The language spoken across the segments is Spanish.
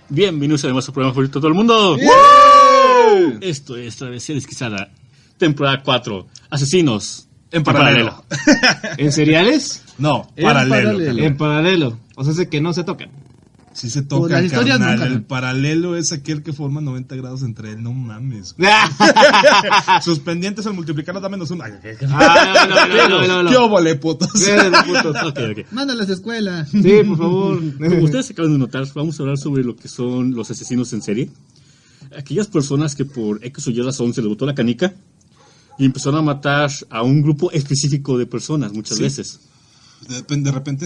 Bienvenidos a nuestro programa favorito de todo el mundo. ¡Yeah! Esto es Travesía Desquiciada, temporada 4, Asesinos En paralelo. ¿En seriales? No, En paralelo. paralelo. En paralelo. O sea, es que no se tocan. Sí se Pues toca, las historias carnal. nunca. El paralelo es aquel que forma 90 grados entre él. No mames. Sus pendientes al multiplicarlos da menos uno. no. ¿Qué óvole, putos? Ok. Mándalas a escuela. Sí, por favor. Como ustedes acaban de notar, vamos a hablar sobre lo que son los asesinos en serie. Aquellas personas que por X o Y razón se les botó la canica y empezaron a matar a un grupo específico de personas muchas Sí. veces. De repente,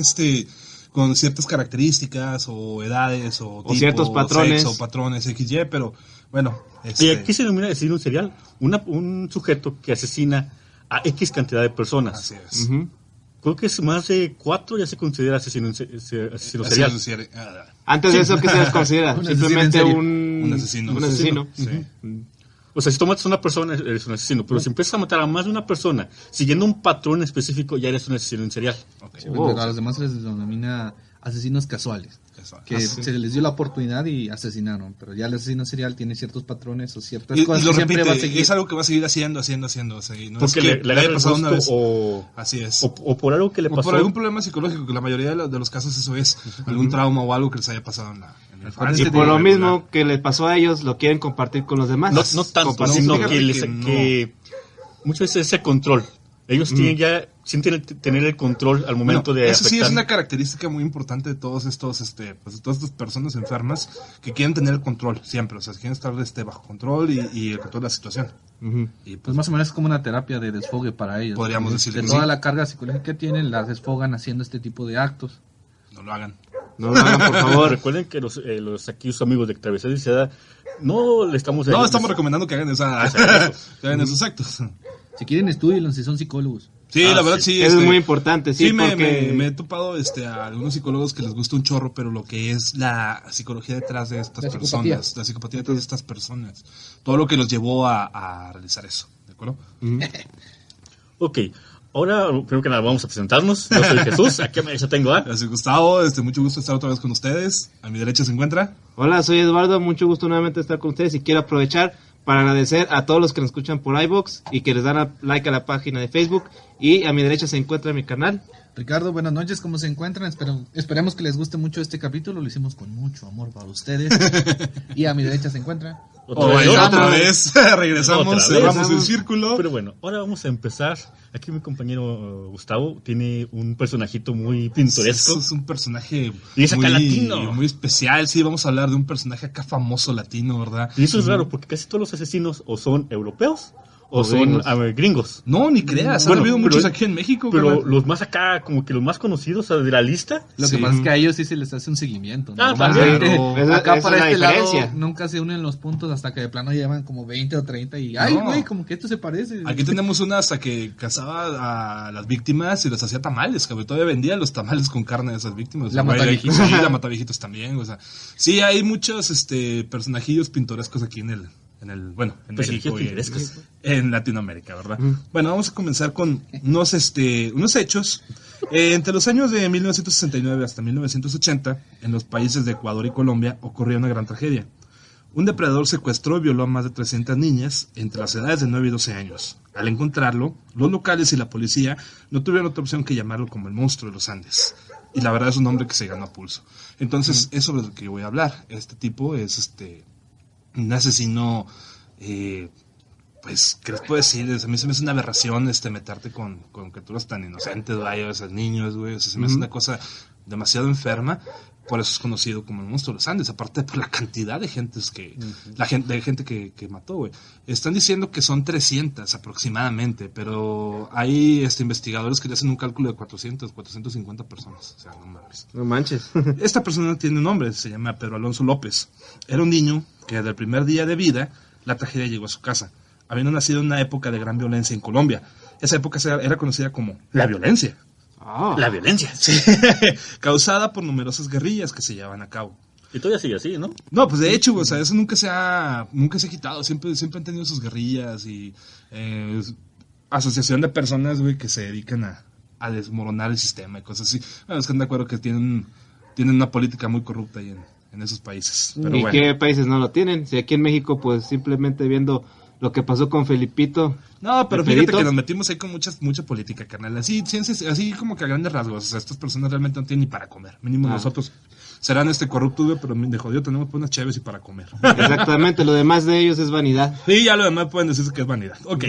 con ciertas características o edades o tipo, ciertos patrones. sexo, patrones XY, pero bueno. Y aquí se denomina asesino serial, un sujeto que asesina a X cantidad de personas. Así es. Ujú. Creo que es más de 4 ya se considera asesino serial. Antes de eso, ¿qué se les considera? Un Simplemente asesino en Un asesino. Un asesino. Sí. O sea, si tú matas a una persona, eres un asesino. Pero si empiezas a matar a más de una persona, siguiendo un patrón específico, ya eres un asesino en serial. Ok. Pero a los demás se les denomina asesinos casuales. Eso. Que se les dio la oportunidad y asesinaron. Pero ya el asesino serial tiene ciertos patrones o ciertas Y cosas lo que siempre repite, va a seguir. es algo que va a seguir haciendo. O sea, y no Porque es que le haya agarra el pasado una gusto vez. Así es. o por algo que le O pasó. por algún problema psicológico, que la mayoría de los casos eso es. Algún trauma o algo que les haya pasado en la infancia. Y por lo mismo que les pasó a ellos, lo quieren compartir con los demás. No tanto, Compartir. sino fíjate que muchas veces ese control. Ellos sienten tener el control al momento de eso sí afectar. es una característica muy importante de todos estos, pues, todas estas personas enfermas que quieren tener el control siempre, o sea, quieren estar bajo control y el control de la situación. Ujú. Y Pues pues más o menos es como una terapia de desfogue para ellos. podríamos decir De que toda sí. la carga psicológica que tienen, las desfogan haciendo este tipo de actos. No lo hagan. No lo hagan, por favor. Recuerden que los aquí sus amigos de Travesía Desquiciada no le estamos No, estamos recomendando que hagan que hagan esos actos. Si quieren, estudienlos si son psicólogos. Sí, la verdad sí. Eso es muy importante, sí, Sí, porque... me he topado a algunos psicólogos que les gusta un chorro, pero lo que es la psicología detrás de estas La psicopatía. personas, la psicopatía detrás de estas personas, todo lo que los llevó a realizar eso, ¿de acuerdo? Ok, ahora primero que nada vamos a presentarnos. Yo soy Jesús, aquí a mi derecha tengo a... Yo soy Gustavo, mucho gusto estar otra vez con ustedes. A mi derecha se encuentra. Hola, soy Eduardo, mucho gusto nuevamente estar con ustedes y quiero aprovechar para agradecer a todos los que nos escuchan por iVoox y que les dan like a la página de Facebook, y a mi derecha se encuentra mi canal. Ricardo, buenas noches, ¿cómo se encuentran? Esperemos que les guste mucho este capítulo, lo hicimos con mucho amor para ustedes. Y a mi derecha se encuentra... Otra vez, regresamos, Otra vez. cerramos el círculo. Pero bueno, ahora vamos a empezar. Aquí mi compañero Gustavo tiene un personajito muy pintoresco. Es un personaje Y es acá latino. muy especial. Sí, vamos a hablar de un personaje acá famoso latino, ¿verdad? Y eso es raro porque casi todos los asesinos o son europeos o son gringos. Gringos. No, ni creas. Bueno, Han habido pero- muchos aquí en México. Pero carnal. los más acá, como que los más conocidos, o sea, de la lista. Lo que Sí. pasa es que a ellos sí se les hace un seguimiento. Ah, Normalmente, claro. acá Esa para es la este lado diferencia. nunca se unen los puntos hasta que de plano llevan como 20 o 30 y ¡ay, No. güey! Como que esto se parece. Aquí tenemos una hasta que cazaba a las víctimas y les hacía tamales, cabrón. Todavía vendía los tamales con carne de esas víctimas. La O sea, mataviejitos. Sí, la mataviejitos también. O sea, sí, hay muchos personajillos pintorescos aquí en Personajillos México y pintorescos. en Latinoamérica, ¿verdad? Bueno, vamos a comenzar con unos hechos. Entre los años de 1969 hasta 1980, en los países de Ecuador y Colombia, ocurrió una gran tragedia. Un depredador secuestró y violó a más de 300 niñas entre las edades de 9 y 12 años. Al encontrarlo, los locales y la policía no tuvieron otra opción que llamarlo como el monstruo de los Andes. Y la verdad es un nombre que se ganó a pulso. Entonces, es sobre lo que yo voy a hablar. Este tipo es un asesino, pues, ¿qué les puedo decir? A mí se me hace una aberración meterte con criaturas tan inocentes, vaya, esos niños, güey. O sea, se me hace una cosa demasiado enferma. Por eso es conocido como el monstruo de los Andes, aparte por la cantidad de gente que mató, güey. Están diciendo que son 300 aproximadamente, pero hay investigadores que le hacen un cálculo de 450 personas. O sea, no mames. No manches. Esta persona tiene un nombre, se llama Pedro Alonso López. Era un niño que desde el primer día de vida la tragedia llegó a su casa. Habiendo nacido en una época de gran violencia en Colombia. Esa época era conocida como la violencia. La violencia. Sí. Causada por numerosas guerrillas que se llevaban a cabo. Y todavía sigue así, ¿no? No, pues de hecho, o sea, eso nunca se ha quitado. Siempre han tenido sus guerrillas y asociación de personas, güey, que se dedican a desmoronar el sistema y cosas así. Bueno, es que están de acuerdo que tienen una política muy corrupta ahí en en esos países. Pero ¿Y bueno. qué países no lo tienen? Si aquí en México, pues simplemente viendo lo que pasó con Felipito. No, pero ¿El fíjate Pedrito? que nos metimos ahí con mucha política, carnal. Así, así como que a grandes rasgos. O sea, estas personas realmente no tienen ni para comer. Mínimo nosotros serán corruptos, güey, pero de jodido tenemos unas chéves y para comer. Exactamente, lo demás de ellos es vanidad. Sí, ya lo demás pueden decirse que es vanidad. Ok.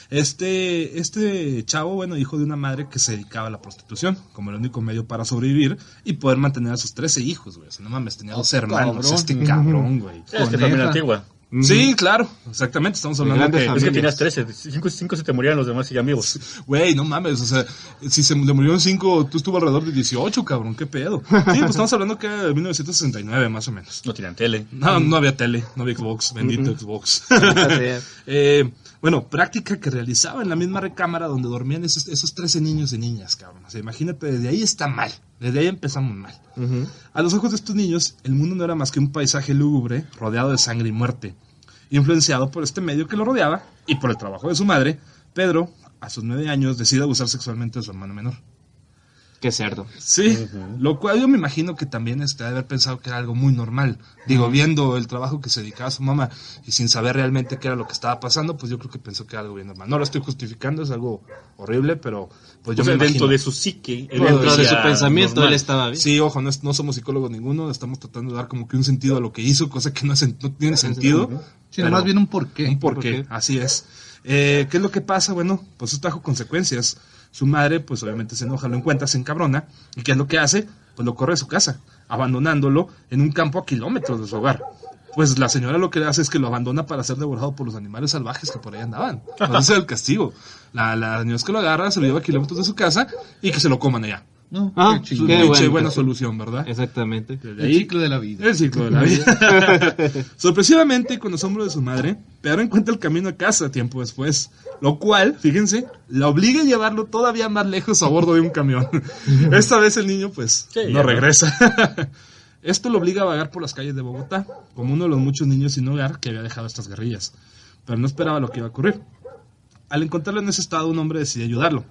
Este chavo, bueno, hijo de una madre que se dedicaba a la prostitución como el único medio para sobrevivir y poder mantener a sus 13 hijos, güey. O sea, no mames, tenía 2 hermanos. cabrón. Cabrón, güey. Es que también la antigua. Sí, claro, exactamente. Estamos hablando grandes que. Es que familias. tenías 13, 5 se te morían los demás y amigos. Güey, no mames, o sea, si se le murieron 5, tú estuvo alrededor de 18, cabrón, qué pedo. Sí, pues estamos hablando que era de 1969, más o menos. No tenían tele. No había tele, no había Xbox, bendito Xbox. Bueno, práctica que realizaba en la misma recámara donde dormían esos 13 niños y niñas, cabrón. O sea, imagínate, desde ahí está mal, desde ahí empezamos mal. A los ojos de estos niños, el mundo no era más que un paisaje lúgubre, rodeado de sangre y muerte. Influenciado por este medio que lo rodeaba y por el trabajo de su madre, Pedro, a sus 9 años, decide abusar sexualmente de su hermano menor. Qué cerdo. Sí, lo cual yo me imagino que también de haber pensado que era algo muy normal. Digo, viendo el trabajo que se dedicaba a su mamá y sin saber realmente qué era lo que estaba pasando, pues yo creo que pensó que era algo bien normal. No lo estoy justificando, es algo horrible, pero pues yo O sea, me dentro imagino. de su psique. él Dentro de decía su pensamiento normal. él estaba bien. Sí, ojo, no somos psicólogos ninguno, estamos tratando de dar como que un sentido a lo que hizo, cosa que no tiene sentido. Sí, pero más bien un porqué. Un porqué, así es. ¿Qué es lo que pasa? Bueno, pues esto trajo consecuencias. Su madre, pues obviamente se enoja, lo encuentra, se encabrona. ¿Y qué es lo que hace? Pues lo corre de su casa, abandonándolo en un campo a kilómetros de su hogar. Pues la señora lo que hace es que lo abandona para ser devorado por los animales salvajes que por ahí andaban. Pues ese es el castigo. La señora es que lo agarra, se lo lleva a kilómetros de su casa y que se lo coman allá. No, Ah, qué Su qué chingón. pinche bueno. buena solución, ¿verdad? Exactamente. Desde El ahí- ciclo de la vida. el ciclo de la vida. Sorpresivamente, con asombro de su madre, Pedro encuentra el camino a casa tiempo después, lo cual, fíjense, la obliga a llevarlo todavía más lejos a bordo de un camión. Esta vez el niño, pues, Sí, no ya regresa. Esto lo obliga a vagar por las calles de Bogotá, como uno de los muchos niños sin hogar que había dejado estas guerrillas. Pero no esperaba lo que iba a ocurrir. Al encontrarlo en ese estado, un hombre decide ayudarlo.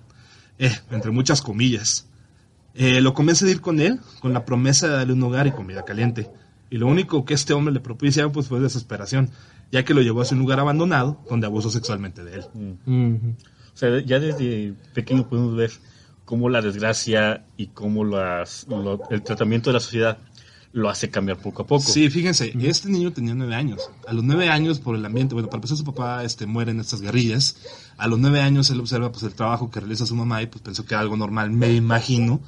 Entre muchas comillas. Lo convence de ir con él, con la promesa de darle un hogar y comida caliente. Y lo único que este hombre le propicia pues, fue desesperación, ya que lo llevó hacia un lugar abandonado donde abusó sexualmente de él. O sea, ya desde pequeño podemos ver cómo la desgracia y cómo el tratamiento de la sociedad lo hace cambiar poco a poco. Sí, fíjense, este niño tenía 9 años. A los 9 años, por el ambiente, bueno, para empezar su papá muere en estas guerrillas. A los 9 años él observa pues el trabajo que realiza su mamá y pues pensó que era algo normal, me imagino,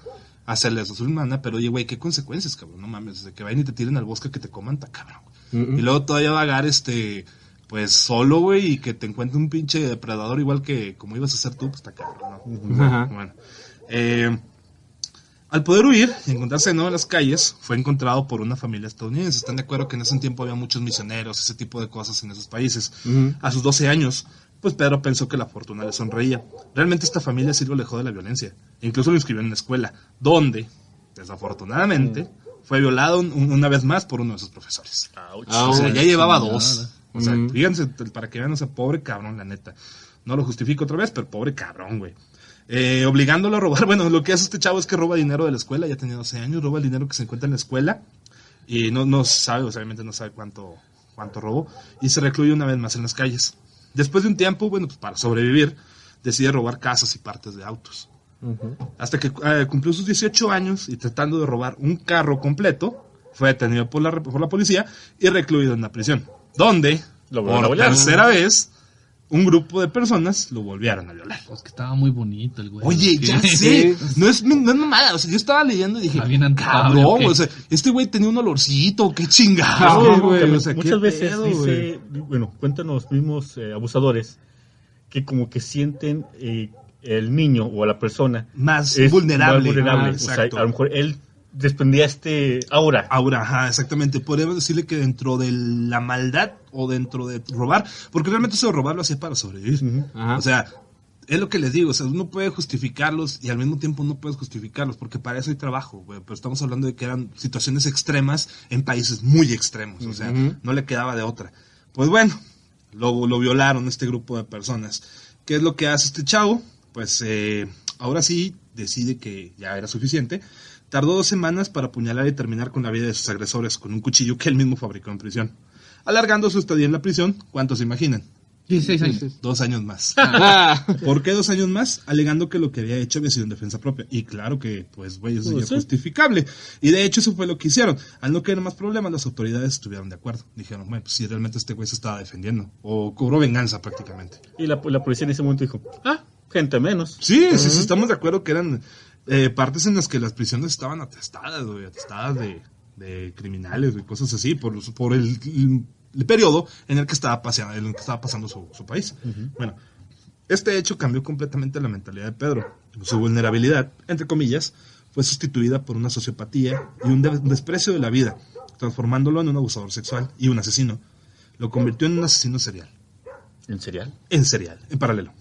hacerle eso a su hermana. Pero oye, güey, ¿qué consecuencias, cabrón? No mames, de que vayan y te tiren al bosque que te coman, ta cabrón. Y luego todavía vagar, pues solo, güey, y que te encuentre un pinche depredador igual que como ibas a hacer tú, pues está cabrón, ¿no? Ajá. Bueno, al poder huir y encontrarse de nuevo en las calles, fue encontrado por una familia estadounidense. ¿Están de acuerdo que en ese tiempo había muchos misioneros, ese tipo de cosas en esos países? A sus 12 años, pues Pedro pensó que la fortuna le sonreía. Realmente esta familia sí lo alejó de la violencia. E incluso lo inscribió en una escuela, donde, desafortunadamente, fue violado una vez más por uno de sus profesores. Ouch. O sea, ya llevaba 2. chingada. O sea, fíjense, para que vean, o sea, pobre cabrón, la neta. No lo justifico otra vez, pero pobre cabrón, güey. Obligándolo a robar. Bueno, lo que hace este chavo es que roba dinero de la escuela. Ya tenía 12 años, roba el dinero que se encuentra en la escuela. Y no sabe, obviamente no sabe cuánto robó. Y se recluye una vez más en las calles. Después de un tiempo, bueno, pues para sobrevivir, decide robar casas y partes de autos. Hasta que cumplió sus 18 años y tratando de robar un carro completo, fue detenido por la policía y recluido en la prisión. Donde, Lo volvieron a por violar. tercera vez, un grupo de personas lo volvieron a violar. Pues que estaba muy bonito el güey. Oye, ya Sí. sé, no es mamada, o sea, yo estaba leyendo y dije, Está bien antojable, cabrón, ¿o qué? o sea, este güey tenía un olorcito, qué Es chingado, que, güey, también o sea, muchas qué veces pedo, dice, bueno, cuentan los mismos abusadores que como que sienten el niño o a la persona Más es vulnerable. más vulnerable. Ah, O sea, exacto. a lo mejor él desprendía aura. Ahora, ajá, exactamente. Podríamos decirle que dentro de la maldad o dentro de robar, porque realmente eso de robar lo hacía para sobrevivir. Ajá. O sea, es lo que les digo, o sea, uno puede justificarlos y al mismo tiempo no puedes justificarlos, porque para eso hay trabajo, güey. Pero estamos hablando de que eran situaciones extremas en países muy extremos, o sea, no le quedaba de otra. Pues bueno, lo violaron este grupo de personas. ¿Qué es lo que hace este chavo? Pues ahora sí decide que ya era suficiente. Tardó 2 semanas para apuñalar y terminar con la vida de sus agresores con un cuchillo que él mismo fabricó en prisión. Alargando su estadía en la prisión, ¿cuántos se imaginan? 16 años. 2 años más. Ah, ¿Por qué 2 años más? Alegando que lo que había hecho había sido en defensa propia. Y claro que, pues, güey, eso ya es justificable. Y de hecho eso fue lo que hicieron. Al no querer más problemas, las autoridades estuvieron de acuerdo. Dijeron, bueno, pues si realmente este güey se estaba defendiendo. O cobró venganza prácticamente. Y la policía en ese momento dijo, gente menos. Sí, sí, estamos de acuerdo que eran partes en las que las prisiones estaban atestadas, güey, atestadas de criminales y cosas así, por el periodo en el que estaba pasando su país. Bueno, este hecho cambió completamente la mentalidad de Pedro. Su vulnerabilidad, entre comillas, fue sustituida por una sociopatía y un desprecio de la vida, transformándolo en un abusador sexual y un asesino. Lo convirtió en un asesino serial. ¿En serial? En serial, en paralelo.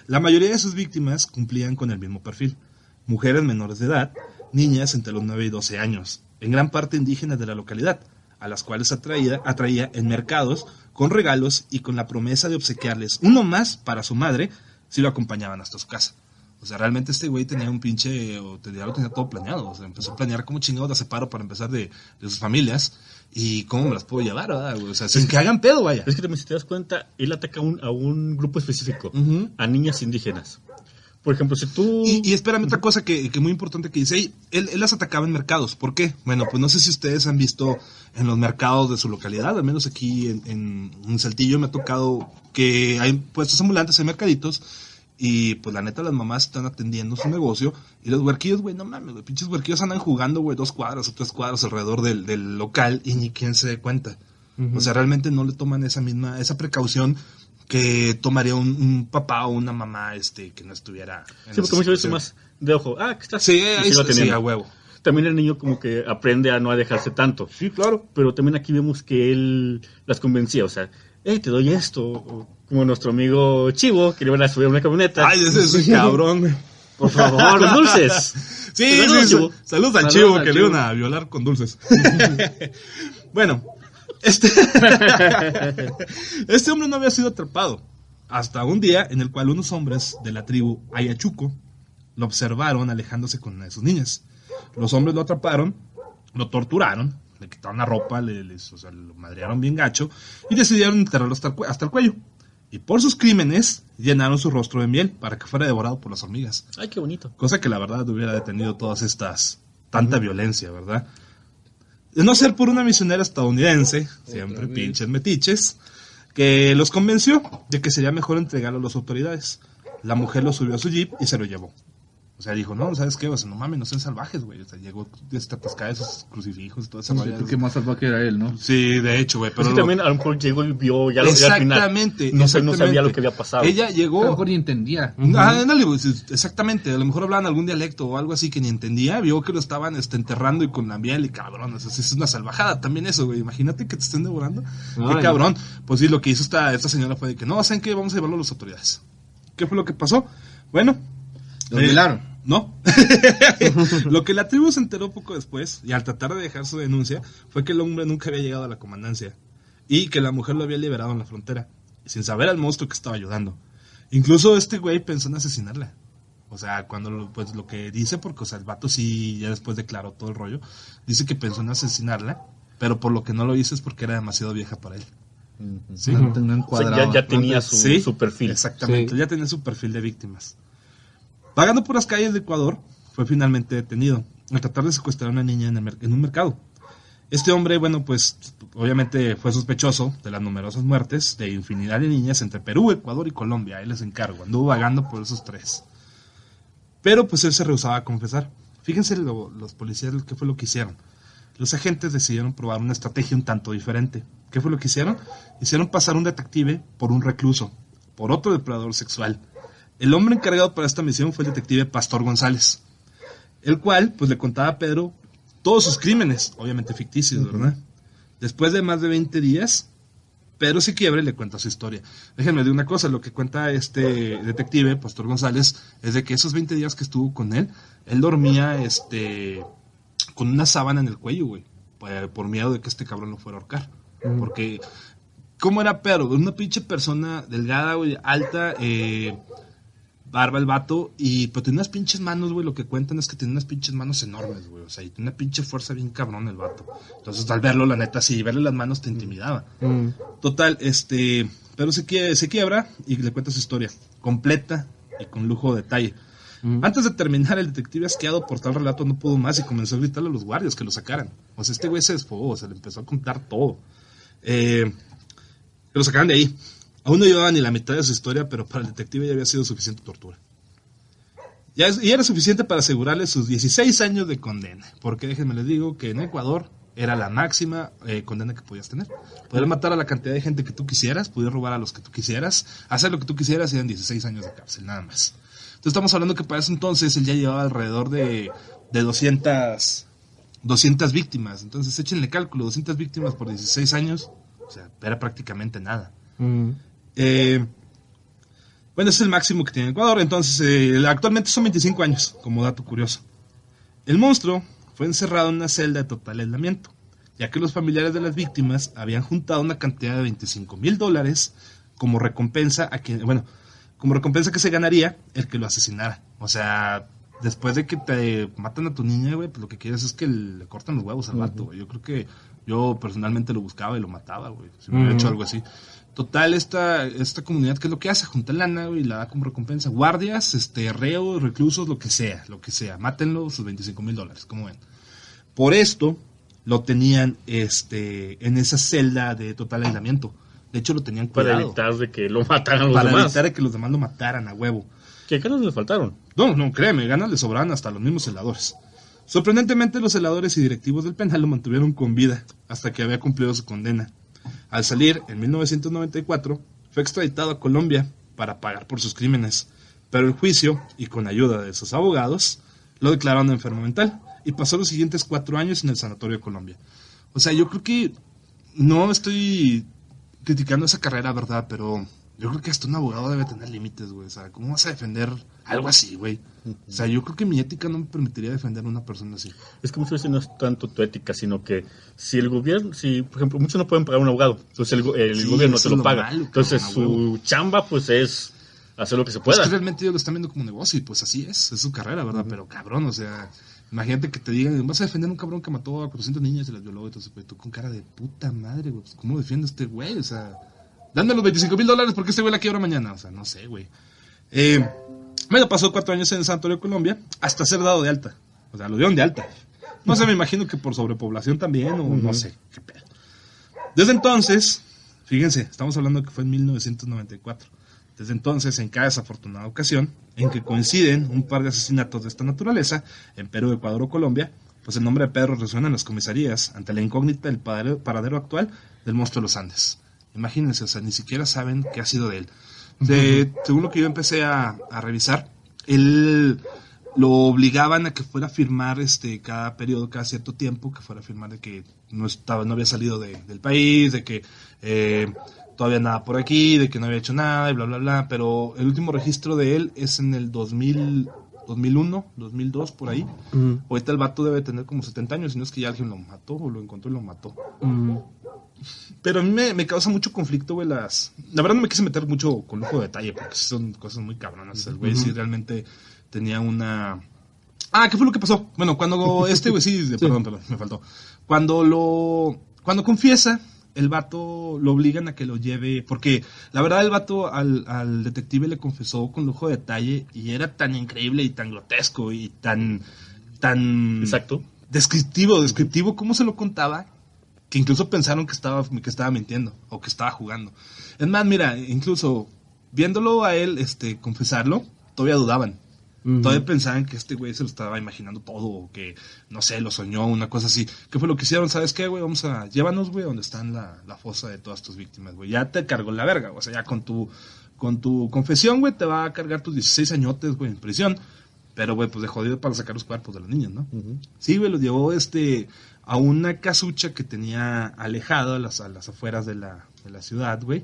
La mayoría de sus víctimas cumplían con el mismo perfil. Mujeres menores de edad, niñas entre los 9 y 12 años, en gran parte indígenas de la localidad, a las cuales atraía en mercados con regalos y con la promesa de obsequiarles uno más para su madre si lo acompañaban hasta su casa. O sea, realmente este güey tenía un pinche, ya lo tenía todo planeado. O sea, empezó a planear cómo chingados la separo para empezar de sus familias y cómo me las puedo llevar, ¿verdad? O sea, sin que hagan pedo, vaya. Es que también, si te das cuenta, él ataca a un grupo específico, a niñas indígenas. Por ejemplo, si tú... Y espérame, otra cosa que muy importante que dice ahí, él las atacaba en mercados. ¿Por qué? Bueno, pues no sé si ustedes han visto en los mercados de su localidad, al menos aquí en Saltillo me ha tocado que hay puestos ambulantes, hay mercaditos, y pues la neta las mamás están atendiendo su negocio, y los huerquillos, güey, no mames, los pinches huerquillos andan jugando, güey, 2 cuadras o 3 cuadras alrededor del local, y ni quien se dé cuenta. O sea, realmente no le toman esa precaución que tomaría un papá o una mamá que no estuviera en Sí, porque muchas veces más de ojo. ¿Qué estás? Sí, Y ahí sigo está, sí, teniendo. a huevo. También el niño como que aprende a no dejarse tanto. Sí, claro. Pero también aquí vemos que él las convencía, o sea, te doy esto. O como nuestro amigo Chivo, que le iban a subir a una camioneta. Ay, ese cabrón, güey. Por favor, con dulces. Sí, Saludos, sí, Chivo. saludos al Saludos Chivo al que le Chivo. iban a violar con dulces. Bueno, este hombre no había sido atrapado hasta un día en el cual unos hombres de la tribu Ayachuco lo observaron alejándose con una de sus niñas. Los hombres lo atraparon, lo torturaron, le quitaron la ropa, lo madrearon bien gacho y decidieron enterrarlo hasta el cuello. Y por sus crímenes llenaron su rostro de miel para que fuera devorado por las hormigas. Ay, qué bonito. Cosa que la verdad hubiera detenido tanta violencia, ¿verdad? De no ser por una misionera estadounidense, siempre pinches metiches, que los convenció de que sería mejor entregarlo a las autoridades. La mujer lo subió a su jeep y se lo llevó. O sea, dijo, no, ¿sabes qué? O sea, no mames, no sean salvajes, güey. O sea, llegó atascada de esos crucifijos y todo ese Yo rollo. creo que más salvaje era él, ¿no? Sí, de hecho, güey. Pero Pero también a lo mejor llegó y vio ya al final. exactamente. No sabía lo que había pasado. Ella A lo llegó... mejor ni entendía. Ándale, güey, exactamente, a lo mejor hablaban algún dialecto o algo así que ni entendía, vio que lo estaban enterrando y con la miel y cabrón, eso sí es una salvajada también eso, güey, imagínate que te estén devorando, Ay, qué cabrón. Pues sí, lo que hizo esta señora fue de que no, ¿saben qué? Vamos a llevarlo a las autoridades. ¿Qué fue lo que pasó? Bueno, Lo violaron. no. Lo que la tribu se enteró poco después, y al tratar de dejar su denuncia, fue que el hombre nunca había llegado a la comandancia y que la mujer lo había liberado en la frontera, sin saber al monstruo que estaba ayudando. Incluso este güey pensó en asesinarla. O sea, cuando lo que dice, porque o sea, el vato sí ya después declaró todo el rollo, dice que pensó en asesinarla, pero por lo que no lo hizo es porque era demasiado vieja para él. ¿Sí? No O sea, encuadraba. ya tenía Sí, su perfil. Exactamente, Sí. ya tenía su perfil de víctimas. Vagando por las calles de Ecuador, fue finalmente detenido al tratar de secuestrar a una niña en un mercado. Este hombre, bueno, pues obviamente fue sospechoso de las numerosas muertes de infinidad de niñas entre Perú, Ecuador y Colombia. Él les encargo, anduvo vagando por esos 3. Pero pues él se rehusaba a confesar. Fíjense los policías qué fue lo que hicieron. Los agentes decidieron probar una estrategia un tanto diferente. ¿Qué fue lo que hicieron? Hicieron pasar un detective por un recluso, por otro depredador sexual. El hombre encargado para esta misión fue el detective Pastor González, el cual pues le contaba a Pedro todos sus crímenes, obviamente ficticios, ¿verdad? Después de más de 20 días, Pedro se quiebra y le cuenta su historia. Déjenme decir una cosa, lo que cuenta este detective, Pastor González, es de que esos 20 días que estuvo con él dormía con una sábana en el cuello, güey, por miedo de que este cabrón lo fuera a ahorcar. Porque, ¿cómo era Pedro? Una pinche persona delgada, güey, alta, barba el vato, pero tenía unas pinches manos, güey, lo que cuentan es que tenía unas pinches manos enormes, güey, o sea, y tenía una pinche fuerza bien cabrón el vato. Entonces, al verlo, la neta, sí, verle las manos te intimidaba. Total, pero se quiebra y le cuenta su historia, completa y con lujo de detalle. Antes de terminar, el detective asqueado por tal relato no pudo más y comenzó a gritarle a los guardias que lo sacaran. O sea, este güey se desfogó, o sea, le empezó a contar todo. Que lo sacaran de ahí. Aún no llevaba ni la mitad de su historia, pero para el detective ya había sido suficiente tortura. Y era suficiente para asegurarle sus 16 años de condena. Porque déjenme les digo que en Ecuador era la máxima condena que podías tener. Poder matar a la cantidad de gente que tú quisieras, poder robar a los que tú quisieras, hacer lo que tú quisieras, y eran 16 años de cárcel, nada más. Entonces estamos hablando que para ese entonces él ya llevaba alrededor de 200 víctimas. Entonces échenle cálculo, 200 víctimas por 16 años, o sea, era prácticamente nada. Bueno, es el máximo que tiene Ecuador. Entonces, actualmente son 25 años, como dato curioso. El monstruo fue encerrado en una celda de total aislamiento, ya que los familiares de las víctimas habían juntado una cantidad de $25,000 como recompensa como recompensa que se ganaría el que lo asesinara. O sea, después de que te matan a tu niña, güey, pues lo que quieres es que le cortan los huevos al vato, güey. Yo creo que yo personalmente lo buscaba y lo mataba, güey, si me hubiera hecho algo así. Total, esta comunidad, ¿qué es lo que hace? Junta lana, güey, y la da como recompensa. Guardias, reos, reclusos, lo que sea. Mátenlo, sus $25,000, como ven. Por esto, lo tenían, en esa celda de total aislamiento. De hecho, lo tenían cuidado. Para evitar de que lo mataran los demás. Para evitar de que los demás lo mataran a huevo. ¿Qué ganas le faltaron? No, créeme, ganas le sobraban hasta a los mismos celadores. Sorprendentemente, los celadores y directivos del penal lo mantuvieron con vida hasta que había cumplido su condena. Al salir, en 1994, fue extraditado a Colombia para pagar por sus crímenes. Pero el juicio, y con ayuda de sus abogados, lo declararon enfermo mental y pasó los siguientes 4 años en el Sanatorio de Colombia. O sea, yo creo que no estoy criticando esa carrera, ¿verdad? Pero yo creo que hasta un abogado debe tener límites, güey. O sea, ¿cómo vas a defender algo así, güey? O sea, yo creo que mi ética no me permitiría defender a una persona así. Es que muchas veces no es tanto tu ética, sino que si el gobierno, por ejemplo, muchos no pueden pagar un abogado, entonces el gobierno te lo paga. Malo, entonces su chamba, pues, es hacer lo que se pueda. Es que realmente ellos lo están viendo como negocio y pues así es su carrera, ¿verdad? Pero cabrón, o sea, imagínate que te digan, vas a defender a un cabrón que mató a 400 niñas y las violó, entonces, pues, tú con cara de puta madre, güey, ¿cómo defiende este güey? O sea, dame los $25,000 porque este güey la quiebra mañana, o sea, no sé, güey. Bueno, pasó 4 años en el Sanatorio de Colombia hasta ser dado de alta. O sea, lo dieron de alta. No sé, me imagino que por sobrepoblación también, o no sé, qué pedo. Desde entonces, fíjense, estamos hablando que fue en 1994. Desde entonces, en cada desafortunada ocasión en que coinciden un par de asesinatos de esta naturaleza, en Perú, Ecuador o Colombia, pues el nombre de Pedro resuena en las comisarías ante la incógnita del paradero actual del monstruo de los Andes. Imagínense, o sea, ni siquiera saben qué ha sido de él. Según lo que yo empecé a revisar, él lo obligaban a que fuera a firmar cada periodo, cada cierto tiempo, que fuera a firmar de que no había salido del país, de que todavía nada por aquí, de que no había hecho nada y bla, bla, bla. Pero el último registro de él es en el 2001, 2002, por ahí. Ahorita el vato debe tener como 70 años, si no es que ya alguien lo mató o lo encontró y lo mató. Pero a mí me causa mucho conflicto, güey, la verdad no me quise meter mucho con lujo de detalle, porque son cosas muy cabronas. El güey sí realmente tenía una... ¿Qué fue lo que pasó? Bueno, cuando güey, sí, perdón, me faltó. Cuando confiesa, el vato lo obligan a que lo lleve, porque la verdad el vato al detective le confesó con lujo de detalle y era tan increíble y tan grotesco y tan exacto, descriptivo cómo se lo contaba, que incluso pensaron que estaba mintiendo o que estaba jugando. Es más, mira, incluso viéndolo a él confesarlo, todavía dudaban. Todavía pensaban que este güey se lo estaba imaginando todo, o que, no sé, lo soñó, una cosa así. ¿Qué fue lo que hicieron? ¿Sabes qué, güey? Llévanos, güey, donde está la fosa de todas tus víctimas, güey. Ya te cargó la verga, o sea, ya con tu confesión, güey, te va a cargar tus 16 añotes, güey, en prisión. Pero, güey, pues de jodido para sacar los cuerpos de las niñas, ¿no? Sí, güey, lo llevó a una casucha que tenía alejado a las afueras de la ciudad, güey.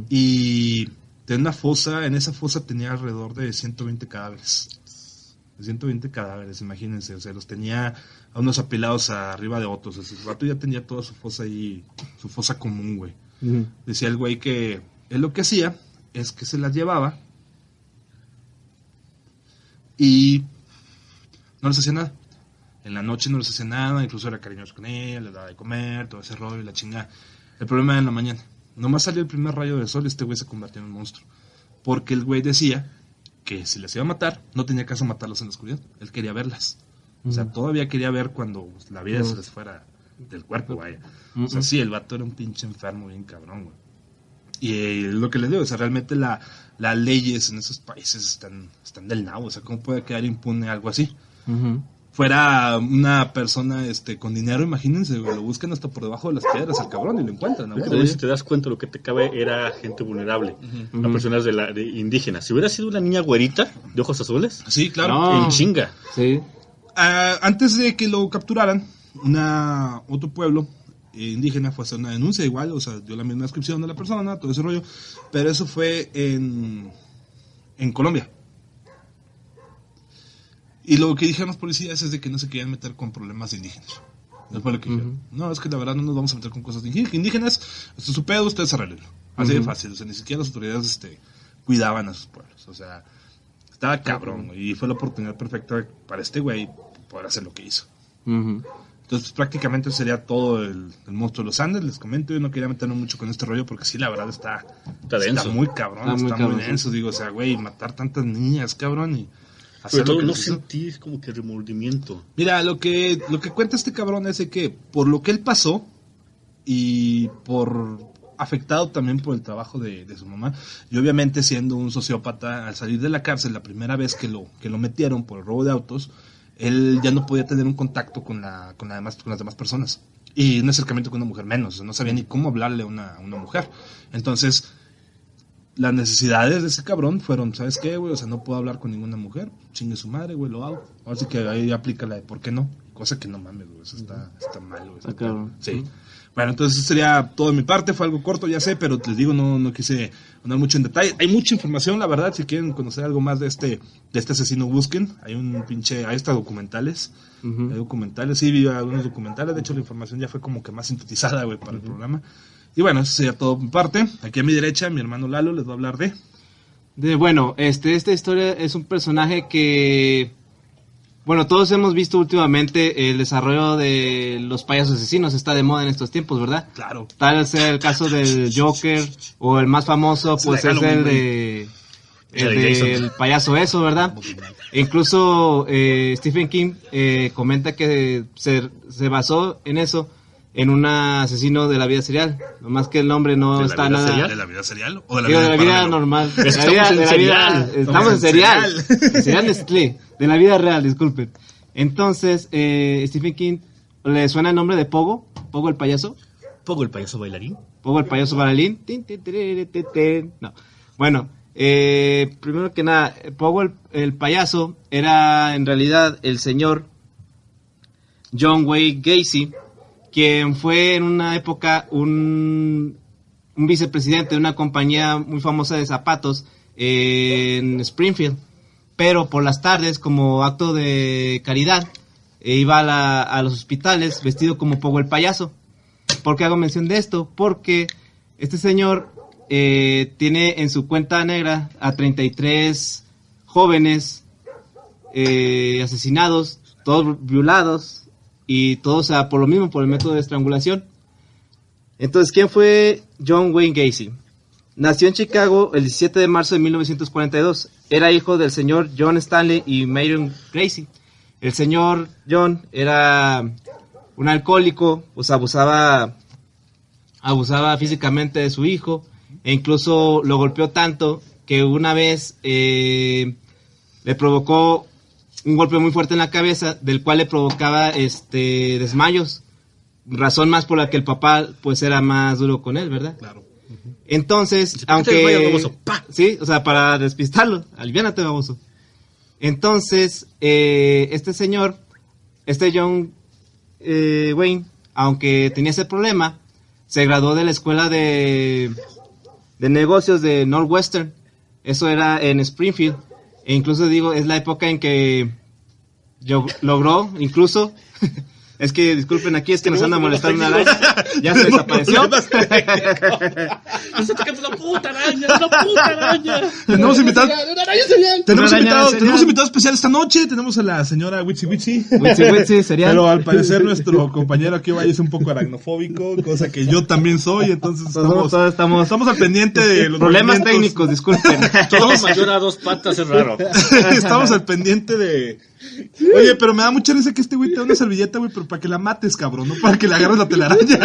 Y en esa fosa tenía alrededor de 120 cadáveres. 120 cadáveres, imagínense. O sea, los tenía a unos apilados arriba de otros. O sea, el rato ya tenía toda su fosa ahí, su fosa común, güey. Decía el güey que él lo que hacía es que se las llevaba y no les hacía nada. En la noche no les hacía nada, incluso era cariñoso con ella, les daba de comer, todo ese rollo y la chingada. El problema era en la mañana. Nomás salió el primer rayo de sol y este güey se convirtió en un monstruo. Porque el güey decía que si les iba a matar, no tenía caso matarlos en la oscuridad. Él quería verlas. O sea, todavía quería ver cuando la vida se les fuera del cuerpo, vaya. O sea, sí, el vato era un pinche enfermo bien cabrón, güey. Y lo que les digo, o sea, realmente las leyes en esos países están del nabo. O sea, ¿cómo puede quedar impune algo así? Fuera una persona con dinero, imagínense, güey, lo buscan hasta por debajo de las piedras al cabrón y lo encuentran, ¿no? Pero si te das cuenta, lo que te cabe era gente vulnerable, a personas de indígenas. Si hubiera sido una niña güerita de ojos azules, sí, claro, No. en chinga. Sí. Antes de que lo capturaran, otro pueblo indígena fue a hacer una denuncia igual, o sea, dio la misma descripción de la persona, todo ese rollo, pero eso fue en Colombia. Y lo que dijeron los policías es de que no se querían meter con problemas de indígenas. Eso fue lo que dijeron. No, es que la verdad no nos vamos a meter con cosas de indígenas, esto es su pedo, ustedes arreglenlo. Así de fácil, o sea, ni siquiera las autoridades cuidaban a sus pueblos, o sea, estaba cabrón, y fue la oportunidad perfecta para este güey poder hacer lo que hizo. Entonces, prácticamente sería todo el monstruo de los Andes. Les comento, yo no quería meterme mucho con este rollo porque sí, la verdad está denso. muy cabrón, está muy denso. Digo, o sea, güey, matar tantas niñas, cabrón, y hacer Pero todo lo que no les hizo. sentí como que remordimiento. Mira, lo que cuenta este cabrón es de que por lo que él pasó y por afectado también por el trabajo de su mamá, y obviamente siendo un sociópata, al salir de la cárcel, la primera vez que lo metieron por el robo de autos, él ya no podía tener un contacto con las demás personas. Y un acercamiento con una mujer menos. O sea, no sabía ni cómo hablarle a una mujer. Entonces, las necesidades de ese cabrón fueron, ¿sabes qué, güey? O sea, no puedo hablar con ninguna mujer. Chingue su madre, güey, lo hago. Así que ahí aplica la de ¿por qué no? Cosa que no mames, güey. Eso está mal, güey. Está cabrón. Sí. Bueno, entonces eso sería todo de mi parte. Fue algo corto, ya sé, pero les digo, no quise andar mucho en detalle. Hay mucha información, la verdad. Si quieren conocer algo más de este asesino, busquen. Hay hasta documentales. Hay documentales, sí, vi algunos documentales. De hecho, la información ya fue como que más sintetizada, güey, para el programa. Y bueno, eso sería todo de mi parte. Aquí a mi derecha, mi hermano Lalo les va a hablar Bueno, esta historia es un personaje que... Bueno, todos hemos visto últimamente el desarrollo de los payasos asesinos, está de moda en estos tiempos, ¿verdad? Claro. Tal sea el caso del Joker, o el más famoso, pues es el del payaso eso, ¿verdad? Incluso Stephen King comenta que se basó en eso, en un asesino de la vida serial, nomás que el nombre no está nada... ¿De la vida serial? ¿O de la vida normal? Estamos en serial. Serial Nestlé, de la vida real, disculpen. Entonces, Stephen King, ¿le suena el nombre de Pogo? ¿Pogo el payaso? ¿Pogo el payaso bailarín? ¿Pogo el payaso bailarín? No. Bueno, primero que nada, Pogo el payaso era en realidad el señor John Wayne Gacy, quien fue en una época un vicepresidente de una compañía muy famosa de zapatos en Springfield, pero por las tardes, como acto de caridad, iba a los hospitales vestido como Pogo el payaso. ¿Por qué hago mención de esto? Porque este señor tiene en su cuenta negra a 33 jóvenes asesinados, todos violados, y todo, o sea, por lo mismo, por el método de estrangulación. Entonces, ¿quién fue John Wayne Gacy? Nació en Chicago el 17 de marzo de 1942. Era hijo del señor John Stanley y Marion Gacy. El señor John era un alcohólico, pues abusaba físicamente de su hijo, e incluso lo golpeó tanto que una vez le provocó un golpe muy fuerte en la cabeza, del cual le provocaba desmayos, razón más por la que el papá pues era más duro con él, ¿verdad? Claro. Entonces, sí, o sea, para despistarlo, aliviánate, baboso. Entonces, este señor, John Wayne, aunque tenía ese problema, se graduó de la escuela de negocios de Northwestern. Eso era en Springfield. E incluso digo, es la época en que yo logró, incluso, Es que, disculpen, aquí es que nos anda molestando una araña. Ya se desapareció. ¡Me está atacando una puta araña! Tenemos invitados. ¡Una araña serial! Tenemos Una araña invitado serial. especial esta noche. Tenemos a la señora Witsi. Witsi, serial. Pero al parecer nuestro compañero aquí es un poco aracnofóbico, cosa que yo también soy, entonces Todos estamos estamos al pendiente de los problemas movimientos. técnicos, disculpen. Todo mayor a 2 patas es raro. Estamos al pendiente de... Oye, pero me da mucha risa que este güey te da una servilleta, güey, pero para que la mates, cabrón, no para que le agarres la telaraña.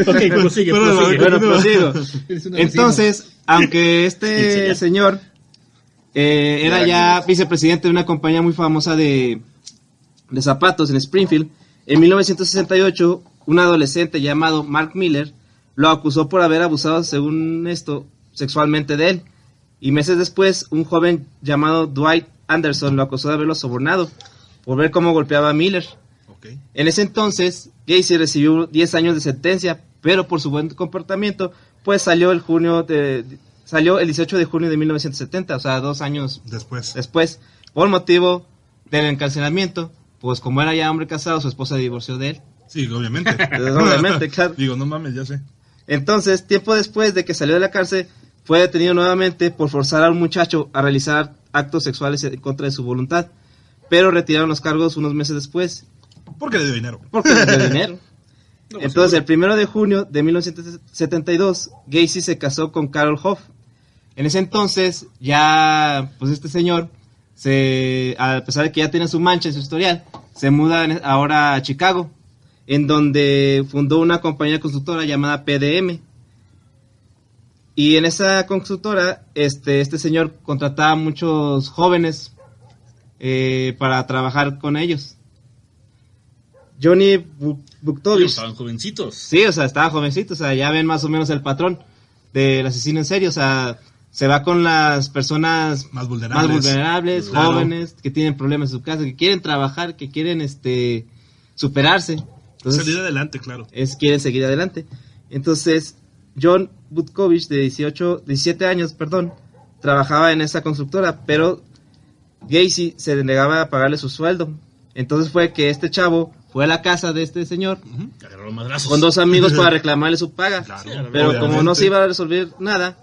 Ok, prosigue. Bueno, prosigo. Eres un asesino. Entonces, aunque este señor era ya vicepresidente de una compañía muy famosa de zapatos en Springfield, en 1968, un adolescente llamado Mark Miller lo acusó por haber abusado, según esto, sexualmente de él. Y meses después, un joven llamado Dwight Anderson lo acusó de haberlo sobornado por ver cómo golpeaba a Miller. Okay. En ese entonces, Gacy recibió 10 años de sentencia, pero por su buen comportamiento, pues salió el 18 de junio de 1970, o sea, 2 años después, por motivo del encarcelamiento, pues como era ya hombre casado, su esposa divorció de él. Sí, obviamente. Obviamente, claro. Digo, no mames, ya sé. Entonces, tiempo después de que salió de la cárcel, fue detenido nuevamente por forzar a un muchacho a realizar actos sexuales en contra de su voluntad, pero retiraron los cargos unos meses después. Porque le dio dinero. Porque le dio dinero. Entonces, el 1 de junio de 1972, Gacy se casó con Carol Hoff. En ese entonces, ya, pues este señor, a pesar de que ya tiene su mancha en su historial, se muda ahora a Chicago, en donde fundó una compañía constructora llamada PDM. Y en esa constructora, este señor contrataba a muchos jóvenes para trabajar con ellos. Johnny Buktovich. Estaban jovencitos. Sí, o sea, estaba jovencito, o sea, ya ven más o menos el patrón del asesino en serie, o sea, se va con las personas más vulnerables, claro, jóvenes, que tienen problemas en su casa, que quieren trabajar, que quieren superarse. Entonces, salir adelante, claro. Quieren seguir adelante. Entonces, John Butkovich, de 17 años, trabajaba en esa constructora, pero Gacy se negaba a pagarle su sueldo. Entonces fue que este chavo fue a la casa de este señor con 2 amigos para reclamarle su paga. Claro, pero obviamente, como no se iba a resolver nada,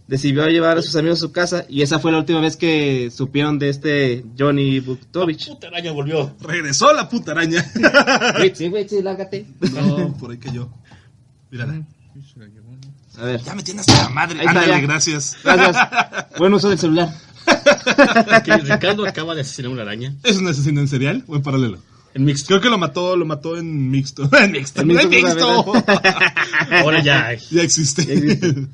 decidió llevar a sus amigos a su casa, y esa fue la última vez que supieron de este Johnny Butkovich. La puta araña volvió. Regresó la puta araña. Sí, lárgate. No, por ahí cayó. Mírala. A ver. Ya me tienes hasta la madre. Ahí está, Ándale, ya. Gracias. Buen uso del celular. Que Ricardo acaba de asesinar una araña. ¿Es un asesino en serial o en paralelo? En mixto. Creo que lo mató en mixto. En mixto. En mixto. Ahora ya. Ya existe.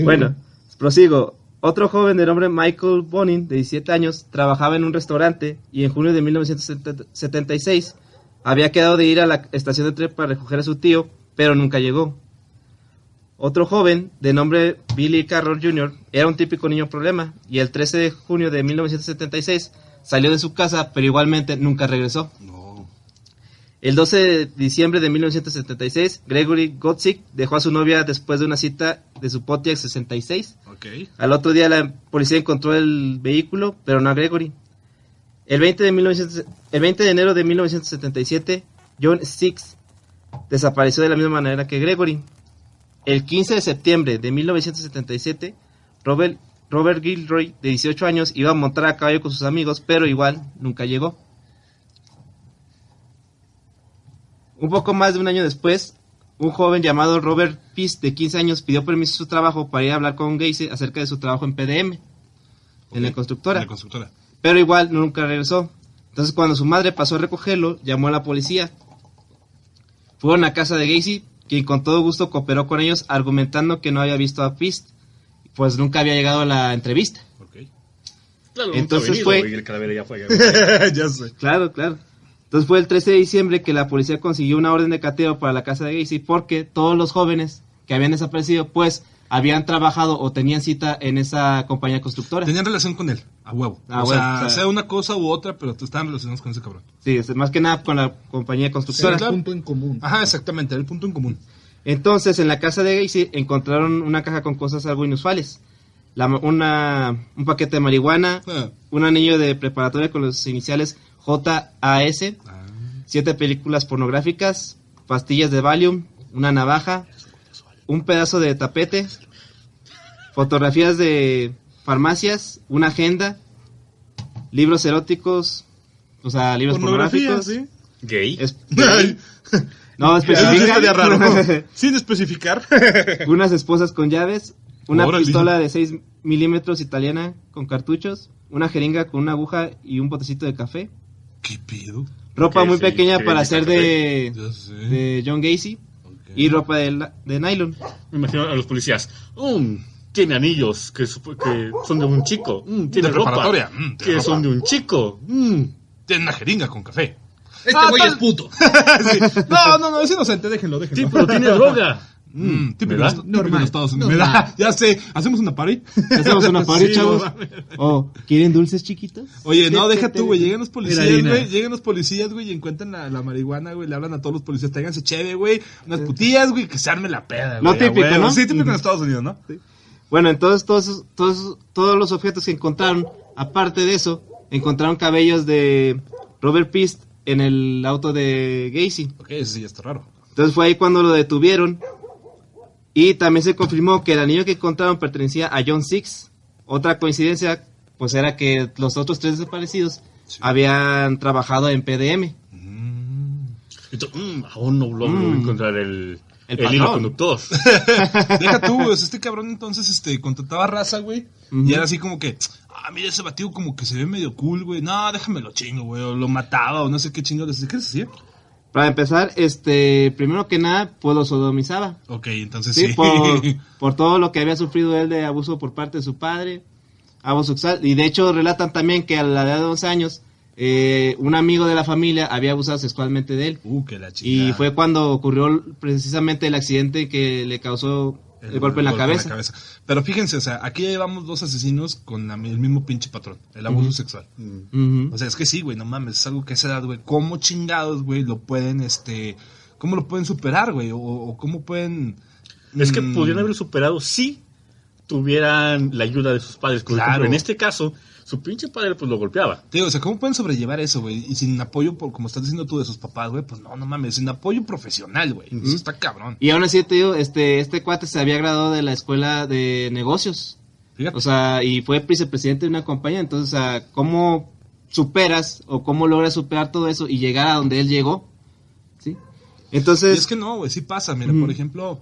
Bueno, prosigo. Otro joven de nombre Michael Bonin, de 17 años, trabajaba en un restaurante y en junio de 1976 había quedado de ir a la estación de tren para recoger a su tío, pero nunca llegó. Otro joven, de nombre Billy Carroll Jr., era un típico niño problema, y el 13 de junio de 1976 salió de su casa, pero igualmente nunca regresó. No. El 12 de diciembre de 1976, Gregory Gotzik dejó a su novia después de una cita de su Pontiac 66. Ok. Al otro día la policía encontró el vehículo, pero no a Gregory. El 20 de enero de 1977, John Six desapareció de la misma manera que Gregory. El 15 de septiembre de 1977, Robert Gilroy, de 18 años, iba a montar a caballo con sus amigos, pero igual nunca llegó. Un poco más de un año después, un joven llamado Robert Peace, de 15 años, pidió permiso a su trabajo para ir a hablar con Gacy acerca de su trabajo en PDM, en la constructora. Pero igual nunca regresó. Entonces, cuando su madre pasó a recogerlo, llamó a la policía. Fueron a casa de Gacy, quien con todo gusto cooperó con ellos, argumentando que no había visto a Pist, pues nunca había llegado a la entrevista. Okay. Claro, entonces nunca ha venido, y el cadáver ya fue. Ya sé. Claro. Entonces fue el 13 de diciembre que la policía consiguió una orden de cateo para la casa de Gacy, porque todos los jóvenes que habían desaparecido, pues, habían trabajado o tenían cita en esa compañía constructora. Tenían relación con él, a huevo. O sea, una cosa u otra, pero estaban relacionados con ese cabrón. Sí, más que nada con la compañía constructora. Era el punto en común. Ajá, exactamente, era el punto en común. Entonces, en la casa de Gacy encontraron una caja con cosas algo inusuales. un paquete de marihuana, un anillo de preparatoria con los iniciales JAS, 7 películas pornográficas, pastillas de Valium, una navaja, un pedazo de tapete, fotografías de farmacias, una agenda, libros eróticos, o sea, libros pornográficos. ¿Sí? Gay. No, especifica. Raro. Sin especificar. Unas esposas con llaves, una Órale. pistola de 6 milímetros italiana con cartuchos, una jeringa con una aguja y un botecito de café. ¿Qué pedo? Ropa Ok, muy sí, pequeña sí, para sí, ser sí. de Ya sé. John Gacy. Ok. Y ropa de nylon. Me imagino a los policías. Tiene anillos que son de un chico. Tiene De ropa preparatoria. que Tiene son ropa. de un chico. Tiene una jeringa con café. Este güey es puto. Sí. No, es inocente, déjenlo. Sí, pero tiene droga. Típico, ¿verdad? típico Normal. de Estados Unidos. Normal. Me da, ya sé, ¿hacemos una party? Hacemos una party, Sí, chavos. no mames. Oh, ¿quieren dulces chiquitos? Oye, no, deja tú, güey, llegan los policías, harina. güey, y encuentran la marihuana, güey, le hablan a todos los policías, tráiganse cheve, güey, unas putillas, güey, que se arme la peda, güey. Lo a típico, huevo. ¿no? Sí, típico en Estados Unidos, ¿no? Sí. Bueno, entonces todos los objetos que encontraron, aparte de eso, encontraron cabellos de Robert Pist en el auto de Gacy. Ok, eso sí ya está raro. Entonces fue ahí cuando lo detuvieron. Y también se confirmó que el anillo que encontraron pertenecía a John Six. Otra coincidencia, pues era que los otros 3 desaparecidos habían trabajado en PDM. Y tú, aún no logro encontrar el patrón. hilo conductor. Deja tú, güey, este cabrón entonces, contrataba raza, güey, y era así como que, mira ese batido como que se ve medio cool, güey, no, déjamelo chingo, güey, o lo mataba, o no sé qué chingo, ¿qué se hacía? Para empezar, primero que nada, pues lo sodomizaba. Ok, entonces Sí, sí. por todo lo que había sufrido él de abuso por parte de su padre, abuso sexual. Y de hecho relatan también que a la edad de 11 años, un amigo de la familia había abusado sexualmente de él. Que la chingada. Y fue cuando ocurrió precisamente el accidente que le causó el golpe en la cabeza. Pero fíjense, o sea, aquí llevamos 2 asesinos con el mismo pinche patrón, el abuso sexual. Ujú. O sea, es que sí, güey, no mames, es algo que a esa edad, güey, ¿cómo chingados, güey, lo pueden, cómo lo pueden superar, güey? O cómo pueden... Es que podrían haberlo superado si tuvieran la ayuda de sus padres. Por Claro. ejemplo, en este caso, su pinche padre pues lo golpeaba. Te digo, o sea, ¿cómo pueden sobrellevar eso, güey? Y sin apoyo, como estás diciendo tú, de sus papás, güey, pues no mames, sin apoyo profesional, güey. Eso está cabrón. Y aún así te digo, este cuate se había graduado de la escuela de negocios. Fíjate. O sea, y fue vicepresidente de una compañía. Entonces, o sea, ¿cómo superas o cómo logras superar todo eso y llegar a donde él llegó? ¿Sí? Entonces... Y es que no, güey, sí pasa. Mira, por ejemplo,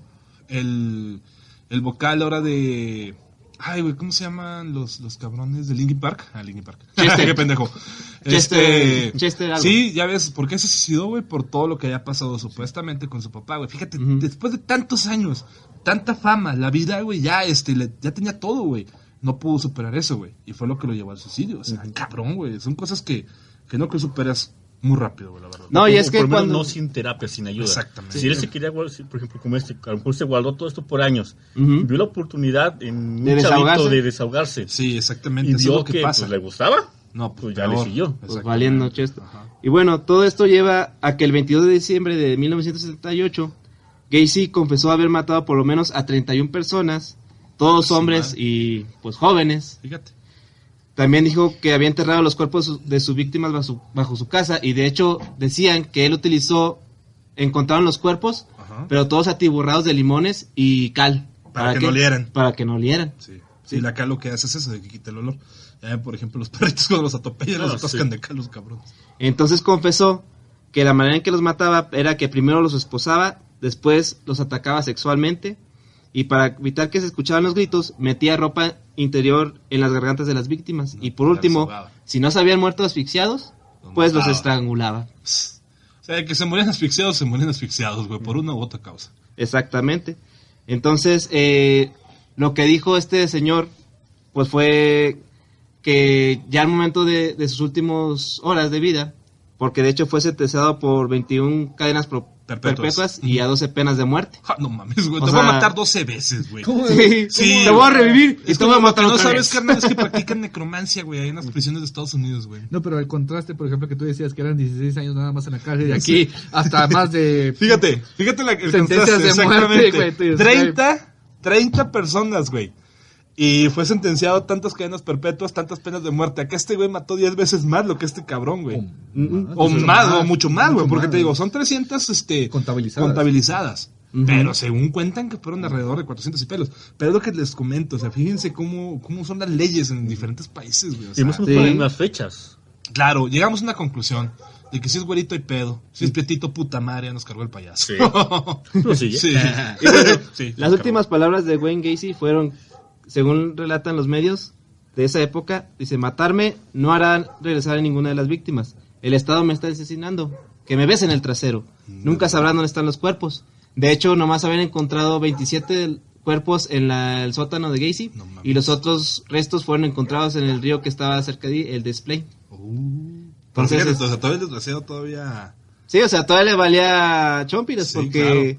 el vocal ahora de... Ay, güey, ¿cómo se llaman los cabrones de Linkin Park? Linkin Park. Chester. Qué pendejo. Chester algo. Sí, ya ves, ¿por qué se suicidó, güey? Por todo lo que había pasado supuestamente con su papá, güey. Fíjate, después de tantos años, tanta fama, la vida, güey, ya tenía todo, güey. No pudo superar eso, güey. Y fue lo que lo llevó al suicidio. O sea, cabrón, güey. Son cosas que no que superas muy rápido, güey, la verdad. No, y O es que por lo menos cuando... no sin terapia, sin ayuda. Exactamente. Si él se quería guardar, por ejemplo, como a lo mejor se guardó todo esto por años, Ujú. vio la oportunidad en De un chavito desahogarse. de desahogarse. Sí, exactamente. Y Eso es vio lo que que pasa. pues, le gustaba. No, pues ya le peor. siguió. Pues Exactamente. valiendo Chester. Ajá. Y bueno, todo esto lleva a que el 22 de diciembre de 1978, Gacy confesó haber matado por lo menos a 31 personas, todos Sí, hombres madre. y pues jóvenes. Fíjate. También dijo que había enterrado los cuerpos de sus víctimas bajo su casa y de hecho decían que él encontraron los cuerpos, Ajá. pero todos atiborrados de limones y cal. Para que no olieran. Para que no olieran. Sí. Sí, la cal lo que hace es eso, de que quita el olor. Ya ven, por ejemplo, los perritos cuando los atropellan, Ah, los atascan sí. de cal, los cabrones. Entonces confesó que la manera en que los mataba era que primero los esposaba, después los atacaba sexualmente y para evitar que se escucharan los gritos, metía ropa interior en las gargantas de las víctimas. Y por ya último, los ahogaba. si no se habían muerto asfixiados, pues los mataba. estrangulaba. O sea, que se morían asfixiados, güey, por una u otra causa. Exactamente. Entonces, lo que dijo este señor, pues fue que ya al momento de sus últimas horas de vida, porque de hecho fue sentenciado por 21 cadenas perpetuas y a 12 penas de muerte. No mames, güey, O te voy a sea- matar 12 veces, güey. ¿Cómo? Sí, Sí, te voy a revivir y Es te voy a como matar que no otra sabes, vez. carnal, es que practican necromancia, güey, ahí en las prisiones de Estados Unidos, güey. No, pero el contraste, por ejemplo, que tú decías que eran 16 años nada más en la cárcel, de aquí hasta más de... Fíjate el Sentencias contraste, de muerte, exactamente. güey, tú, 30 personas, güey. Y fue sentenciado a tantas cadenas perpetuas, tantas penas de muerte. Acá este güey mató 10 veces más lo que este cabrón, güey. O mucho más, güey. Porque te digo, son 300 contabilizadas. Pero según cuentan que fueron alrededor de 400 y pelos. Pero es lo que les comento, o sea, fíjense cómo son las leyes en diferentes países, güey. O sea, Y más o menos por las fechas. claro, llegamos a una conclusión de que si es güerito hay pedo, si es prietito, puta madre, ya nos cargó el payaso. Sí. Pero sí, Sí. Y bueno, Sí, las últimas palabras de Wayne Gacy fueron, según relatan los medios de esa época, dice, matarme no hará regresar a ninguna de las víctimas. El Estado me está asesinando. Que me besen el trasero. Nunca sabrán dónde están los cuerpos. De hecho, nomás habían encontrado 27 cuerpos en el sótano de Gacy. No mames. Y los otros restos fueron encontrados en el río que estaba cerca de ahí, el Display. Pero Entonces, fíjate, o sea, todavía el desgraciado todavía... sí, o sea, todavía le valía chompiras Sí, porque,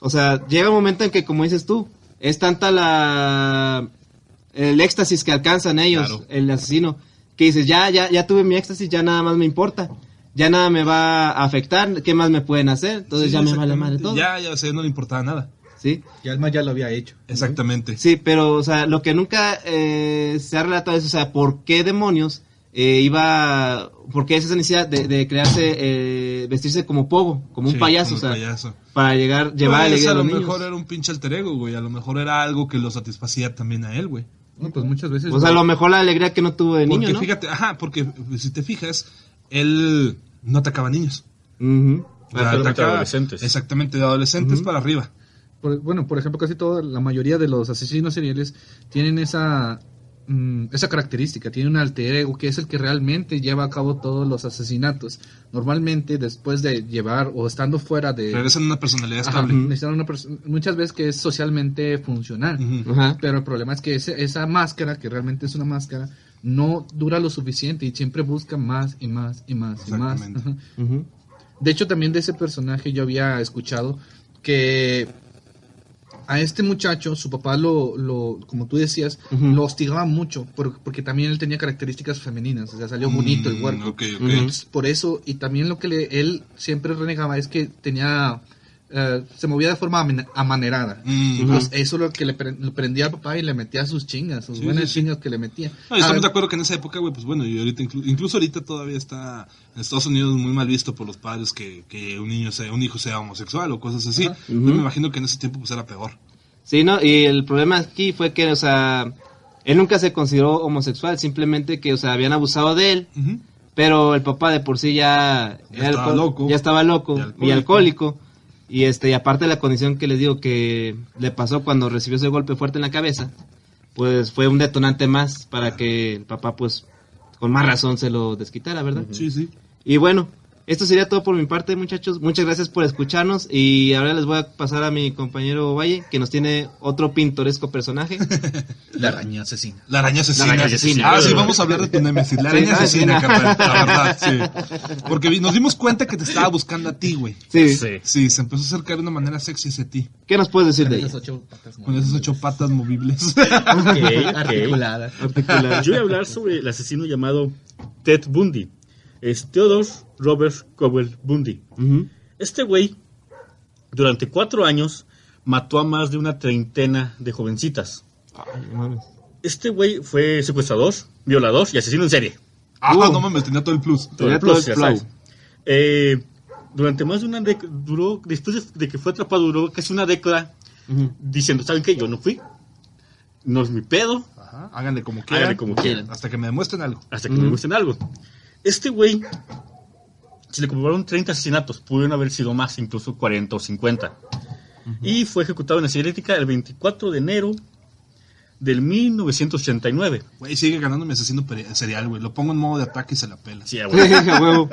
o sea, llega un momento en que, como dices tú, es tanta el éxtasis que alcanzan ellos, Claro. el asesino, que dices, ya tuve mi éxtasis, ya nada más me importa, ya nada me va a afectar, ¿qué más me pueden hacer? Entonces Sí, ya me vale madre exactamente. todo. Ya, o sea, no le importaba nada. ¿Sí? Y Alma ya lo había hecho. Exactamente. Sí, pero, o sea, lo que nunca se ha relatado es, o sea, ¿por qué demonios por qué esa necesidad de crearse, vestirse como Pogo, como un Sí, payaso, como o sea, payaso. para llevar Pues, alegría a a lo los mejor niños? era un pinche alter ego, güey. A lo mejor era algo que lo satisfacía también a él, güey. No, pues muchas veces. O sea, a lo mejor la alegría que no tuvo de niño, Porque ¿no? fíjate, porque si te fijas, él no atacaba niños. Ujú. Solamente adolescentes. Exactamente, de adolescentes para arriba. Por ejemplo, casi la mayoría de los asesinos seriales tienen esa característica, tienen un alter ego que es el que realmente lleva a cabo todos los asesinatos. Normalmente, después de llevar o estando fuera de... Regresan a una personalidad Ajá, estable. necesitan una muchas veces que es socialmente funcional. Ujú. Ajá. Pero el problema es que esa máscara, que realmente es una máscara, no dura lo suficiente y siempre busca más y más y más y más. Exactamente. Ajá. Ujú. De hecho, también de ese personaje yo había escuchado que a este muchacho, su papá como tú decías, Ujú. lo hostigaba mucho, porque también él tenía características femeninas, o sea, salió bonito el huerco. Ok. Entonces, por eso, y también lo que él siempre renegaba es que se movía de forma amanerada. Entonces, eso es lo que lo prendía al papá y le metía sus chingas, sus Sí, buenas sí, sí. chingas que le metía. No, estamos de acuerdo que en esa época, güey, pues bueno, y ahorita incluso ahorita todavía está en Estados Unidos muy mal visto por los padres que un hijo sea homosexual o cosas así. Ajá. Yo me imagino que en ese tiempo pues era peor. Sí, ¿no? Y el problema aquí fue que, o sea, él nunca se consideró homosexual, simplemente que, o sea, habían abusado de él, Ujú. pero el papá de por sí ya estaba loco. ya estaba loco Y y alcohólico. Y y aparte de la condición que les digo que le pasó cuando recibió ese golpe fuerte en la cabeza, pues fue un detonante más para que el papá, pues, con más razón se lo desquitara, ¿verdad? Sí, sí. Y bueno, esto sería todo por mi parte, muchachos. Muchas gracias por escucharnos. Y ahora les voy a pasar a mi compañero Valle, que nos tiene otro pintoresco personaje. La araña asesina. La araña asesina. La araña asesina. Sí, vamos a hablar de tu némesis. La Sí, araña sí, asesina, sí. carnal, la verdad, sí. Porque nos dimos cuenta que te estaba buscando a ti, güey. Sí. Sí. Sí, se empezó a acercar de una manera sexy hacia ti. ¿Qué nos puedes decir de Esas ella? 8 patas Con esas 8 patas movibles. Ok. articuladas. Particular. Yo voy a hablar sobre el asesino llamado Ted Bundy. Es Theodore Robert Cowell Bundy. Ujú. Este güey, durante 4 años, mató a más de una treintena de jovencitas. Ay, no mames. Este güey fue secuestrador, violador y asesino en serie. No mames, tenía todo el plus. Tenía Todo todo el plus, el ya flow. sabes. Durante más de una década, después de que fue atrapado, duró casi una década Ujú. diciendo, ¿saben qué? Yo no fui. No es mi pedo. Ajá, háganle como quieran. Háganle como quieran. Hasta que me demuestren algo. Hasta que me gusten algo. Este güey, se le comprobaron 30 asesinatos. Pudieron haber sido más, incluso 40 o 50. Y fue ejecutado en la silla eléctrica el 24 de enero del 1989. Güey, sigue ganando mi asesino serial, güey. Lo pongo en modo de ataque y se la pela. Sí, güey. A huevo.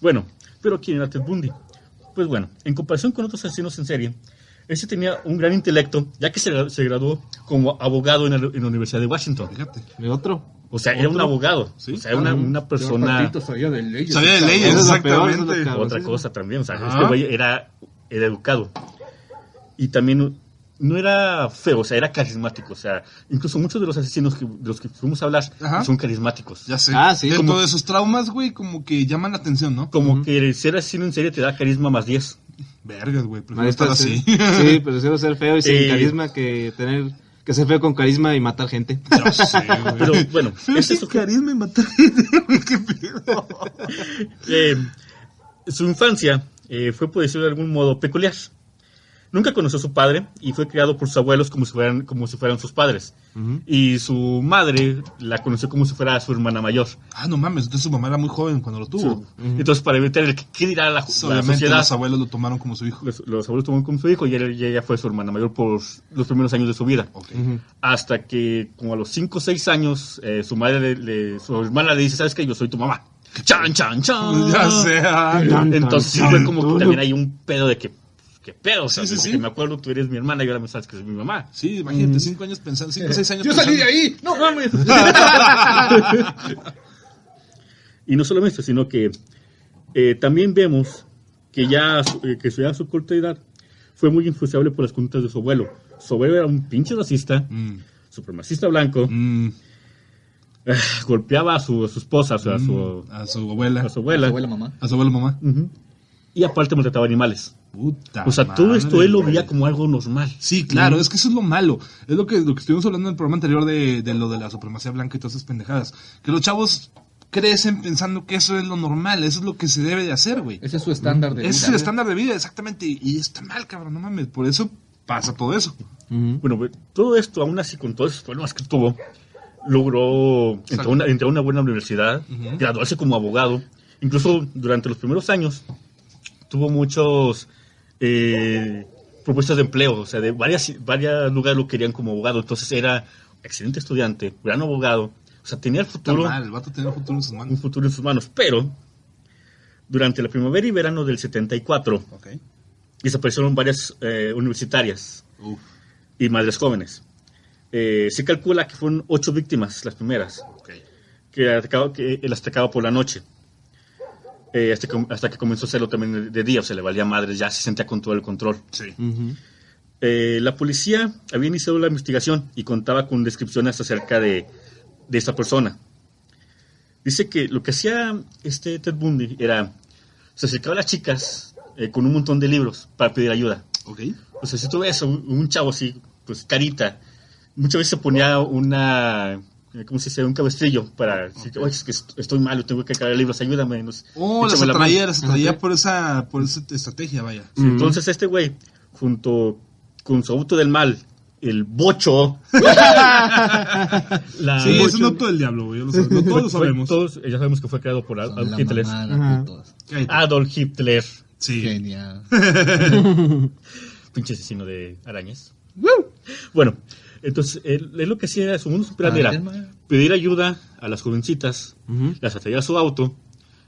Bueno, pero ¿quién era Ted Bundy? Pues bueno, en comparación con otros asesinos en serie, él sí tenía un gran intelecto, ya que se graduó como abogado en la Universidad de Washington. Fíjate. ¿Y otro? O sea, era un abogado. Sí. O sea, era una persona... Sabía de leyes. Sabía de leyes, Eso es lo peor, eso es exactamente. lo cabrón. Otra cosa también, o sea, Ajá. este güey era educado. Y también no era feo, o sea, era carismático. O sea, incluso muchos de los asesinos de los que fuimos a hablar Ajá. son carismáticos. Ya sé. Ah, sí. Dentro Como- de sus traumas, güey, como que llaman la atención, ¿no? Como que el ser asesino en serie te da carisma más 10. Vergas, güey. Prefiero Maestro, estar así. sí, prefiero ser feo y sin Eh, carisma que tener Que se fue con carisma y matar gente. Ya sé, güey. Pero bueno, ese es su, carisma y matar gente, güey, qué pedo. su infancia fue, por decirlo de algún modo, peculiar. Nunca conoció a su padre y fue criado por sus abuelos como si fueran sus padres. Y su madre la conoció como si fuera su hermana mayor. Ah, no mames, entonces su mamá era muy joven cuando lo tuvo. Entonces, para evitar el qué dirá la Obviamente sociedad, los abuelos lo tomaron como su hijo. los abuelos tomaron como su hijo y ella fue su hermana mayor por los primeros años de su vida. Ok. Hasta que, como a los 5 o 6 años, su su hermana le dice, ¿sabes qué? Yo soy tu mamá. ¡Chan, chan, chan! Ya sea. Entonces sí fue como que también hay un pedo de que, ¿qué pedo? O sea, Sí, sí, porque sí. me acuerdo, tú eres mi hermana y ahora me sabes que eres mi mamá. Sí, imagínate, 5 años pensando, 5 o 6 años ¡Yo pensando. salí de ahí! ¡No mames! Y no solamente eso, sino que también vemos que ya a su corta edad fue muy influenciable por las conductas de su abuelo. Su abuelo era un pinche racista, supremacista blanco, golpeaba a su esposa, o sea, A su abuela. a su abuela, Abuela, mamá. A su abuela mamá. y aparte maltrataba animales. Puta O sea, todo madre, esto él lo güey. veía como algo normal. Sí, claro, es que eso es lo malo. Es lo que estuvimos hablando en el programa anterior de lo de la supremacía blanca y todas esas pendejadas. Que los chavos crecen pensando que eso es lo normal, eso es lo que se debe de hacer, güey. Ese es su estándar de vida. Ese es el estándar de vida, exactamente. Y está mal, cabrón, no mames. Por eso pasa todo eso. Bueno, todo esto, aún así, con todos esos problemas que tuvo, logró entrar a una buena universidad, graduarse como abogado. Incluso durante los primeros años tuvo muchos propuestas de empleo, o sea, de varios lugares lo querían como abogado. Entonces era excelente estudiante, gran abogado. O sea, tenía Está mal, el vato tenía el futuro en sus un manos. futuro en sus manos. Pero durante la primavera y verano del 74 Ok. desaparecieron varias universitarias Uf. y madres jóvenes. Se calcula que fueron 8 víctimas las primeras, Ok. que las atacaba por la noche. Hasta que comenzó a hacerlo también de día, o sea, le valía madres, ya se sentía con todo el control. Sí. La policía había iniciado la investigación y contaba con descripciones acerca de esta persona. Dice que lo que hacía Ted Bundy era, se acercaba a las chicas con un montón de libros para pedir ayuda. Ok. O sea, si tú ves un chavo así, pues carita, muchas veces se ponía ¿cómo se dice? Un cabestrillo para decir, oye, es que estoy malo, tengo que cargar libros, ayúdame. Las atraía por esa estrategia, vaya. Entonces este güey, junto con su auto del mal, el bocho. Sí, es un auto del diablo, güey. Todos lo sabemos. Todos ya sabemos que fue creado por Son Adolf la Hitler. mamada, putos. Adolf Hitler. Sí. Genial. Pinche asesino de arañas. Bueno, entonces él lo que hacía era su mundo superante era pedir ayuda a las jovencitas, las atraía a su auto,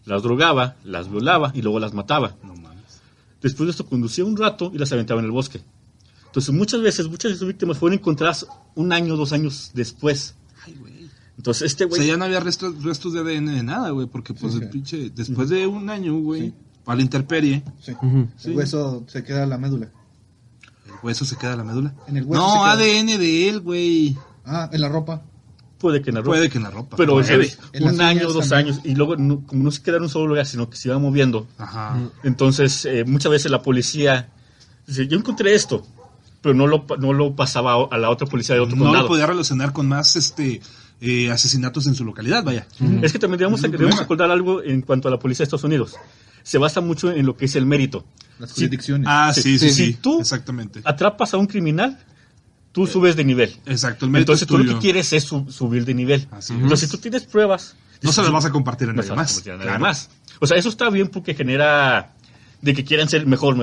las drogaba, las violaba y luego las mataba. No mames. Después de esto conducía un rato y las aventaba en el bosque. Entonces muchas de sus víctimas fueron encontradas 1 año, 2 años después. Ay, güey. Entonces este O güey... sea, ya no había restos de ADN de nada, güey, porque pues el pinche, después de 1 año, güey, a la intemperie, Sí. Sí. El hueso se queda en la médula. el hueso se queda en la médula. En el hueso No, se queda. ADN de él, güey. Ah, en la ropa. Puede que en la ropa. Puede que en la ropa. Pero Puede. En las 1 año, uñas 2 también. años. Y luego, como no se quedaba en un solo lugar, sino que se iba moviendo. Ajá. Entonces, muchas veces la policía dice, yo encontré esto, pero no lo pasaba a la otra policía de otro No condado. lo podía relacionar con más asesinatos en su localidad, vaya. Es que también debemos acordar algo en cuanto a la policía de Estados Unidos. Se basa mucho en lo que es el mérito. Las Sí. jurisdicciones. Ah, sí. Si tú Exactamente. atrapas a un criminal, tú subes de nivel. Exacto, el mérito Entonces es tú lo tuyo. que quieres es subir de nivel. Así es. Entonces si tú tienes pruebas... No se las vas a compartir a no nadie se las vas a más. compartir a nadie Claro. más. O sea, eso está bien porque genera de que quieran ser mejor.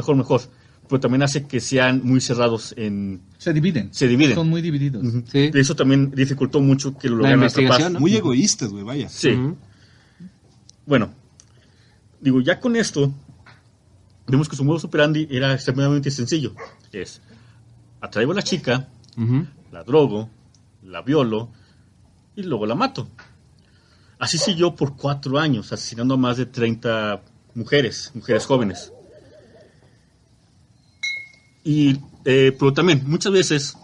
Pero también hace que sean muy cerrados Se dividen. Se dividen. Son muy divididos. Sí. Eso también dificultó mucho que lo La lograran investigación, atrapar. ¿no? Muy egoístas, güey, vaya. Sí. Bueno, digo, ya con esto, vemos que su modo operandi era extremadamente sencillo. Es, atraigo a la chica, la drogo, la violo y luego la mato. Así siguió por 4 años, asesinando a más de 30 mujeres jóvenes. Pero también, muchas veces,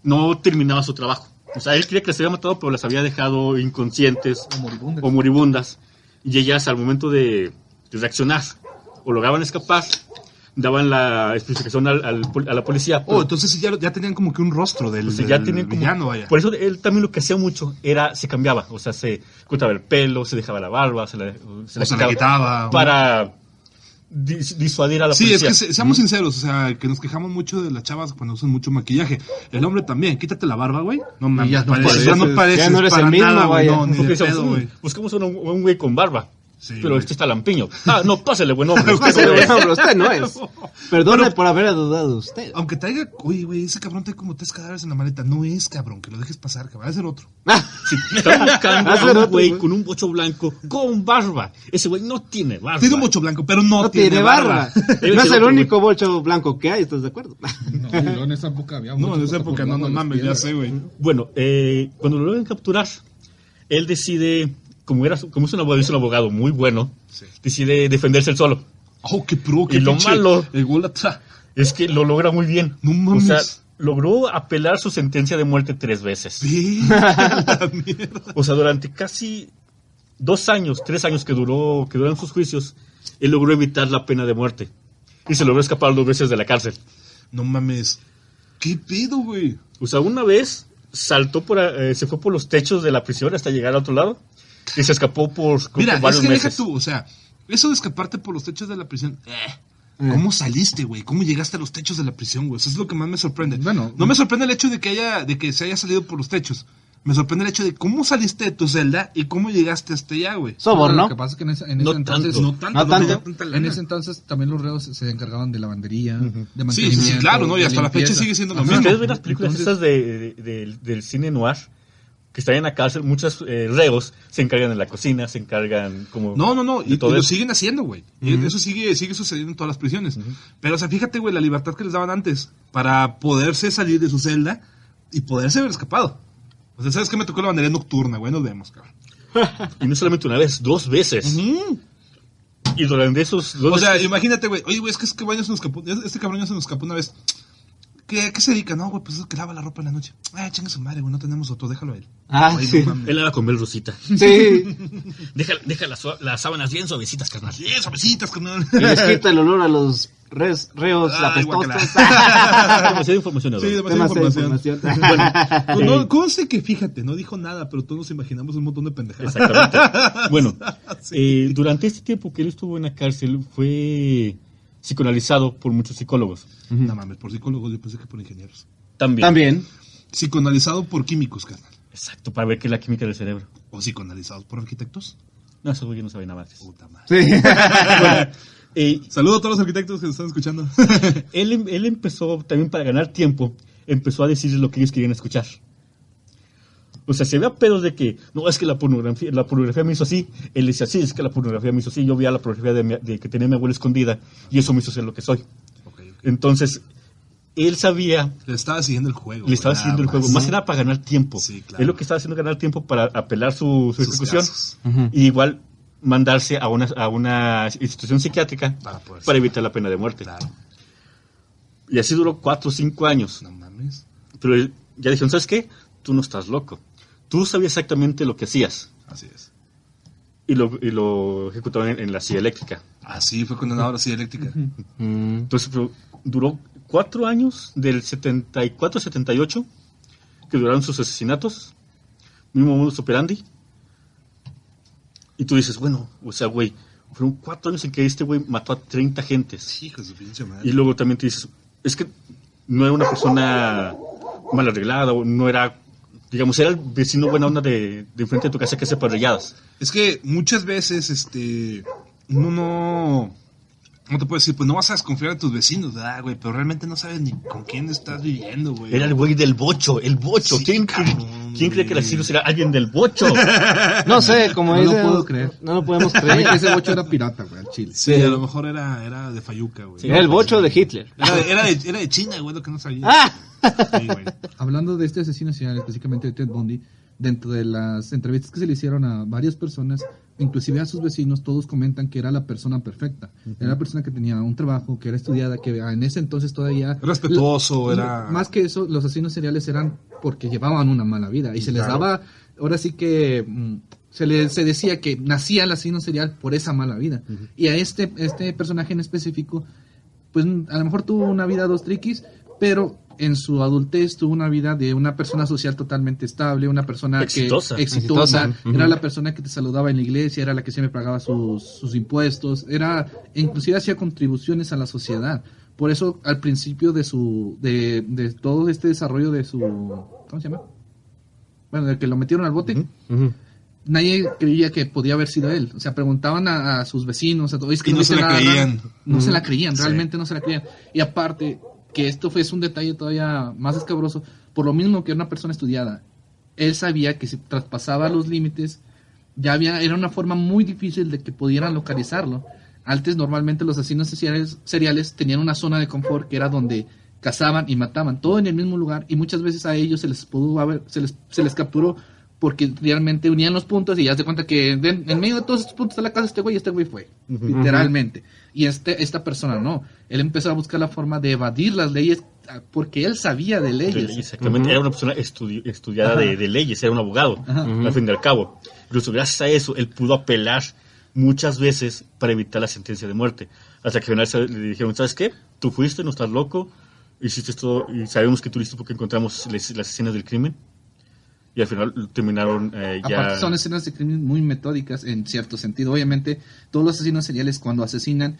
no terminaba su trabajo. O sea, él creía que las había matado, pero las había dejado inconscientes O moribundas. o moribundas. Y ellas, al momento de reaccionar o lograban escapar, daban la especificación a la policía. Oh, entonces sí, ya tenían como que un rostro del, O sea, ya del tenían como- villano, vaya. Por eso él también lo que hacía mucho era, se cambiaba, o sea, se cortaba el pelo, se dejaba la barba, se la quitaba. para disuadir a la Sí, policía. es que seamos sinceros, o sea, que nos quejamos mucho de las chavas cuando usan mucho maquillaje. El hombre también, quítate la barba, güey. No mames, ya no pareces, pareces, ya no eres para el mismo, nada, güey. vaya. No, ni Porque de decíamos, pedo, güey. buscamos a un güey con barba. Sí, pero güey. este está lampiño. Ah, no, pásale, buen hombre. usted Pásale, no es. hombre, usted no es. Perdone por haber dudado de usted. Aunque traiga, oye, güey, ese cabrón trae como 3 cadáveres en la maleta. No es, cabrón, que lo dejes pasar, cabrón. Va a ser otro. Sí, están buscando Hace a un rato, güey güey. con un bocho blanco con barba. Ese güey no tiene barba. Tiene un mocho blanco, pero no, No tiene barba. Debe No es ser el otro, único bocho blanco que hay, ¿estás de acuerdo? No, y en esa época había No, mucho en esa época, no, no mames, ya sé, güey. Bueno, cuando lo logran capturar, él decide, como es un abogado muy bueno, Sí. decide defenderse él solo. Oh, qué pro, qué Y lo pinche malo- ególatra. Es que lo logra muy bien. No mames. O sea, logró apelar su sentencia de muerte 3 veces. Ve, la mierda. O sea, durante casi 2 años, 3 años que duran sus juicios, él logró evitar la pena de muerte. Y se logró escapar 2 veces de la cárcel. No mames. ¿Qué pedo, güey? O sea, una vez se fue por los techos de la prisión hasta llegar al otro lado y se escapó por Mira, es varios que deja meses. tú, o sea, eso de escaparte por los techos de la prisión. ¿Cómo saliste, güey? ¿Cómo llegaste a los techos de la prisión, güey? Eso es lo que más me sorprende. Bueno, no me sorprende el hecho de que se haya salido por los techos. Me sorprende el hecho de cómo saliste de tu celda y cómo llegaste hasta allá, güey. Soborno. Lo que pasa es que en ese No entonces... tanto. No tanto, No tanto. tenía tanta lana. En ese entonces también los reos se encargaban de lavandería, de Sí, mantenimiento. sí, claro, ¿no? Y de hasta la fecha limpieza. sigue siendo lo Si mismo. ustedes ven las películas Entonces- esas del cine noir, que están en la cárcel, muchos reos se encargan de la cocina, se encargan como... No, de y todo lo eso. siguen haciendo, güey. Y eso sigue sucediendo en todas las prisiones. Pero, o sea, fíjate, güey, la libertad que les daban antes para poderse salir de su celda y poderse haber escapado. O sea, ¿sabes qué? Me tocó la bandería nocturna, güey, nos vemos, cabrón. Y no solamente una vez, 2 veces. Y durante esos 2 O sea, veces... imagínate, güey, oye, güey, es que este cabrón ya se nos escapó, ya se nos escapó una vez. ¿Qué se dedica? No, güey, pues es que lava la ropa en la noche. Chinga su madre, güey, no tenemos otro, déjalo a él. Ah, Ay, sí. no mames. Él era con Bel Rosita. Sí. Deja las sábanas bien suavecitas, carnal. Sí, suavecitas, carnal. Y les quita el olor a los reos Ay, apestosos. Demasiada información. Sí, Eduardo. demasiada Demasiada información. información. No, conste que, fíjate, no dijo nada, pero todos nos imaginamos un montón de pendejadas. Exactamente. Bueno, durante este tiempo que él estuvo en la cárcel fue psicoanalizado por muchos psicólogos. No mames, por psicólogos, yo pensé que por ingenieros. También. También. Psicoanalizado por químicos, carnal. Exacto, para ver qué es la química del cerebro. O psicoanalizados por arquitectos. No, eso yo no sabía nada más. Puta madre. Sí. Saludos a todos los arquitectos que nos están escuchando. Él empezó también para ganar tiempo, empezó a decirles lo que ellos querían escuchar. O sea, se veía pedos de que, no, es que la pornografía me hizo así. Él decía, sí, es que la pornografía me hizo así. Yo veía la pornografía de que tenía mi abuela escondida y eso me hizo ser lo que soy. Okay. Entonces, él sabía, Le estaba siguiendo el juego. le estaba nada siguiendo el juego, más que nada para ganar tiempo. Sí, claro. Él lo que estaba haciendo era ganar tiempo para apelar su Sus ejecución casos. y igual mandarse a una institución psiquiátrica Para evitar la pena de muerte. Claro. Y así duró 4 o 5 años. No mames. Pero ya dijeron, ¿sabes qué? Tú no estás loco. Tú sabías exactamente lo que hacías. Así es. Y lo ejecutaron en la silla eléctrica. Así fue condenado a la silla eléctrica. Entonces pero duró 4 años, del 74 al 78, que duraron sus asesinatos. Mismo modus operandi. Y tú dices, bueno, o sea, güey, fueron 4 años en que este güey mató a 30 gentes. Hijo de su pinche madre. Y luego también te dices, es que no era una persona mal arreglada, o no era, digamos, era el vecino buena onda de enfrente de tu casa que hace parrilladas. Es que muchas veces, uno no te puede decir, pues no vas a desconfiar de tus vecinos, ¿verdad, güey? Pero realmente no sabes ni con quién estás viviendo, güey. Era el güey del bocho, el bocho. Sí, ¿Quién cabrón, cree que el güey. asesino será alguien del bocho? No sé, como No lo dicen, puedo creer. No lo podemos Ay, creer. ese bocho era pirata, güey, al chile. Sí, a lo mejor era de Fayuca, güey. Era el bocho de Hitler. Era de China, güey, lo que no sabía. ¡Ah! Sí, güey. Hablando de este asesino serial, específicamente de Ted Bundy, dentro de las entrevistas que se le hicieron a varias personas, inclusive a sus vecinos, todos comentan que era la persona perfecta. Era la persona que tenía un trabajo, que era estudiada, que en ese entonces todavía... Respetuoso, era... Más que eso, los asesinos seriales eran porque llevaban una mala vida y se les daba... Ahora sí que se decía que nacía el asesino serial por esa mala vida. Y a este personaje en específico pues a lo mejor tuvo una vida dos triquis, pero en su adultez tuvo una vida de una persona social totalmente estable, una persona Exitosa. exitosa, Ujú. era la persona que te saludaba en la iglesia, era la que siempre pagaba sus impuestos, inclusive hacía contribuciones a la sociedad. Por eso al principio de todo este desarrollo de su, ¿cómo se llama? Bueno, de que lo metieron al bote, Ujú. nadie creía que podía haber sido él. O sea, preguntaban a sus vecinos, a todos, es que Y no dice se la nada raro". creían. No se la creían, Sí. realmente no se la creían. Y aparte, que esto es un detalle todavía más escabroso, por lo mismo que era una persona estudiada, él sabía que si traspasaba los límites, era una forma muy difícil de que pudieran localizarlo. Antes, normalmente, los asesinos seriales tenían una zona de confort que era donde cazaban y mataban, todo en el mismo lugar, y muchas veces a ellos se les capturó porque realmente unían los puntos y ya se cuenta que en medio de todos estos puntos de la casa este güey fue, literalmente. Y esta persona no, él empezó a buscar la forma de evadir las leyes porque él sabía de De leyes. leyes, exactamente. Era una persona estudiada de leyes, era un abogado, Ajá. al fin y al cabo. Incluso gracias a eso, él pudo apelar muchas veces para evitar la sentencia de muerte. Hasta que al final le dijeron, ¿sabes qué? Tú fuiste, no estás loco, hiciste esto, y sabemos que tú lo hiciste porque encontramos las escenas del crimen. Y al final terminaron ya... Aparte son escenas de crimen muy metódicas en cierto sentido. Obviamente, todos los asesinos seriales cuando asesinan,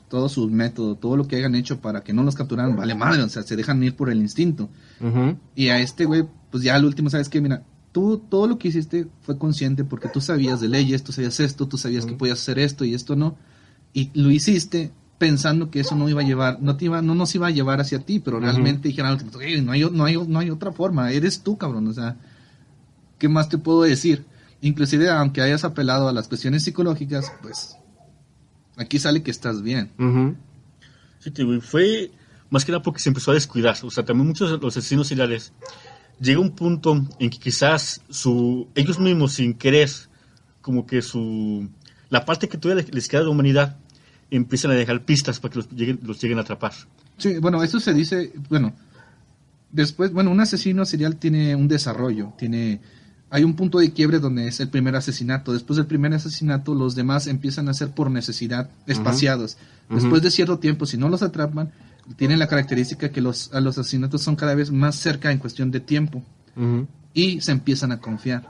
todo su método, todo lo que hayan hecho para que no los capturaran, vale madre, o sea, se dejan ir por el instinto. Ujú. Y a este güey, pues ya al último, ¿sabes qué? Mira, tú todo lo que hiciste fue consciente porque tú sabías de leyes, tú sabías esto, tú sabías que podías hacer esto y esto no. Y lo hiciste pensando que eso no iba a llevar, no nos iba a llevar hacia ti, pero realmente dijeron, "Oye, no hay otra forma, eres tú, cabrón, o sea, ¿qué más te puedo decir?". Inclusive, aunque hayas apelado a las cuestiones psicológicas, pues aquí sale que estás bien. Ujú. Sí, te digo, y fue más que nada porque se empezó a descuidar. O sea, también muchos de los asesinos seriales llega un punto en que quizás ellos mismos sin querer, como que la parte que todavía les queda de humanidad, empiezan a dejar pistas para que los lleguen a atrapar. Sí, bueno, eso se dice, bueno, después, bueno, un asesino serial tiene un desarrollo, hay un punto de quiebre donde es el primer asesinato. Después del primer asesinato, los demás empiezan a ser por necesidad, espaciados. Después de cierto tiempo, si no los atrapan, tienen la característica que los asesinatos son cada vez más cerca en cuestión de tiempo. Ujú. Y se empiezan a confiar.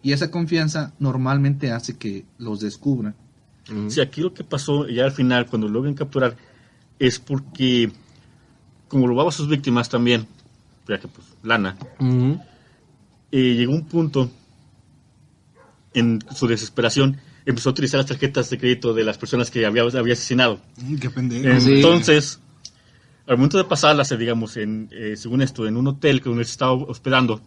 Y esa confianza normalmente hace que los descubran. Sí, aquí lo que pasó ya al final, cuando lo logran capturar, es porque, como robaba a sus víctimas también, ya que pues lana, Ujú. llegó un punto en su desesperación, empezó a utilizar las tarjetas de crédito de las personas que había asesinado. Qué pendejo. Sí. Entonces, al momento de pasarlas, digamos, según esto, en un hotel que uno se estaba hospedando,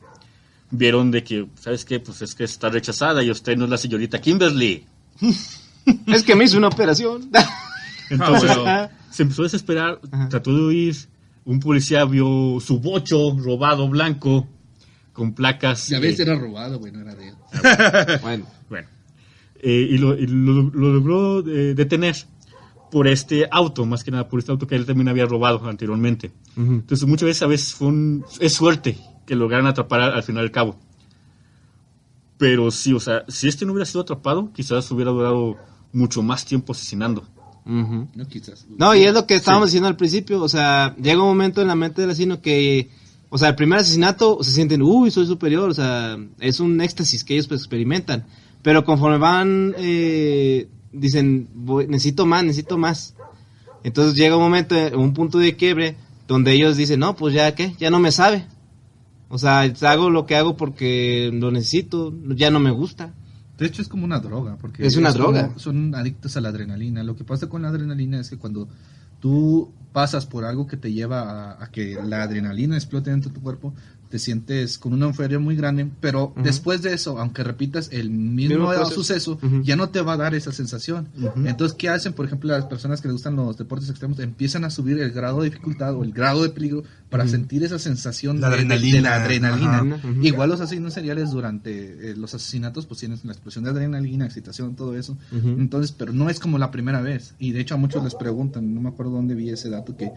vieron de que, ¿sabes qué? Pues es que está rechazada y usted no es la señorita Kimberly. Es que me hizo una operación. Entonces, bueno. se empezó a desesperar, Ajá. trató de huir. Un policía vio su bocho robado blanco con placas. Ya ves, era robado, güey, no era de él. Bueno. Bueno, y lo logró detener por este auto, más que nada por este auto que él también había robado anteriormente. Ujú. Entonces muchas veces a veces es suerte que lograran atrapar al final del cabo. Pero sí, o sea, si este no hubiera sido atrapado, quizás hubiera durado mucho más tiempo asesinando. Ujú. No, quizás. No, y es lo que estábamos diciendo al principio, o sea, llega un momento en la mente del asesino que, o sea, el primer asesinato se sienten, uy, soy superior, o sea, es un éxtasis que ellos pues experimentan, pero conforme van, dicen, necesito más, entonces llega un momento, un punto de quiebre, donde ellos dicen, no, pues ya, ¿qué? Ya no me sabe, o sea, hago lo que hago porque lo necesito, ya no me gusta. De hecho, es como una droga, porque Es una droga. son adictos a la adrenalina. Lo que pasa con la adrenalina es que cuando tú pasas por algo que te lleva a que la adrenalina explote dentro de tu cuerpo, te sientes con una euforia muy grande, pero después de eso, aunque repitas el mismo suceso, ya no te va a dar esa sensación. Entonces, ¿qué hacen? Por ejemplo, las personas que les gustan los deportes extremos empiezan a subir el grado de dificultad o el grado de peligro para sentir esa sensación La de adrenalina. la adrenalina. Ajá. Igual los asesinos seriales durante los asesinatos pues tienen la explosión de adrenalina, excitación, todo eso. Entonces, pero no es como la primera vez. Y de hecho a muchos les preguntan, no me acuerdo dónde vi ese dato, que,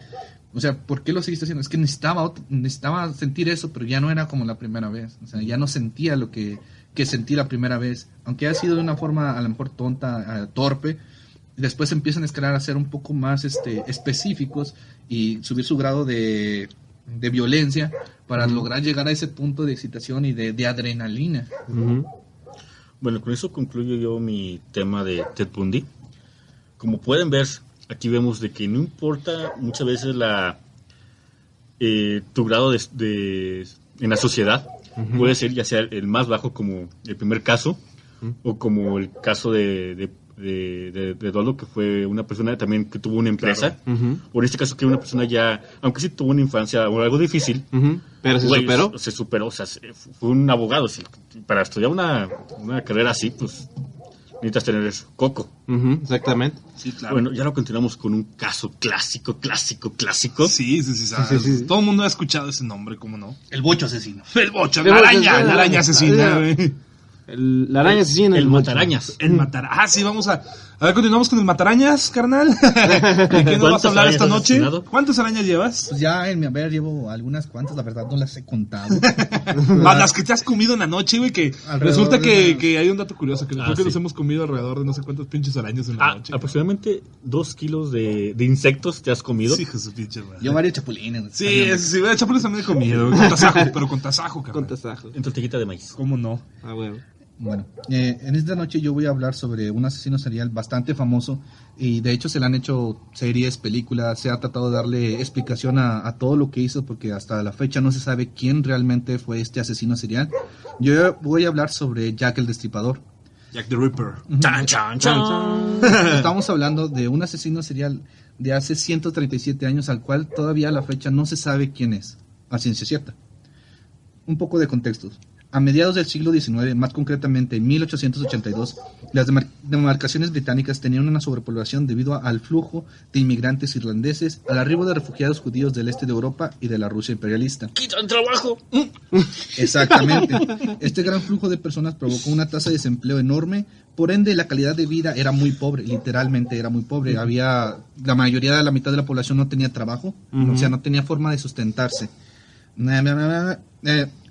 o sea, ¿por qué lo seguiste haciendo? Es que necesitaba sentir eso, pero ya no era como la primera vez. O sea, ya no sentía lo que sentí la primera vez. Aunque ha sido de una forma a lo mejor tonta, torpe, Después empiezan a escalar a ser un poco más específicos y subir su grado de violencia para lograr llegar a ese punto de excitación y de adrenalina. Bueno, con eso concluyo yo mi tema de Ted Bundy. Como pueden ver, aquí vemos de que no importa muchas veces tu grado en la sociedad, puede ser ya sea el más bajo como el primer caso, o como el caso de Eduardo, que fue una persona también que tuvo una empresa, o en este caso que una persona ya, aunque sí tuvo una infancia o algo difícil, pero se superó, o sea, fue un abogado. Para estudiar una carrera así, pues necesitas tener coco. Exactamente. Sí, claro. Bueno, ya lo continuamos con un caso clásico. Sí, ¿sabes? Sí. Todo el mundo ha escuchado ese nombre, ¿cómo no? El bocho asesino. El bocho, la araña asesina, güey. La araña asesina. El matarañas. El matarañas. Ah, sí, vamos a ver, continuamos con el matarañas, carnal. ¿De qué nos vas a hablar esta arañas has noche? asesinado? ¿Cuántas arañas llevas? Pues ya en mi haber llevo algunas cuantas, la verdad no las he contado. Más las que te has comido en la noche, güey, que Alrededor resulta de que hay un dato curioso, que creo que sí. nos hemos comido alrededor de no sé cuántos pinches arañas en la noche. Aproximadamente 2 kilos de insectos te has comido. Sí, Jesús, pinche madre. Yo varios chapulines. Sí, de chapules también he comido, con tasajo, pero con tasajo, carnal. Con tasajo. En tortillita de maíz. ¿Cómo no? Ah, bueno. Bueno, en esta noche yo voy a hablar sobre un asesino serial bastante famoso y de hecho se le han hecho series, películas, se ha tratado de darle explicación a todo lo que hizo porque hasta la fecha no se sabe quién realmente fue este asesino serial. Yo voy a hablar sobre Jack el Destripador. Jack the Ripper. Chan, chan, chan. Estamos hablando de un asesino serial de hace 137 años al cual todavía a la fecha no se sabe quién es, a ciencia cierta. Un poco de contextos. A mediados del siglo XIX, más concretamente en 1882, las demarcaciones británicas tenían una sobrepoblación debido al flujo de inmigrantes irlandeses, al arribo de refugiados judíos del este de Europa y de la Rusia imperialista. ¡Quitan trabajo! Exactamente. Este gran flujo de personas provocó una tasa de desempleo enorme, por ende la calidad de vida era muy pobre, literalmente era muy pobre. La mayoría de la mitad de la población no tenía trabajo, o sea, no tenía forma de sustentarse.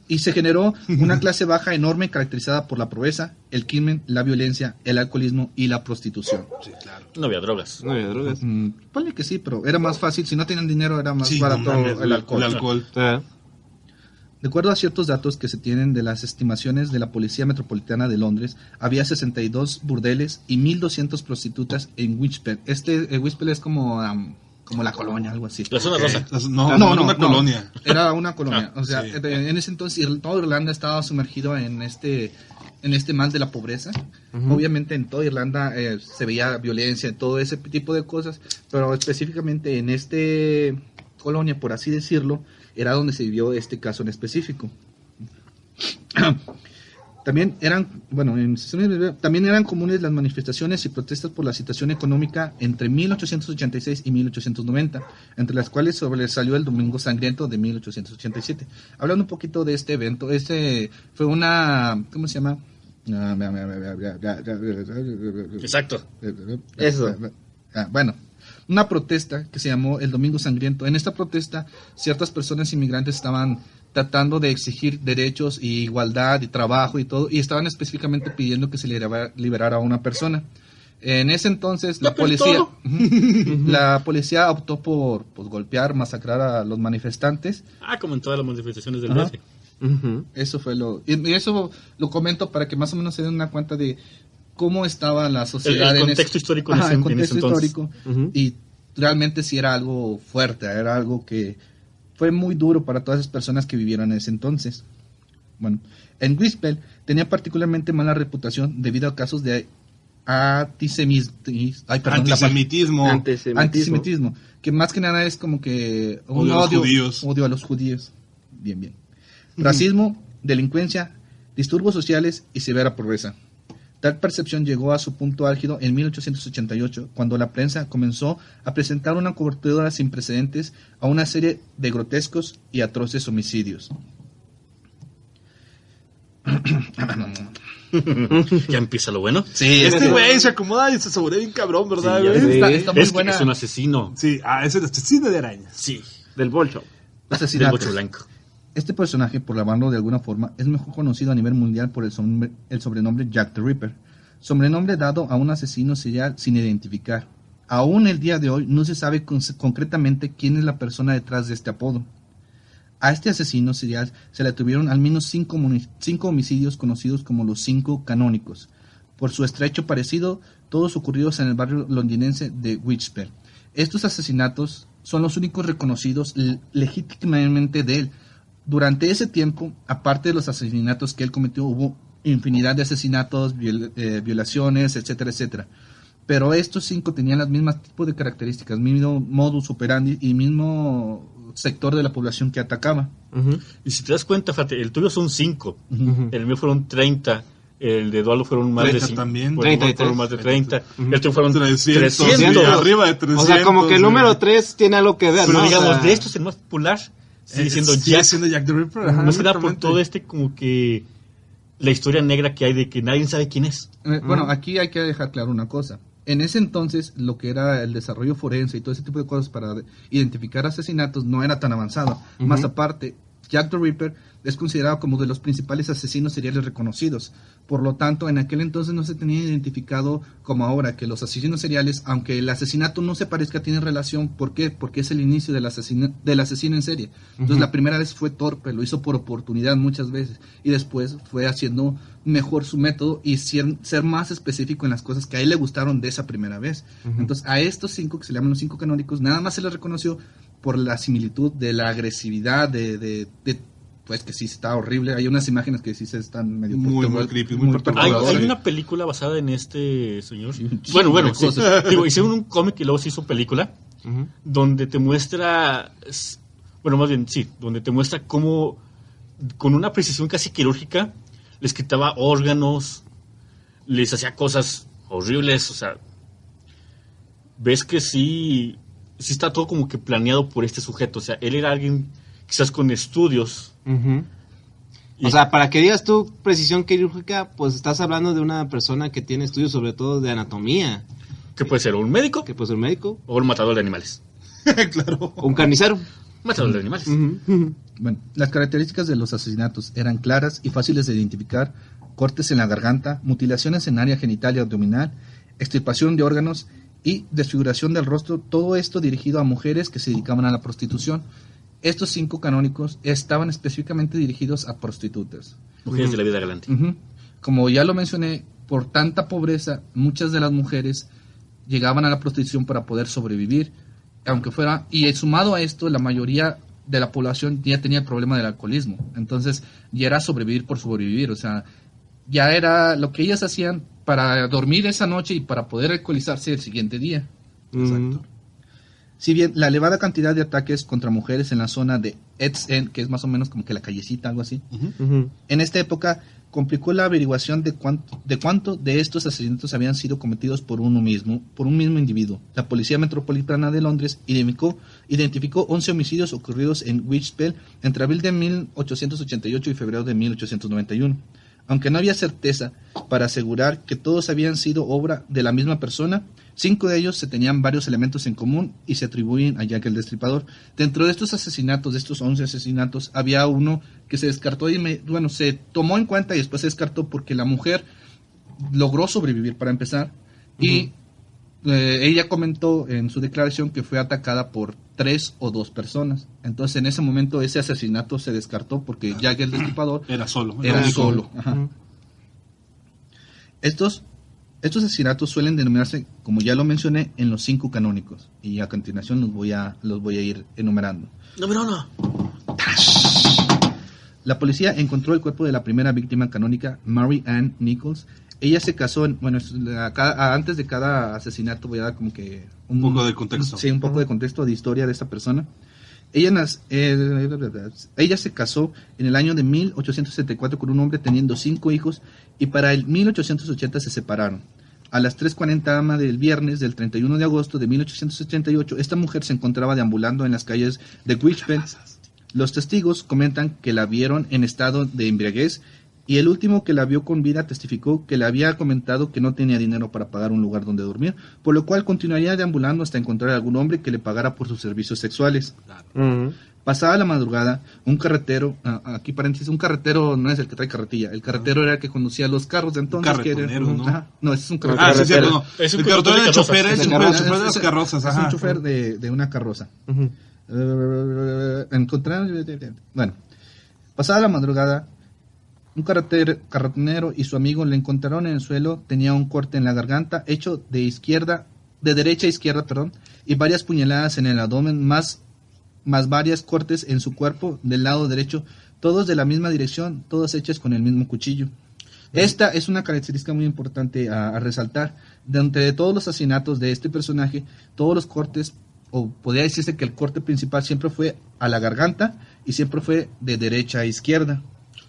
Y se generó una clase baja enorme caracterizada por la pobreza, el crimen, la violencia, el alcoholismo y la prostitución. Sí, claro. No había drogas. No había drogas. Ponle que sí, pero era más fácil. Si no tenían dinero, era más Sí, barato no mames, el alcohol. El alcohol. De acuerdo a ciertos datos que se tienen de las estimaciones de la Policía Metropolitana de Londres, había 62 burdeles y 1.200 prostitutas en Whitechapel. Whitechapel es como la colonia, algo así. La zona rosa. No, era una colonia. Era una colonia. O sea, sí. en ese entonces toda Irlanda estaba sumergido en este mal de la pobreza. Obviamente en toda Irlanda se veía violencia, todo ese tipo de cosas, pero específicamente en este colonia, por así decirlo, era donde se vivió este caso en específico. También eran comunes las manifestaciones y protestas por la situación económica entre 1886 y 1890, entre las cuales sobresalió el Domingo Sangriento de 1887. Hablando un poquito de este evento, fue una, ¿cómo se llama? Exacto. Eso. Bueno, una protesta que se llamó el Domingo Sangriento. En esta protesta, ciertas personas inmigrantes estaban tratando de exigir derechos y igualdad y trabajo y todo, y estaban específicamente pidiendo que se liberara a una persona. En ese entonces la policía optó por golpear, masacrar a los manifestantes. Como en todas las manifestaciones del Ajá. DF. Eso fue y eso lo comento para que más o menos se den una cuenta de cómo estaba la sociedad El contexto histórico en ese entonces. histórico. Y realmente sí era algo fuerte, era algo que fue muy duro para todas esas personas que vivieron en ese entonces. Bueno, en Whitechapel tenía particularmente mala reputación debido a casos de antisemitismo, que más que nada es como que un odio a los judíos. Bien. Racismo, delincuencia, disturbios sociales y severa pobreza. Tal percepción llegó a su punto álgido en 1888, cuando la prensa comenzó a presentar una cobertura sin precedentes a una serie de grotescos y atroces homicidios. Ya empieza lo bueno. Sí, Este güey se acomoda y se saborea bien cabrón, ¿verdad, Sí, güey? está muy Es que buena. es un asesino. Sí, es el asesino de arañas. Sí. Del bolcho. Del asesinatos. bocho blanco. Este personaje, por llamarlo de alguna forma, es mejor conocido a nivel mundial por el sobrenombre Jack the Ripper. sobrenombre dado a un asesino serial sin identificar. Aún el día de hoy no se sabe concretamente quién es la persona detrás de este apodo. A este asesino serial se le atribuyeron al menos 5 homicidios conocidos como los 5 canónicos. Por su estrecho parecido, todos ocurridos en el barrio londinense de Whitechapel. Estos asesinatos son los únicos reconocidos legítimamente de él. Durante ese tiempo, aparte de los asesinatos que él cometió, hubo infinidad de asesinatos, violaciones, etcétera, etcétera. Pero estos 5 tenían las mismas tipos de características, mismo modus operandi y mismo sector de la población que atacaba. Y si te das cuenta, fíjate, el tuyo son 5, el mío fueron 30, el de Eduardo fueron más 30 de 5, también. fueron más de 30, el tuyo fueron 300, 300. y arriba de 300. O sea, como que el número 3 tiene algo que ver, Pero ¿no? digamos, O sea, de estos el más popular sigue siendo Jack. The Ripper. Ajá, No se da por exactamente. todo como que la historia negra que hay de que nadie sabe quién es. Bueno, aquí hay que dejar claro una cosa. En ese entonces, lo que era el desarrollo forense y todo ese tipo de cosas para identificar asesinatos no era tan avanzado. Más aparte, Jack the Ripper es considerado como de los principales asesinos seriales reconocidos. Por lo tanto, en aquel entonces no se tenía identificado como ahora, que los asesinos seriales, aunque el asesinato no se parezca, tienen relación. ¿Por qué? Porque es el inicio del asesino en serie. Entonces, la primera vez fue torpe, lo hizo por oportunidad muchas veces. Y después fue haciendo mejor su método y ser más específico en las cosas que a él le gustaron de esa primera vez. Entonces, a estos 5, que se llaman los 5 canónicos, nada más se les reconoció por la similitud de la agresividad, pues que sí está horrible. Hay unas imágenes que sí se están medio Muy creepy, muy perturbadoras. Hay una película basada en este señor. Sí, un Bueno, chingo de sí. cosas. Digo, hicieron un cómic y luego se hizo película donde te muestra, bueno, más bien, sí, donde te muestra cómo con una precisión casi quirúrgica les quitaba órganos, les hacía cosas horribles, o sea, ves que sí está todo como que planeado por este sujeto, o sea, él era alguien quizás con estudios. O sea, para que digas tú precisión quirúrgica, pues estás hablando de una persona que tiene estudios sobre todo de anatomía. Que puede ser un médico Que puede ser un médico, o un matador de animales. Claro. o un carnicero. Matador de animales. Bueno, las características de los asesinatos eran claras y fáciles de identificar: cortes en la garganta, mutilaciones en área genital y abdominal, extirpación de órganos y desfiguración del rostro, todo esto dirigido a mujeres que se dedicaban a la prostitución. Estos 5 canónicos estaban específicamente dirigidos a prostitutas. Mujeres de la vida galante. Como ya lo mencioné, por tanta pobreza, muchas de las mujeres llegaban a la prostitución para poder sobrevivir, aunque fuera, y sumado a esto, la mayoría de la población ya tenía el problema del alcoholismo. Entonces, ya era sobrevivir por sobrevivir, o sea, ya era lo que ellas hacían para dormir esa noche y para poder alcoholizarse el siguiente día. Exacto. Si bien la elevada cantidad de ataques contra mujeres en la zona de East End, que es más o menos como que la callecita, algo así, en esta época complicó la averiguación de cuánto de estos asesinatos habían sido cometidos por un mismo individuo. La Policía Metropolitana de Londres identificó 11 homicidios ocurridos en Whitechapel entre abril de 1888 y febrero de 1891. Aunque no había certeza para asegurar que todos habían sido obra de la misma persona, 5 de ellos se tenían varios elementos en común y se atribuyen a Jack el Destripador. Dentro de estos asesinatos, de estos 11 asesinatos, había uno que se descartó se tomó en cuenta y después se descartó porque la mujer logró sobrevivir para empezar y ella comentó en su declaración que fue atacada por 3 o 2 personas. Entonces en ese momento ese asesinato se descartó porque Jack el Destripador Era solo. era solo. Ajá. Estos asesinatos suelen denominarse, como ya lo mencioné, en los 5 canónicos. Y a continuación los voy a ir enumerando. Número 1. La policía encontró el cuerpo de la primera víctima canónica, Mary Ann Nichols. Ella se casó antes de cada asesinato voy a dar como que un poco de contexto. Sí, un poco de contexto, de historia de esta persona. Ella se casó en el año de 1874 con un hombre teniendo 5 hijos y para el 1880 se separaron. A las 3:40 am del viernes del 31 de agosto de 1888, esta mujer se encontraba deambulando en las calles de Whitechapel. Los testigos comentan que la vieron en estado de embriaguez y el último que la vio con vida testificó que le había comentado que no tenía dinero para pagar un lugar donde dormir, por lo cual continuaría deambulando hasta encontrar a algún hombre que le pagara por sus servicios sexuales. Pasada la madrugada, un carretero, aquí paréntesis, un carretero no es el que trae carretilla, el carretero era el que conducía los carros de entonces. Carretonero, ¿no? Ajá, no, ese es un carretero. Ah, sí, cierto, no. Es un El carretón conductor de del chofer, carrozas. el chofer de las carrozas, Es ajá. un chofer de una carroza. Bueno, pasada la madrugada, un carretonero y su amigo le encontraron en el suelo, tenía un corte en la garganta hecho de derecha a izquierda, y varias puñaladas en el abdomen, más varias cortes en su cuerpo del lado derecho, todos de la misma dirección, todas hechas con el mismo cuchillo. Esta es una característica muy importante a resaltar. De entre todos los asesinatos de este personaje, todos los cortes, o podría decirse que el corte principal siempre fue a la garganta y siempre fue de derecha a izquierda.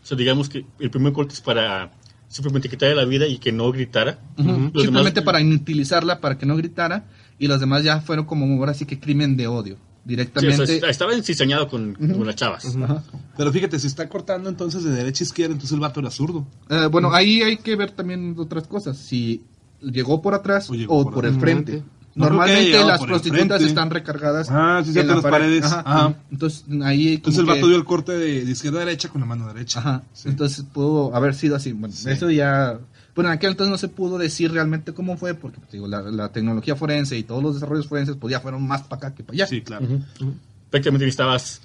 O sea, digamos que el primer corte es para simplemente quitarle la vida y que no gritara. Los Simplemente demás- para inutilizarla, para que no gritara, y los demás ya fueron como ahora sí que crimen de odio. Sí, o Directamente. sea, estaba encizañado con las chavas. Ajá. Pero fíjate, si está cortando entonces de derecha a izquierda, entonces el vato era zurdo. Bueno, ahí hay que ver también otras cosas. Si llegó por atrás O llegó o por por el frente. No creo que haya Normalmente llegado las por el prostitutas frente. están recargadas Ah, sí, cierto, en las paredes. Ajá. Ajá. Entonces ahí Entonces el como vato que- dio el corte de izquierda a derecha con la mano derecha. Ajá. Sí. Entonces pudo haber sido así. Bueno, Sí. eso ya. Bueno, en aquel entonces no se pudo decir realmente cómo fue, porque pues, digo, la tecnología forense y todos los desarrollos forenses pues ya fueron más para acá que para allá. Sí, claro. Prácticamente necesitabas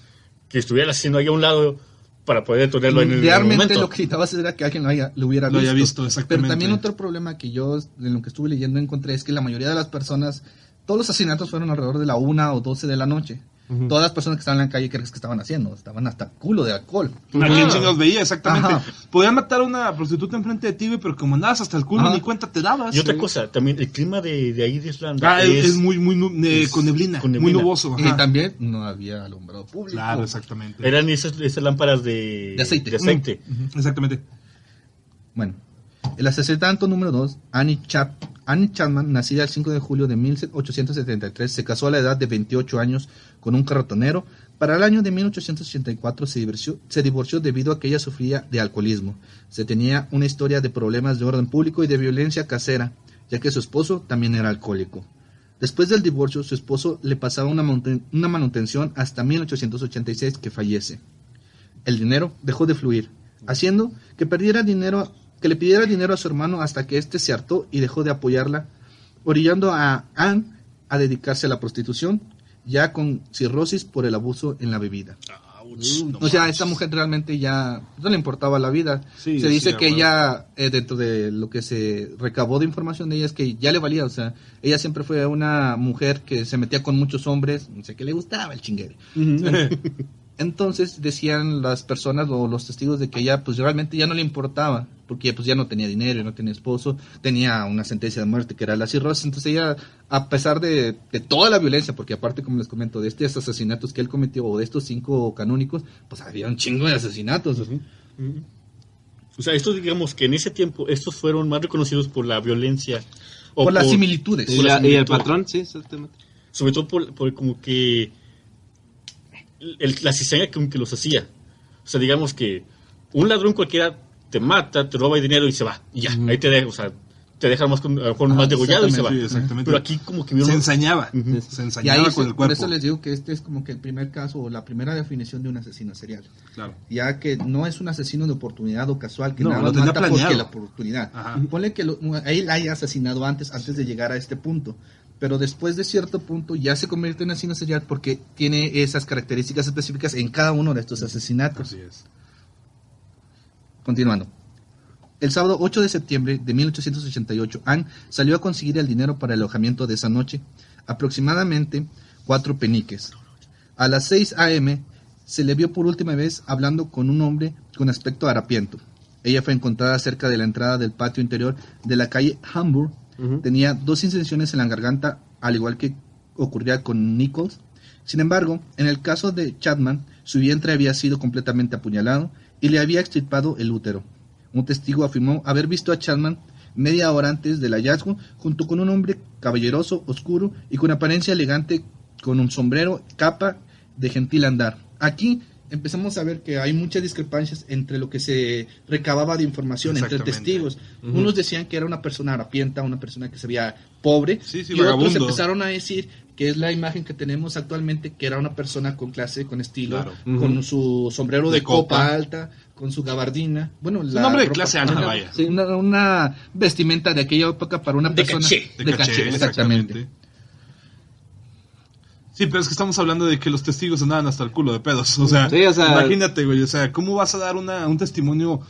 que estuviera haciendo ahí a un lado para poder tenerlo en el Realmente momento. lo que necesitabas era que alguien lo hubiera Lo visto. haya visto, exactamente. Pero también otro problema que yo, de lo que estuve leyendo, encontré es que la mayoría de las personas, todos los asesinatos fueron alrededor de la 1 o 12 de la noche. Todas las personas que estaban en la calle, ¿qué crees que estaban haciendo? Estaban hasta el culo de alcohol. ¿A quién chingados veía? Exactamente. Ajá. Podían matar a una prostituta enfrente de ti, güey, pero como andabas hasta el culo, Ajá. ni cuenta te dabas. Y otra cosa, también el clima de ahí de Irlanda Es muy, es con neblina, con muy neblina. nuboso. Y Ajá. también no había alumbrado público. Claro, exactamente. Eran esas lámparas de aceite. Exactamente. Bueno, el asesinato número 2, Annie Chapman, nacida el 5 de julio de 1873, se casó a la edad de 28 años con un carretonero. Para el año de 1884 se divorció debido a que ella sufría de alcoholismo. Se tenía una historia de problemas de orden público y de violencia casera, ya que su esposo también era alcohólico. Después del divorcio, su esposo le pasaba una manutención hasta 1886 que fallece. El dinero dejó de fluir, haciendo que le pidiera dinero a su hermano hasta que éste se hartó y dejó de apoyarla, orillando a Anne a dedicarse a la prostitución, ya con cirrosis por el abuso en la bebida. O sea, a esta mujer realmente ya no le importaba la vida. Sí, Se dice sí, que bueno. ella, dentro de lo que se recabó de información de ella, es que ya le valía. O sea, ella siempre fue una mujer que se metía con muchos hombres, no sé, que le gustaba el chinguere. Entonces decían las personas o los testigos de que ella pues realmente ya no le importaba, porque pues ya no tenía dinero, ya no tenía esposo, tenía una sentencia de muerte que era la cirrosis. Entonces ella, a pesar de toda la violencia, porque aparte, como les comento, de estos asesinatos que él cometió, o de estos 5 canónicos, pues había un chingo de asesinatos. O sea, estos digamos que en ese tiempo estos fueron más reconocidos por la violencia. O Por las similitudes. por las Y el similitudes. patrón, sí, exactamente. Sobre todo por como que la cizaña con que los hacía. O sea, digamos que un ladrón cualquiera te mata, te roba el dinero y se va. Y ya, ahí te deja, o sea, te deja más con, a lo mejor más degollado y se va. Sí, exactamente. Pero aquí como que Se vieron... ensañaba. Ujú. Se Y ensañaba ahí con el por cuerpo. eso les digo que este es como que el primer caso o la primera definición de un asesino serial. Claro. Ya que no es un asesino de oportunidad o casual, que No, nada lo más tenía mata planeado. porque la oportunidad. Ajá. Ponle que a él haya asesinado antes de llegar a este punto. Pero después de cierto punto ya se convierte en asesino serial porque tiene esas características específicas en cada uno de estos asesinatos. Así es. Continuando. El sábado 8 de septiembre de 1888, Anne salió a conseguir el dinero para el alojamiento de esa noche, aproximadamente 4 peniques. A las 6 a.m. se le vio por última vez hablando con un hombre con aspecto harapiento. Ella fue encontrada cerca de la entrada del patio interior de la calle Hamburg. Tenía 2 incisiones en la garganta, al igual que ocurría con Nichols. Sin embargo, en el caso de Chapman, su vientre había sido completamente apuñalado y le había extirpado el útero. Un testigo afirmó haber visto a Chapman media hora antes del hallazgo junto con un hombre caballeroso, oscuro y con apariencia elegante, con un sombrero, capa de gentil andar. Aquí empezamos a ver que hay muchas discrepancias entre lo que se recababa de información entre Exactamente. testigos. Unos decían que era una persona harapienta, una persona que se veía pobre, Sí, sí, y otros vagabundo. empezaron a decir que es la imagen que tenemos actualmente, que era una persona con clase, con estilo, Claro. con su sombrero de De copa copa. alta, con su gabardina. Bueno, Un hombre de clase alta, ajá, vaya. sí, una vestimenta de aquella época para una De persona caché. De caché, exactamente. Sí, pero es que estamos hablando de que los testigos andaban hasta el culo de pedos. O sea, Sí, o sea, imagínate, güey. O sea, ¿cómo vas a dar un testimonio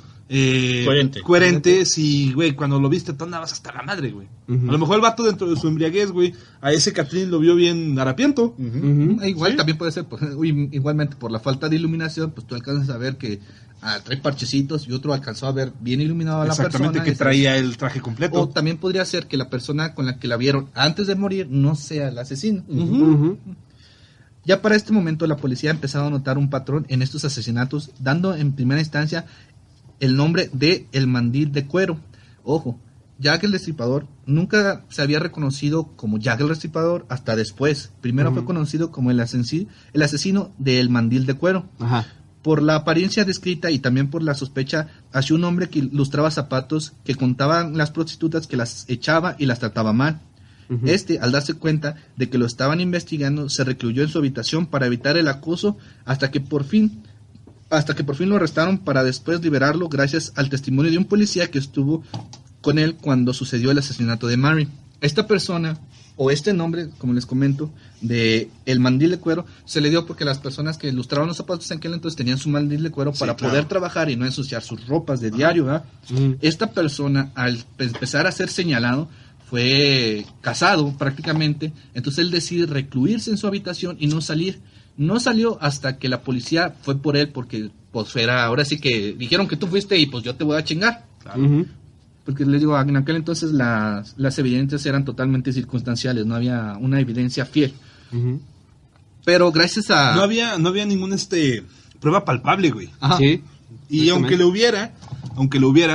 Coherente. si, güey, cuando lo viste tú andabas hasta la madre, güey? Ujú. A lo mejor el vato dentro de su embriaguez, güey, a ese Catrín lo vio bien harapiento. Ujú. Igual Sí. también puede ser, pues, igualmente por la falta de iluminación, pues tú alcanzas a ver que trae parchecitos y otro alcanzó a ver bien iluminado a la persona. Exactamente, que y traía el traje completo. O también podría ser que la persona con la que la vieron antes de morir no sea el asesino. Ujú. Ya para este momento la policía ha empezado a notar un patrón en estos asesinatos, dando en primera instancia el nombre de El Mandil de Cuero. Ojo, Jack el Destripador nunca se había reconocido como Jack el Destripador hasta después. Primero fue conocido como el asesino de El Mandil de Cuero. Ajá. Por la apariencia descrita y también por la sospecha hacia un hombre que ilustraba zapatos que contaban las prostitutas que las echaba y las trataba mal. Ujú. Al darse cuenta de que lo estaban investigando, se recluyó en su habitación para evitar el acoso hasta que por fin lo arrestaron para después liberarlo gracias al testimonio de un policía que estuvo con él cuando sucedió el asesinato de Mary. Esta persona, o este nombre, como les comento, de el mandil de cuero, se le dio porque las personas que ilustraban los zapatos en aquel entonces tenían su mandil de cuero Sí, para claro. poder trabajar y no ensuciar sus ropas de diario, ¿verdad? Ujú. Esta persona, al empezar a ser señalado, fue casado prácticamente, entonces él decide recluirse en su habitación y no salir. No salió hasta que la policía fue por él porque pues era, ahora sí que dijeron que tú fuiste y pues yo te voy a chingar. Ujú. Porque les digo, en aquel entonces las evidencias eran totalmente circunstanciales, no había una evidencia fiel. Ujú. Pero gracias a... No había ningún prueba palpable, güey. Ajá. Sí. Y aunque lo hubiera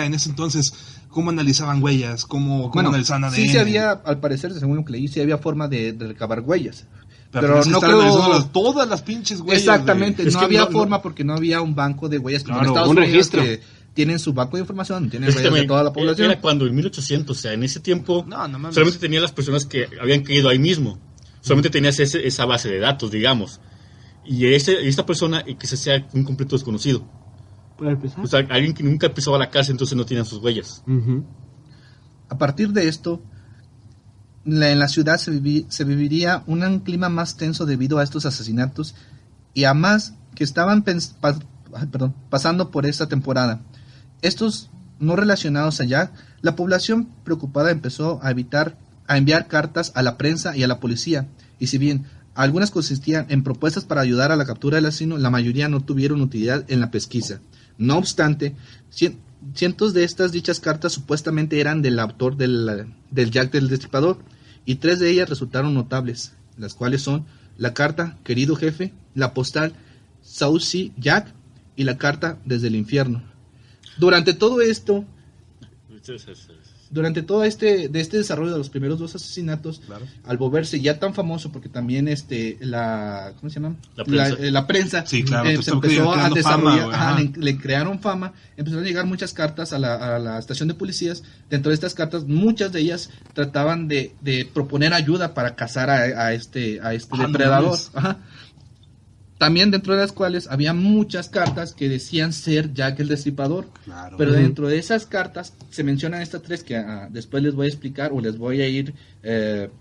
en ese entonces, ¿cómo analizaban huellas? ¿Cómo Bueno, analizaban ADN? sí se había, al parecer, según lo que leí, sí había forma de recabar huellas. Pero Pero no no creo... creo... todas las pinches huellas. Exactamente, Es no que había no- forma porque no había un banco de huellas como Claro, en Estados un Unidos registro. que tienen su banco de información, tienen Es que huellas de también, toda la población. era cuando en 1800, o sea, en ese tiempo No mames. solamente tenían las personas que habían caído ahí mismo. Solamente tenías esa base de datos, digamos. Y esta persona que se hacía un completo desconocido. Para empezar. O sea, alguien que nunca pisó a la cárcel, entonces no tenían sus huellas. Ujú. A partir de esto, en la ciudad se viviría un clima más tenso debido a estos asesinatos y a más que estaban pasando por esta temporada. Estos no relacionados a Jack, la población preocupada empezó a enviar cartas a la prensa y a la policía. Y si bien algunas consistían en propuestas para ayudar a la captura del asesino, la mayoría no tuvieron utilidad en la pesquisa. No obstante, cientos de estas dichas cartas supuestamente eran del autor del Jack del Destripador, y 3 de ellas resultaron notables, las cuales son la carta Querido Jefe, la postal Saucy Jack y la carta Desde el Infierno. Durante todo este desarrollo de los primeros 2 asesinatos, Claro. al volverse ya tan famoso, porque también ¿cómo se llama? La prensa. La prensa Sí, claro, te se está empezó a creando desarrollar, fama, güey, ajá, ajá. le crearon fama, empezaron a llegar muchas cartas a la estación de policías. Dentro de estas cartas, muchas de ellas trataban de proponer ayuda para cazar a este Ah, no depredador. mames. Ajá. También dentro de las cuales había muchas cartas que decían ser Jack el Destripador. Claro. Pero dentro de esas cartas se mencionan estas 3 que después les voy a explicar o les voy a ir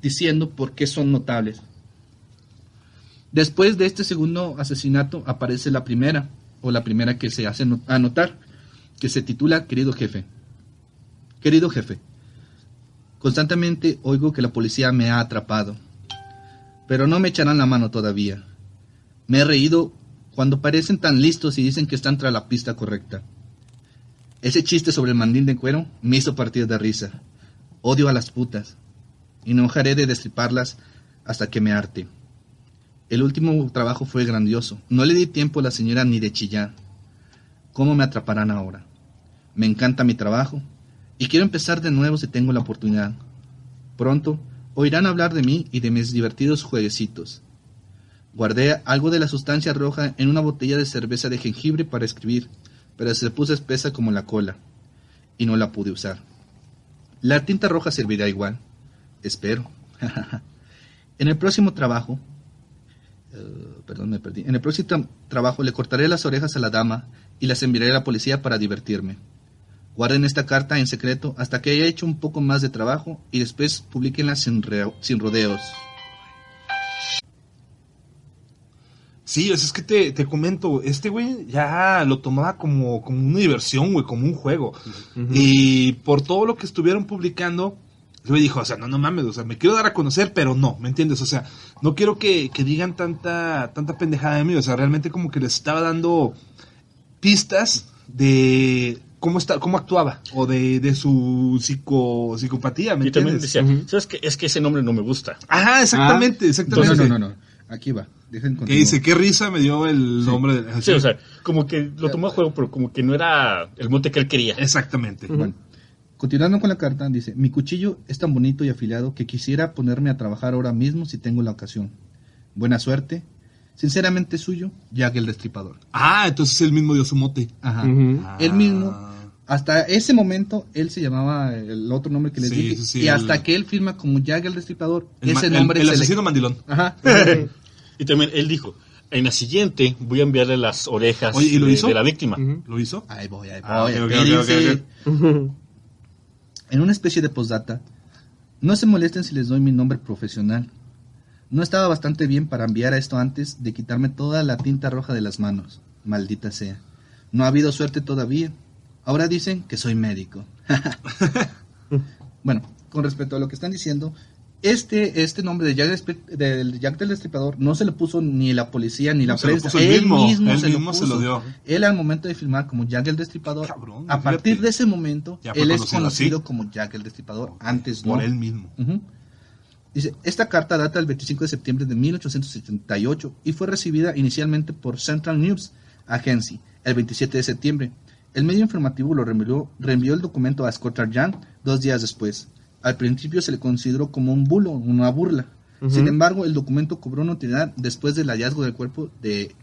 diciendo por qué son notables. Después de este segundo asesinato aparece la primera que se hace anotar, que se titula Querido Jefe. Querido Jefe, constantemente oigo que la policía me ha atrapado, pero no me echarán la mano todavía. Me he reído cuando parecen tan listos y dicen que están tras la pista correcta. Ese chiste sobre el mandil de cuero me hizo partir de risa. Odio a las putas y no dejaré de destriparlas hasta que me harte. El último trabajo fue grandioso. No le di tiempo a la señora ni de chillar. ¿Cómo me atraparán ahora? Me encanta mi trabajo y quiero empezar de nuevo si tengo la oportunidad. Pronto oirán hablar de mí y de mis divertidos jueguecitos. Guardé algo de la sustancia roja en una botella de cerveza de jengibre para escribir, pero se puso espesa como la cola, y no la pude usar. La tinta roja servirá igual, espero. En el próximo trabajo, perdón, me perdí. En el próximo trabajo le cortaré las orejas a la dama y las enviaré a la policía para divertirme. Guarden esta carta en secreto hasta que haya hecho un poco más de trabajo y después publíquenla sin rodeos. Sí, es que te comento, este güey ya lo tomaba como una diversión, güey, como un juego. Y por todo lo que estuvieron publicando, el güey dijo, o sea, no mames, o sea, me quiero dar a conocer, pero no, ¿me entiendes? O sea, no quiero que digan tanta pendejada de mí, o sea, realmente como que les estaba dando pistas de cómo actuaba, o de su psicopatía, ¿me Y también entiendes? decía, ¿sabes qué? Es que ese nombre no me gusta. Ajá, exactamente. No. Aquí va. Dejen Que continuar. dice, qué risa me dio el nombre de... Sí, o sea, como que lo tomó a juego, pero como que no era el mote que él quería. Exactamente. Bueno, continuando con la carta, dice, mi cuchillo es tan bonito y afilado que quisiera ponerme a trabajar ahora mismo si tengo la ocasión. Buena suerte. Sinceramente suyo, Jack el Destripador. Ah, entonces él mismo dio su mote. Ajá. Ah. Él mismo, hasta ese momento, él se llamaba el otro nombre que les Sí, dije. sí, y hasta que él firma como Jack el Destripador, ese nombre el se le- asesino mandilón. Ajá. Y también él dijo, en la siguiente voy a enviarle las orejas Oye, ¿y lo hizo? de la víctima. ¿Lo hizo? Ahí voy. Ah, ok, ok, Ahí ok, dice, ok. en una especie de postdata, no se molesten si les doy mi nombre profesional. No estaba bastante bien para enviar a esto antes de quitarme toda la tinta roja de las manos. Maldita sea. No ha habido suerte todavía. Ahora dicen que soy médico. Bueno, con respecto a lo que están diciendo, este nombre de Jack del Destripador no se le puso ni la policía ni la No, se lo prensa. puso él mismo se se lo puso. dio. Él al momento de filmar como Jack el Destripador, Cabrón, a partir fíjate. de ese momento, Ya fue él es conocido conocido así. como Jack el Destripador. Antes no. Por él mismo. Ujú. Dice, esta carta data del 25 de septiembre de 1878 y fue recibida inicialmente por Central News Agency el 27 de septiembre. El medio informativo lo reenvió el documento a Scotland Yard 2 días después. Al principio se le consideró como un bulo, una burla. Sin embargo, el documento cobró notoriedad después del hallazgo del cuerpo de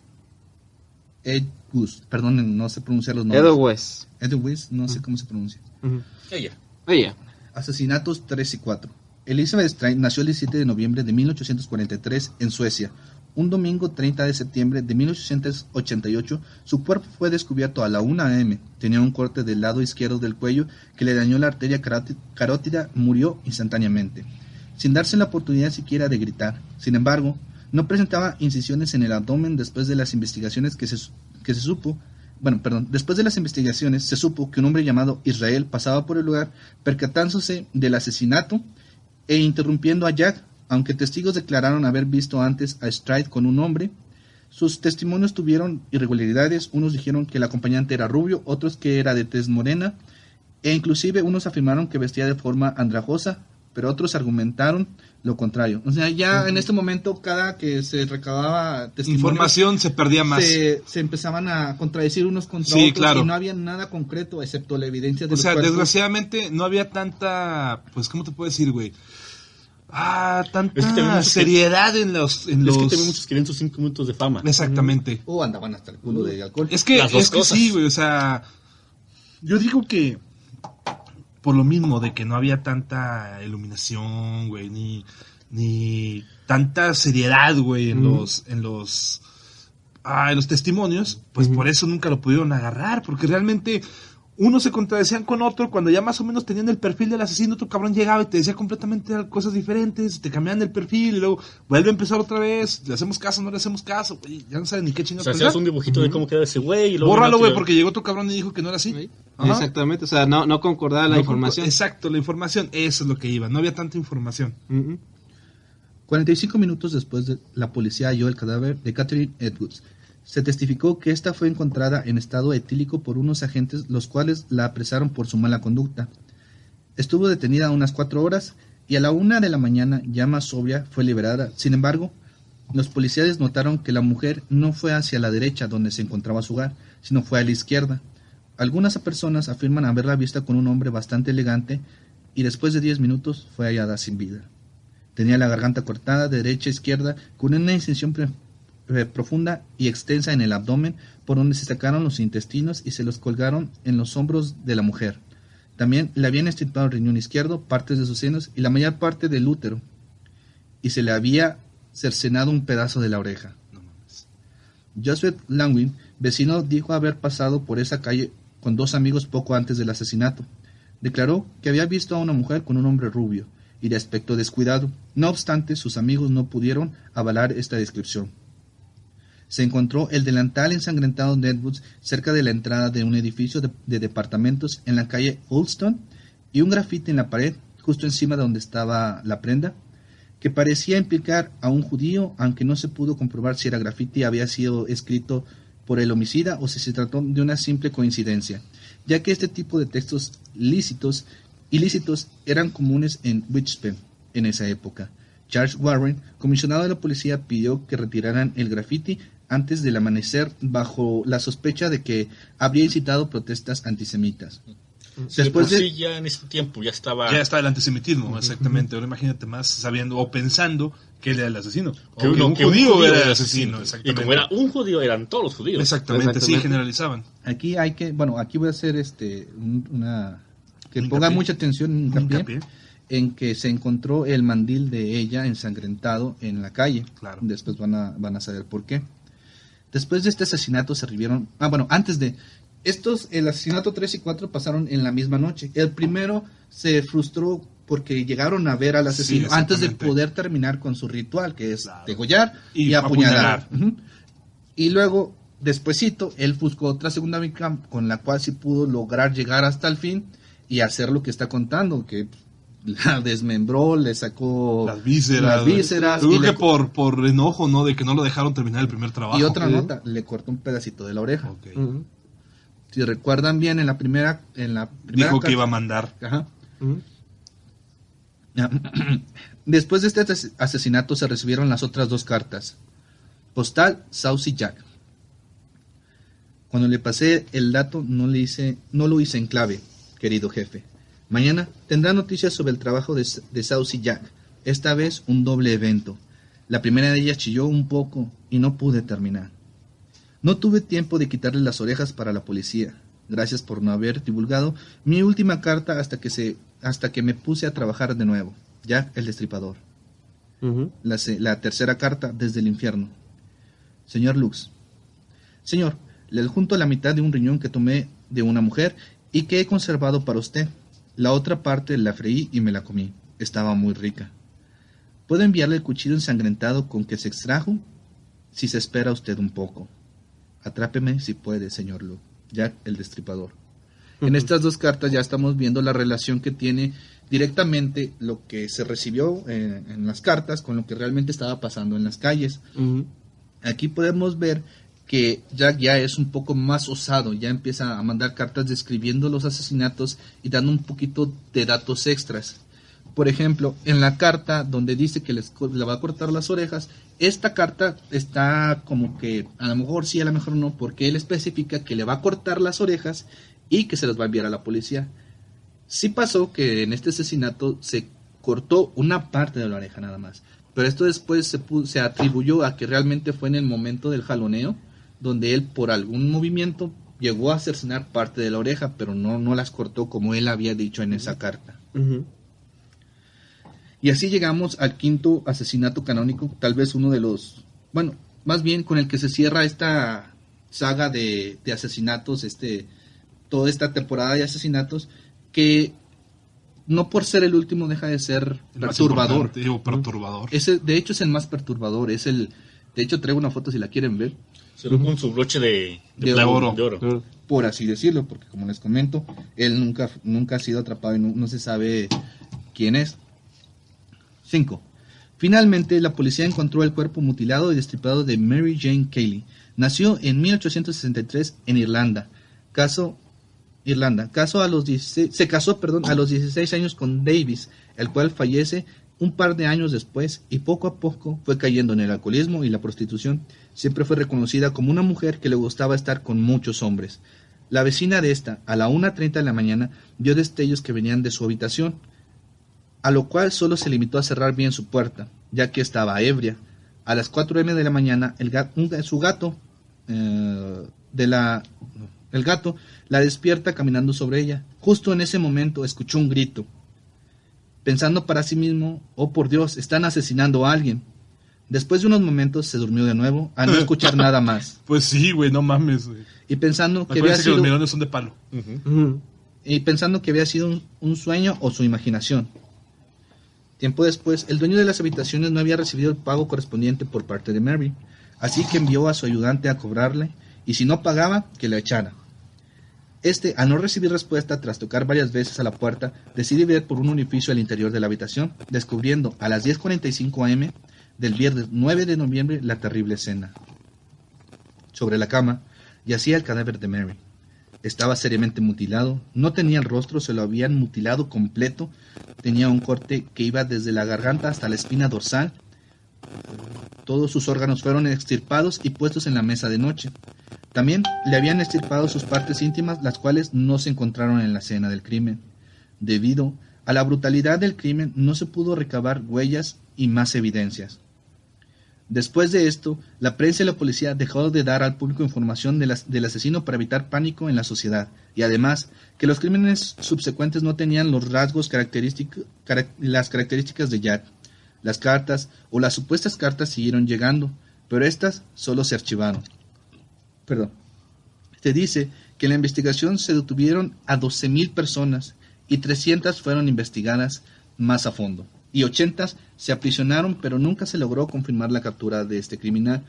Edwus. Perdón, no sé pronunciar los nombres. Edwus, no sé cómo se pronuncia. Ella. Oye, Asesinatos 3 y 4. Elizabeth Stride nació el 17 de noviembre de 1843 en Suecia. Un domingo 30 de septiembre de 1888, su cuerpo fue descubierto a la 1 a.m. Tenía un corte del lado izquierdo del cuello que le dañó la arteria carótida, murió instantáneamente, sin darse la oportunidad siquiera de gritar. Sin embargo, no presentaba incisiones en el abdomen. Después de las investigaciones se supo que un hombre llamado Israel pasaba por el lugar percatándose del asesinato e interrumpiendo a Jack. Aunque testigos declararon haber visto antes a Stride con un hombre, sus testimonios tuvieron irregularidades. Unos dijeron que el acompañante era rubio, otros que era de tez morena, e inclusive unos afirmaron que vestía de forma andrajosa, pero otros argumentaron lo contrario. O sea, ya en este momento, cada que se recababa testimonios, Información se perdía más. se empezaban a contradecir unos contra Sí, otros, claro. y no había nada concreto excepto la evidencia de O los sea, cuerpos. desgraciadamente no había tanta, pues, ¿cómo te puedo decir, güey? Tanta Es que también muchos seriedad en los... Es que también muchos querían sus 5 minutos de fama. Exactamente. O andaban hasta el culo de alcohol. Es que, Las dos es que cosas. sí, güey, o sea, yo digo que por lo mismo de que no había tanta iluminación, güey, ni tanta seriedad, güey, en los testimonios, pues por eso nunca lo pudieron agarrar, porque realmente unos se contradecían con otro cuando ya más o menos tenían el perfil del asesino. Otro cabrón llegaba y te decía completamente cosas diferentes, te cambiaban el perfil y luego vuelve a empezar otra vez, le hacemos caso, no le hacemos caso, güey, ya no saben ni qué O chingados sea, pensar. hacías un dibujito de cómo queda ese güey y luego... Bórralo, güey, no te- porque llegó otro cabrón y dijo que no era así. Ajá. exactamente, o sea, no concordaba la No, información. Exacto, la información, eso es lo que iba, no había tanta información. 45 minutos después, la policía halló el cadáver de Catherine Edwards. Se testificó que esta fue encontrada en estado etílico por unos agentes, los cuales la apresaron por su mala conducta. Estuvo detenida unas 4 horas y a la 1 de la mañana, ya más sobria, fue liberada. Sin embargo, los policías notaron que la mujer no fue hacia la derecha donde se encontraba su hogar, sino fue a la izquierda. Algunas personas afirman haberla visto con un hombre bastante elegante y después de 10 minutos fue hallada sin vida. Tenía la garganta cortada de derecha a izquierda con una incisión profunda y extensa en el abdomen, por donde se sacaron los intestinos y se los colgaron en los hombros de la mujer. También le habían extirpado el riñón izquierdo, partes de sus senos y la mayor parte del útero. y se le había cercenado un pedazo de la oreja. No mames. Joseph Langwin, vecino, dijo haber pasado por esa calle con 2 amigos poco antes del asesinato. Declaró que había visto a una mujer con un hombre rubio y de aspecto descuidado. No obstante, sus amigos no pudieron avalar esta descripción. Se encontró el delantal ensangrentado en Deadwoods cerca de la entrada de un edificio de departamentos en la calle Ulston y un grafiti en la pared justo encima de donde estaba la prenda, que parecía implicar a un judío, aunque no se pudo comprobar si el grafiti había sido escrito por el homicida o si se trató de una simple coincidencia, ya que este tipo de textos ilícitos eran comunes en Wichita en esa época. Charles Warren, comisionado de la policía, pidió que retiraran el grafiti antes del amanecer bajo la sospecha de que habría incitado protestas antisemitas. Después de... Sí, ya en ese tiempo ya estaba el antisemitismo, exactamente. Ahora imagínate más sabiendo o pensando que él era el asesino. Que un judío era el asesino, exactamente. Y como era un judío, eran todos los judíos. Exactamente, sí, generalizaban. Aquí aquí voy a hacer que ponga mucha atención, hincapié en que se encontró el mandil de ella ensangrentado en la calle. Claro. Después van a saber por qué. Después de este asesinato se revivieron... antes de... el asesinato 3 y 4 pasaron en la misma noche. El primero se frustró porque llegaron a ver al asesino antes de poder terminar con su ritual, que es degollar y apuñalar. Uh-huh. Y luego, despuesito, él buscó otra segunda víctima con la cual sí pudo lograr llegar hasta el fin y hacer lo que está contando, que la desmembró, le sacó las vísceras. Creo que por enojo, ¿no? De que no lo dejaron terminar el primer trabajo. Y otra nota, le cortó un pedacito de la oreja. Okay. Uh-huh. Si recuerdan bien, en la primera dijo carta, que iba a mandar. Ajá. Uh-huh. Después de este asesinato se recibieron las otras 2 cartas. Postal Saucy Jack. Cuando le pasé el dato no lo hice en clave, querido jefe. Mañana tendrá noticias sobre el trabajo de Saucy Jack. Esta vez un doble evento. La primera de ellas chilló un poco y no pude terminar. No tuve tiempo de quitarle las orejas para la policía. Gracias por no haber divulgado mi última carta hasta que me puse a trabajar de nuevo. Jack el Destripador. Uh-huh. La tercera carta desde el infierno. Señor Lux. Señor, le adjunto la mitad de un riñón que tomé de una mujer y que he conservado para usted. La otra parte la freí y me la comí. Estaba muy rica. ¿Puedo enviarle el cuchillo ensangrentado con que se extrajo? Si se espera usted un poco. Atrápeme si puede, señor Luke. Jack el Destripador. Uh-huh. En estas 2 cartas ya estamos viendo la relación que tiene directamente lo que se recibió en las cartas con lo que realmente estaba pasando en las calles. Uh-huh. Aquí podemos ver que Jack ya es un poco más osado, ya empieza a mandar cartas describiendo los asesinatos y dando un poquito de datos extras. Por ejemplo, en la carta donde dice que le va a cortar las orejas, esta carta está como que a lo mejor sí, a lo mejor no, porque él especifica que le va a cortar las orejas y que se las va a enviar a la policía. Sí pasó que en este asesinato se cortó una parte de la oreja nada más, pero esto después se atribuyó a que realmente fue en el momento del jaloneo, donde él por algún movimiento llegó a cercenar parte de la oreja, pero no las cortó como él había dicho en esa carta. Uh-huh. Y así llegamos al 5º asesinato canónico, tal vez uno de los... Bueno, más bien con el que se cierra esta saga de asesinatos, toda esta temporada de asesinatos, que no por ser el último deja de ser perturbador. Perturbador. De hecho es el más perturbador, de hecho traigo una foto si la quieren ver. Con su broche de oro. Por así decirlo, porque como les comento, él nunca ha sido atrapado y no se sabe quién es. 5. Finalmente, la policía encontró el cuerpo mutilado y destripado de Mary Jane Cayley. Nació en 1863 en Irlanda. Se casó a los 16 años con Davis, el cual fallece un par de años después y poco a poco fue cayendo en el alcoholismo y la prostitución. Siempre fue reconocida como una mujer que le gustaba estar con muchos hombres. La vecina de esta, a la 1:30 de la mañana, vio destellos que venían de su habitación, a lo cual solo se limitó a cerrar bien su puerta, ya que estaba ebria. A las 4:00 de la mañana, el gato la despierta caminando sobre ella. Justo en ese momento escuchó un grito. pensando para sí mismo, oh por Dios, están asesinando a alguien. Después de unos momentos se durmió de nuevo, a no escuchar nada más. Pues sí, güey, no mames, güey. Y pensando que había Acuérdense que los sido, melones son de palo. un sueño o su imaginación. Tiempo después, el dueño de las habitaciones no había recibido el pago correspondiente por parte de Mary, así que envió a su ayudante a cobrarle, y si no pagaba, que le echara. Este, al no recibir respuesta tras tocar varias veces a la puerta, decide ver por un orificio al interior de la habitación, descubriendo a las 10:45 am del viernes 9 de noviembre la terrible escena. Sobre la cama yacía el cadáver de Mary. Estaba seriamente mutilado, no tenía el rostro, se lo habían mutilado completo, tenía un corte que iba desde la garganta hasta la espina dorsal. Todos sus órganos fueron extirpados y puestos en la mesa de noche. También le habían extirpado sus partes íntimas, las cuales no se encontraron en la escena del crimen. Debido a la brutalidad del crimen, no se pudo recabar huellas y más evidencias. Después de esto, la prensa y la policía dejaron de dar al público información del asesino para evitar pánico en la sociedad, y además que los crímenes subsecuentes no tenían los rasgos las características de Jack. Las cartas o las supuestas cartas siguieron llegando, pero estas solo se archivaron. Se dice que en la investigación se detuvieron a 12,000 personas y 300 fueron investigadas más a fondo. Y 80 se aprisionaron, pero nunca se logró confirmar la captura de este criminal.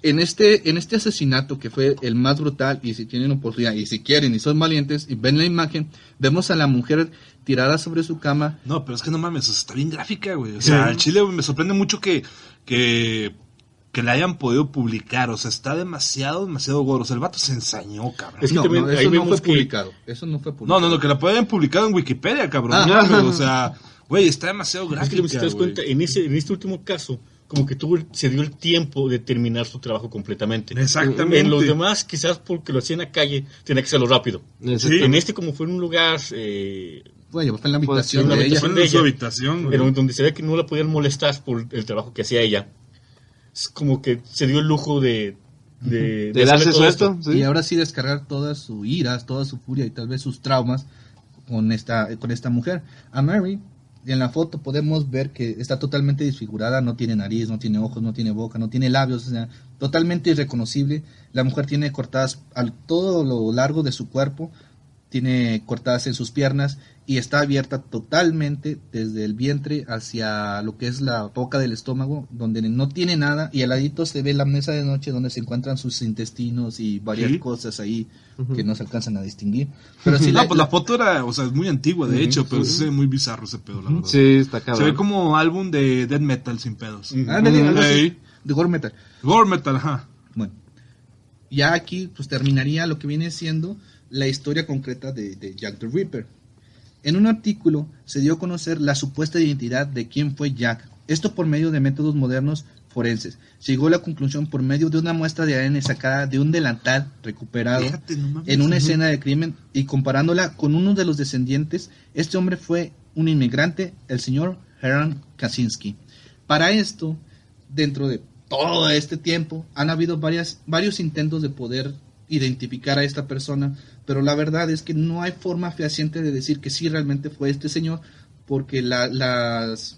En este asesinato, que fue el más brutal, y si tienen oportunidad, y si quieren, y son valientes, y ven la imagen, vemos a la mujer tirada sobre su cama. No, pero es que no mames, o sea, está bien gráfica, güey. O sea, al chile, güey, me sorprende mucho que la hayan podido publicar. O sea, está demasiado gore. O sea, el vato se ensañó, cabrón. Es que también ahí eso no vemos fue publicado. Eso no fue No, publicado. que la puedan publicado en Wikipedia, cabrón. O sea, güey, está demasiado Es gráfica, que si te das cuenta, en este último caso, como que se dio el tiempo de terminar su trabajo completamente. Exactamente. En los demás, quizás porque lo hacía en la calle, tenía que hacerlo rápido. Sí. En este, como fue en un lugar... Bueno, fue en la habitación en la de ella. habitación Fue en su habitación, güey. pero donde se ve que no la podían molestar por el trabajo que hacía ella. Es como que se dio el lujo de darse hacerle todo suelto, esto. sí. Y ahora sí descargar toda su ira, toda su furia y tal vez sus traumas con esta mujer. A Mary, en la foto podemos ver que está totalmente desfigurada, no tiene nariz, no tiene ojos, no tiene boca, no tiene labios, o sea, totalmente irreconocible. La mujer tiene cortadas todo lo largo de su cuerpo, tiene cortadas en sus piernas y está abierta totalmente desde el vientre hacia lo que es la boca del estómago, donde no tiene nada, y al ladito se ve la mesa de noche donde se encuentran sus intestinos y varias cosas ahí que no se alcanzan a distinguir. Pero si No, pues la foto era, o sea, es muy antigua, de hecho, pero sí se ve muy bizarro ese pedo, la verdad. Sí, está cabrón. Se ve como álbum de death metal sin pedos. Ándale, algo así, Ey. de gore metal. Gore metal, ajá. Bueno, ya aquí pues terminaría lo que viene siendo la historia concreta de Jack the Ripper. En un artículo se dio a conocer la supuesta identidad de quién fue Jack. Esto por medio de métodos modernos forenses. Se llegó a la conclusión por medio de una muestra de ADN sacada de un delantal recuperado Fíjate, no mames. en una escena de crimen, y comparándola con uno de los descendientes, este hombre fue un inmigrante, el señor Herman Kaczynski. Para esto, dentro de todo este tiempo, han habido varios intentos de poder identificar a esta persona, pero la verdad es que no hay forma fehaciente de decir que sí realmente fue este señor, porque las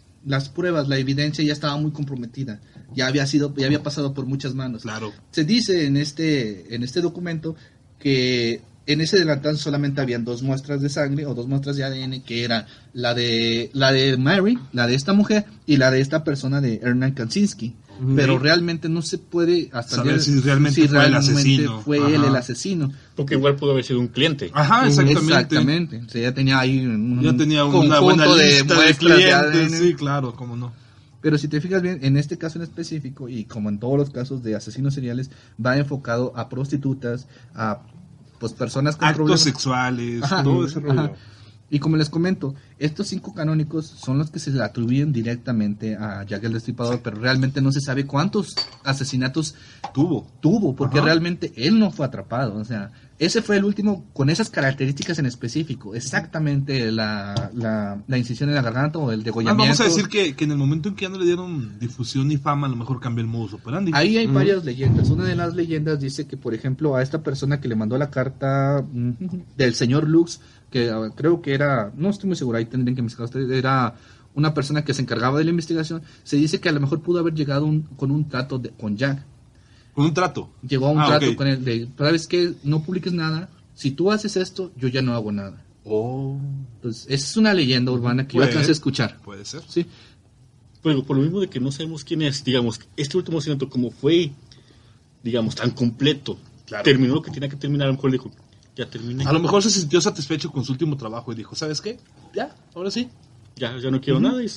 pruebas, la evidencia ya estaba muy comprometida, ya había pasado por muchas manos. Claro. Se dice en este documento que en ese delantal solamente habían 2 muestras de sangre o 2 muestras de ADN, que era la de Mary, la de esta mujer, y la de esta persona de Herman Kaczynski. Pero realmente no se puede hasta saber si realmente fue el asesino. Fue Ajá. él el asesino. Porque igual pudo haber sido un cliente. Ajá, exactamente. Exactamente. O sea, ya tenía ahí Ya tenía una buena conjunto lista de muestras clientes. ADN. Sí, claro, cómo no. Pero si te fijas bien, en este caso en específico, y como en todos los casos de asesinos seriales, va enfocado a prostitutas, a pues personas con Actos problemas sexuales, Ajá, todo ese rollo. ajá. Y como les comento, estos 5 canónicos son los que se le atribuyen directamente a Jack el Destripador, pero realmente no se sabe cuántos asesinatos tuvo, porque Ajá. realmente él no fue atrapado. O sea, ese fue el último con esas características en específico, exactamente la incisión en la garganta o el degollamiento. Vamos a decir que en el momento en que ya no le dieron difusión ni fama, a lo mejor cambió el modus operandi. Ahí hay varias leyendas. Una de las leyendas dice que, por ejemplo, a esta persona que le mandó la carta del señor Lux, que creo que era, no estoy muy seguro, ahí tendrían que investigar ustedes, era una persona que se encargaba de la investigación. Se dice que a lo mejor pudo haber llegado con un trato con Jack. ¿Con un trato? Llegó a un trato ok. con él de, ¿sabes qué? No publiques nada. Si tú haces esto, yo ya no hago nada. Oh, Entonces, esa es una leyenda urbana que yo alcancé a escuchar. puede ser. Sí. Pero por lo mismo de que no sabemos quién es, digamos, este último asesinato, como fue, digamos, tan completo, Claro. terminó lo que tenía que terminar, a lo mejor dijo, ya terminé, A lo mejor se sintió satisfecho con su último trabajo y dijo, ¿sabes qué? Ya, ahora sí. ya no quiero nada, y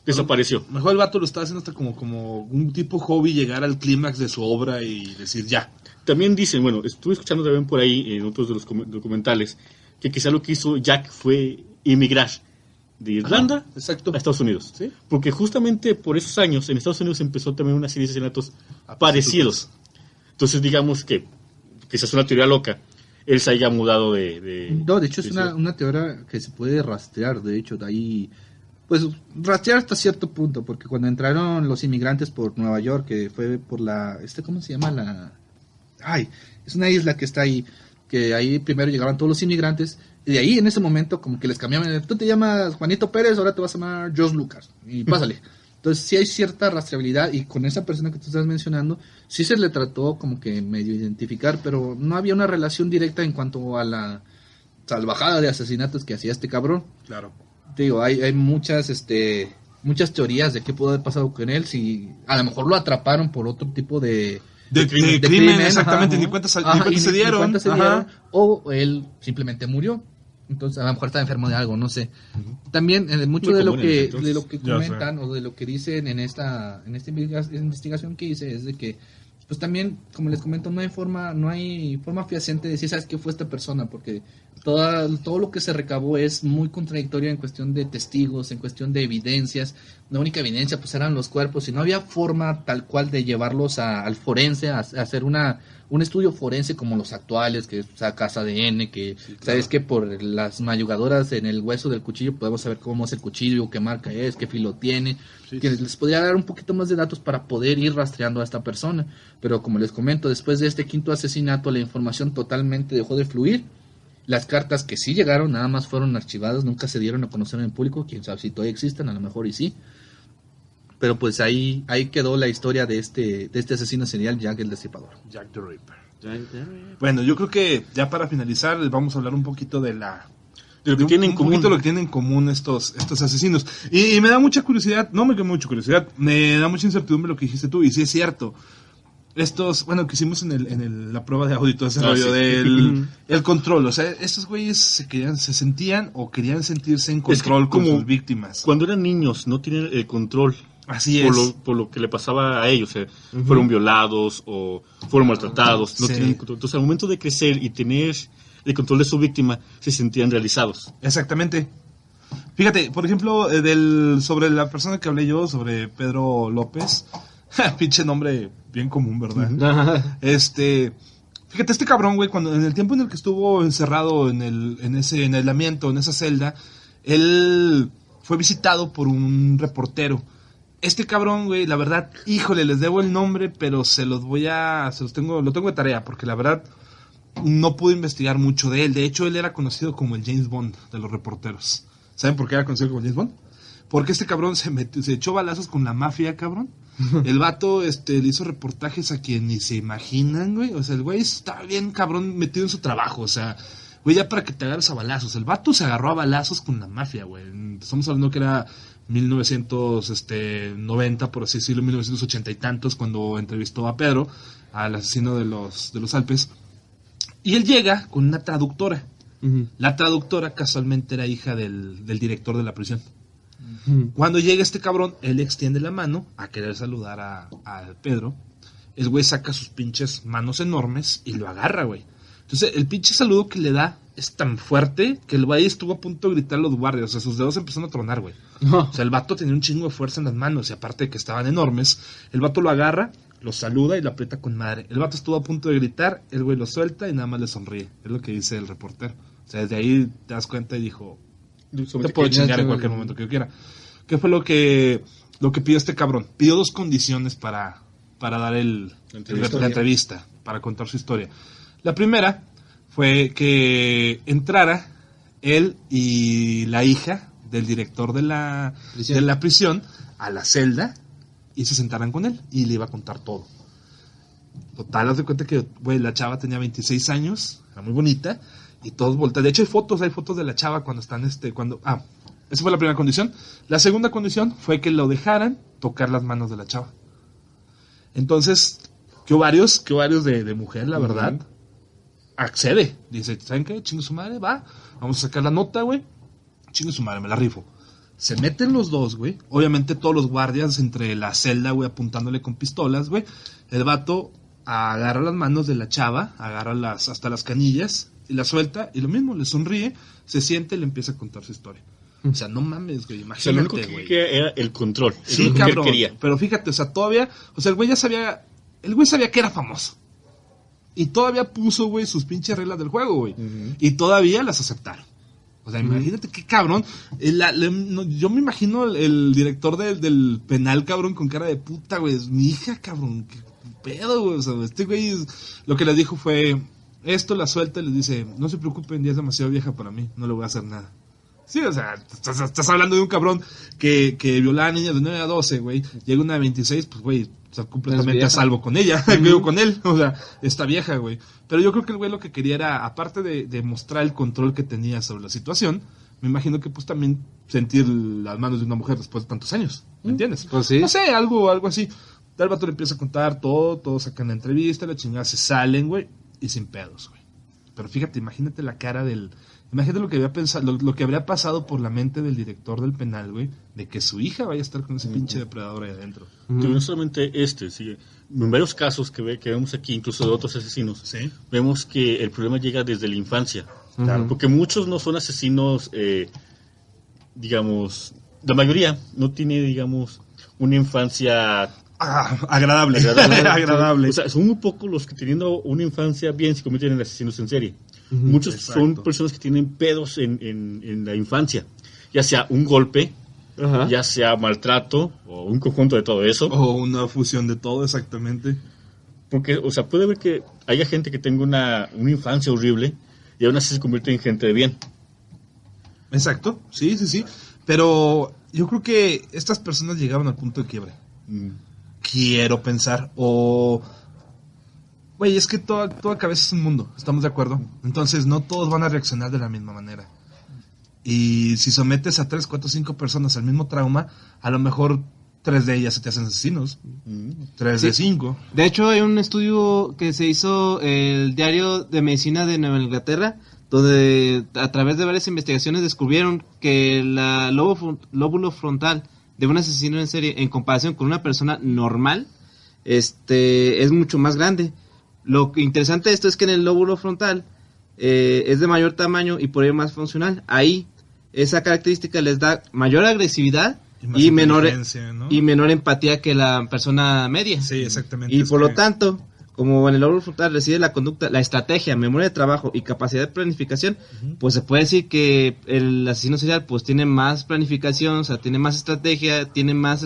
desapareció. Mejor el vato lo está haciendo hasta como un tipo hobby, llegar al clímax de su obra y decir ya. También dicen, bueno, estuve escuchando también por ahí en otros de los documentales, que quizá lo que hizo Jack fue emigrar de Irlanda exacto. a Estados Unidos. Sí. Porque justamente por esos años en Estados Unidos empezó también una serie de asesinatos parecidos. Entonces digamos que quizás es una teoría loca, él se haya mudado No, de hecho es una teoría que se puede rastrear, de hecho, de ahí, pues rastrear hasta cierto punto, porque cuando entraron los inmigrantes por Nueva York, que fue por ¿cómo se llama? Es una isla que está ahí, que ahí primero llegaban todos los inmigrantes, y de ahí en ese momento como que les cambiaban, tú te llamas Juanito Pérez, ahora te vas a llamar George Lucas, y pásale. Entonces sí hay cierta rastreabilidad, y con esa persona que tú estás mencionando, sí se le trató como que medio identificar, pero no había una relación directa en cuanto a la salvajada de asesinatos que hacía este cabrón. Claro. Te digo, hay muchas teorías de qué pudo haber pasado con él, si a lo mejor lo atraparon por otro tipo de crimen, exactamente, ajá, ni cuántas ajá, se dieron. cuántas se Ajá. dieron, o él simplemente murió. Entonces, a lo mejor está enfermo de algo, no sé. También, mucho Muy de lo común en que entonces. de lo que Ya sé. comentan o de lo que dicen en esta investigación que hice es de que, pues también, como les comento, no hay forma fehaciente de decir, ¿sabes qué fue esta persona? Porque todo lo que se recabó es muy contradictorio en cuestión de testigos, en cuestión de evidencias. La única evidencia pues eran los cuerpos y no había forma tal cual de llevarlos al forense, a hacer un estudio forense como los actuales, que sacas ADN, que sabes que por las mayugadoras en el hueso del cuchillo podemos saber cómo es el cuchillo, qué marca es, qué filo tiene, que les podría dar un poquito más de datos para poder ir rastreando a esta persona. Pero como les comento, después de este quinto asesinato la información totalmente dejó de fluir. Las cartas que sí llegaron nada más fueron archivadas, nunca se dieron a conocer en el público, quién sabe si todavía existen, a lo mejor y sí. Pero pues ahí quedó la historia de este asesino serial, Jack el Destripador. Jack the Ripper. Bueno, yo creo que ya para finalizar vamos a hablar un poquito de lo que tienen en común. poquito lo que tienen en común estos asesinos. Y me da mucha curiosidad, no me queda mucha curiosidad, me da mucha incertidumbre lo que dijiste tú, y sí es cierto. Estos, bueno, que hicimos en la prueba de audio y todo ese rollo sí. del el control, o sea, estos güeyes se sentían o querían sentirse en control con como sus víctimas. Cuando eran niños no tienen el control Así es. por lo que le pasaba a ellos, fueron violados o fueron maltratados, no Sí. tienen control. Entonces al momento de crecer y tener el control de su víctima se sentían realizados. Exactamente. Fíjate, por ejemplo, sobre la persona que hablé yo, sobre Pedro López, pinche nombre bien común, ¿verdad? Fíjate, este cabrón, güey, cuando en el tiempo en el que estuvo encerrado en ese aislamiento, en esa celda, él fue visitado por un reportero. Este cabrón, güey, la verdad, híjole, les debo el nombre, pero lo tengo de tarea, porque la verdad no pude investigar mucho de él. De hecho, él era conocido como el James Bond de los reporteros. ¿Saben por qué era conocido como James Bond? Porque este cabrón se echó balazos con la mafia, cabrón. El vato le hizo reportajes a quien ni se imaginan, güey. O sea, el güey estaba bien cabrón metido en su trabajo. O sea, güey, ya para que te agarres a balazos. El vato se agarró a balazos con la mafia, güey. Estamos hablando que era 1990, por así decirlo, 1980 y tantos, cuando entrevistó a Pedro, al asesino de los Alpes. Y él llega con una traductora. La traductora casualmente era hija del director de la prisión. Cuando llega este cabrón, él extiende la mano a querer saludar a Pedro. El güey saca sus pinches manos enormes y lo agarra, güey. Entonces, el pinche saludo que le da es tan fuerte que el güey estuvo a punto de gritar los guardias. O sea, sus dedos empezaron a tronar, güey. O sea, el vato tenía un chingo de fuerza en las manos y aparte de que estaban enormes, el vato lo agarra, lo saluda y lo aprieta con madre. El vato estuvo a punto de gritar, el güey lo suelta y nada más le sonríe. Es lo que dice el reportero. O sea, desde ahí te das cuenta y dijo, te puedo chingar en cualquier momento que yo quiera. ¿Qué fue lo que pidió este cabrón? Pidió 2 condiciones para dar la entrevista, para contar su historia. La primera fue que entrara él y la hija del director de la prisión a la celda y se sentaran con él y le iba a contar todo. Total, haz de cuenta que, güey, la chava tenía 26 años, era muy bonita, y todos voltean. De hecho, hay fotos de la chava cuando están, esa fue la primera condición. La segunda condición fue que lo dejaran tocar las manos de la chava. Entonces, que varios de mujer, la verdad, accede. Dice, ¿saben qué? Chingue su madre, va, vamos a sacar la nota, güey. Chingue su madre, me la rifo. Se meten los dos, güey. Obviamente todos los guardias entre la celda, güey, apuntándole con pistolas, güey. El vato agarra las manos de la chava, agarra hasta las canillas y la suelta y lo mismo, le sonríe, se siente y le empieza a contar su historia. O sea, no mames, güey, O sea, lo único imagínate, güey. que era el control. Sí, es lo que cabrón, él quería. pero fíjate, o sea, todavía, o sea, el güey sabía que era famoso. Y todavía puso, güey, sus pinches reglas del juego, güey. Y todavía las aceptaron. O sea, imagínate qué cabrón. Yo me imagino el director del penal, cabrón, con cara de puta, güey. Es mi hija, cabrón. Qué pedo, güey. O sea, este güey lo que les dijo fue, esto la suelta y les dice, no se preocupen, ya es demasiado vieja para mí, no le voy a hacer nada. Sí, o sea, estás hablando de un cabrón que violaba a niñas de 9 a 12, güey. Llega una de 26, pues, güey, está completamente a salvo con ella. Vivo con él, o sea, está vieja, güey. Pero yo creo que el güey lo que quería era, aparte de mostrar el control que tenía sobre la situación, me imagino que pues también sentir las manos de una mujer después de tantos años, ¿me entiendes? Pues sí. No sé, algo así. El vato le empieza a contar todo, todos sacan la entrevista, la chingada, se salen, güey, y sin pedos, güey. Pero fíjate, imagínate la cara imagínate lo que había pensado, lo que habría pasado por la mente del director del penal, güey, de que su hija vaya a estar con ese pinche depredador ahí adentro. Que no solamente sí, en varios casos que vemos aquí, incluso de otros asesinos, Sí. vemos que el problema llega desde la infancia. Claro. Porque muchos no son asesinos, digamos, la mayoría no tiene, digamos, una infancia Agradable. Agradable. O sea, son muy pocos los que teniendo una infancia bien se convierten en asesinos en serie. Muchos Exacto. son personas que tienen pedos en la infancia, ya sea un golpe, Ajá. ya sea maltrato o un conjunto de todo eso. O una fusión de todo, exactamente. Porque, o sea, puede ver que haya gente que tenga una infancia horrible y aún así se convierte en gente de bien. Exacto, sí. Pero yo creo que estas personas llegaron al punto de quiebre. Quiero pensar. Güey, es que toda cabeza es un mundo, ¿estamos de acuerdo? Entonces no todos van a reaccionar de la misma manera. Y si sometes a 3, 4, 5 personas al mismo trauma, a lo mejor 3 de ellas se te hacen asesinos. 3 de 5. De hecho, hay un estudio que se hizo el Diario de Medicina de Nueva Inglaterra, donde a través de varias investigaciones descubrieron que el lóbulo frontal de un asesino en serie en comparación con una persona normal es mucho más grande. Lo interesante de esto es que en el lóbulo frontal es de mayor tamaño y por ello más funcional. Ahí esa característica les da mayor agresividad y menor empatía que la persona media. Sí, exactamente. Y por lo tanto, como en el lóbulo frontal reside la conducta, la estrategia, memoria de trabajo y capacidad de planificación, pues se puede decir que el asesino serial pues tiene más planificación, o sea, tiene más estrategia, tiene más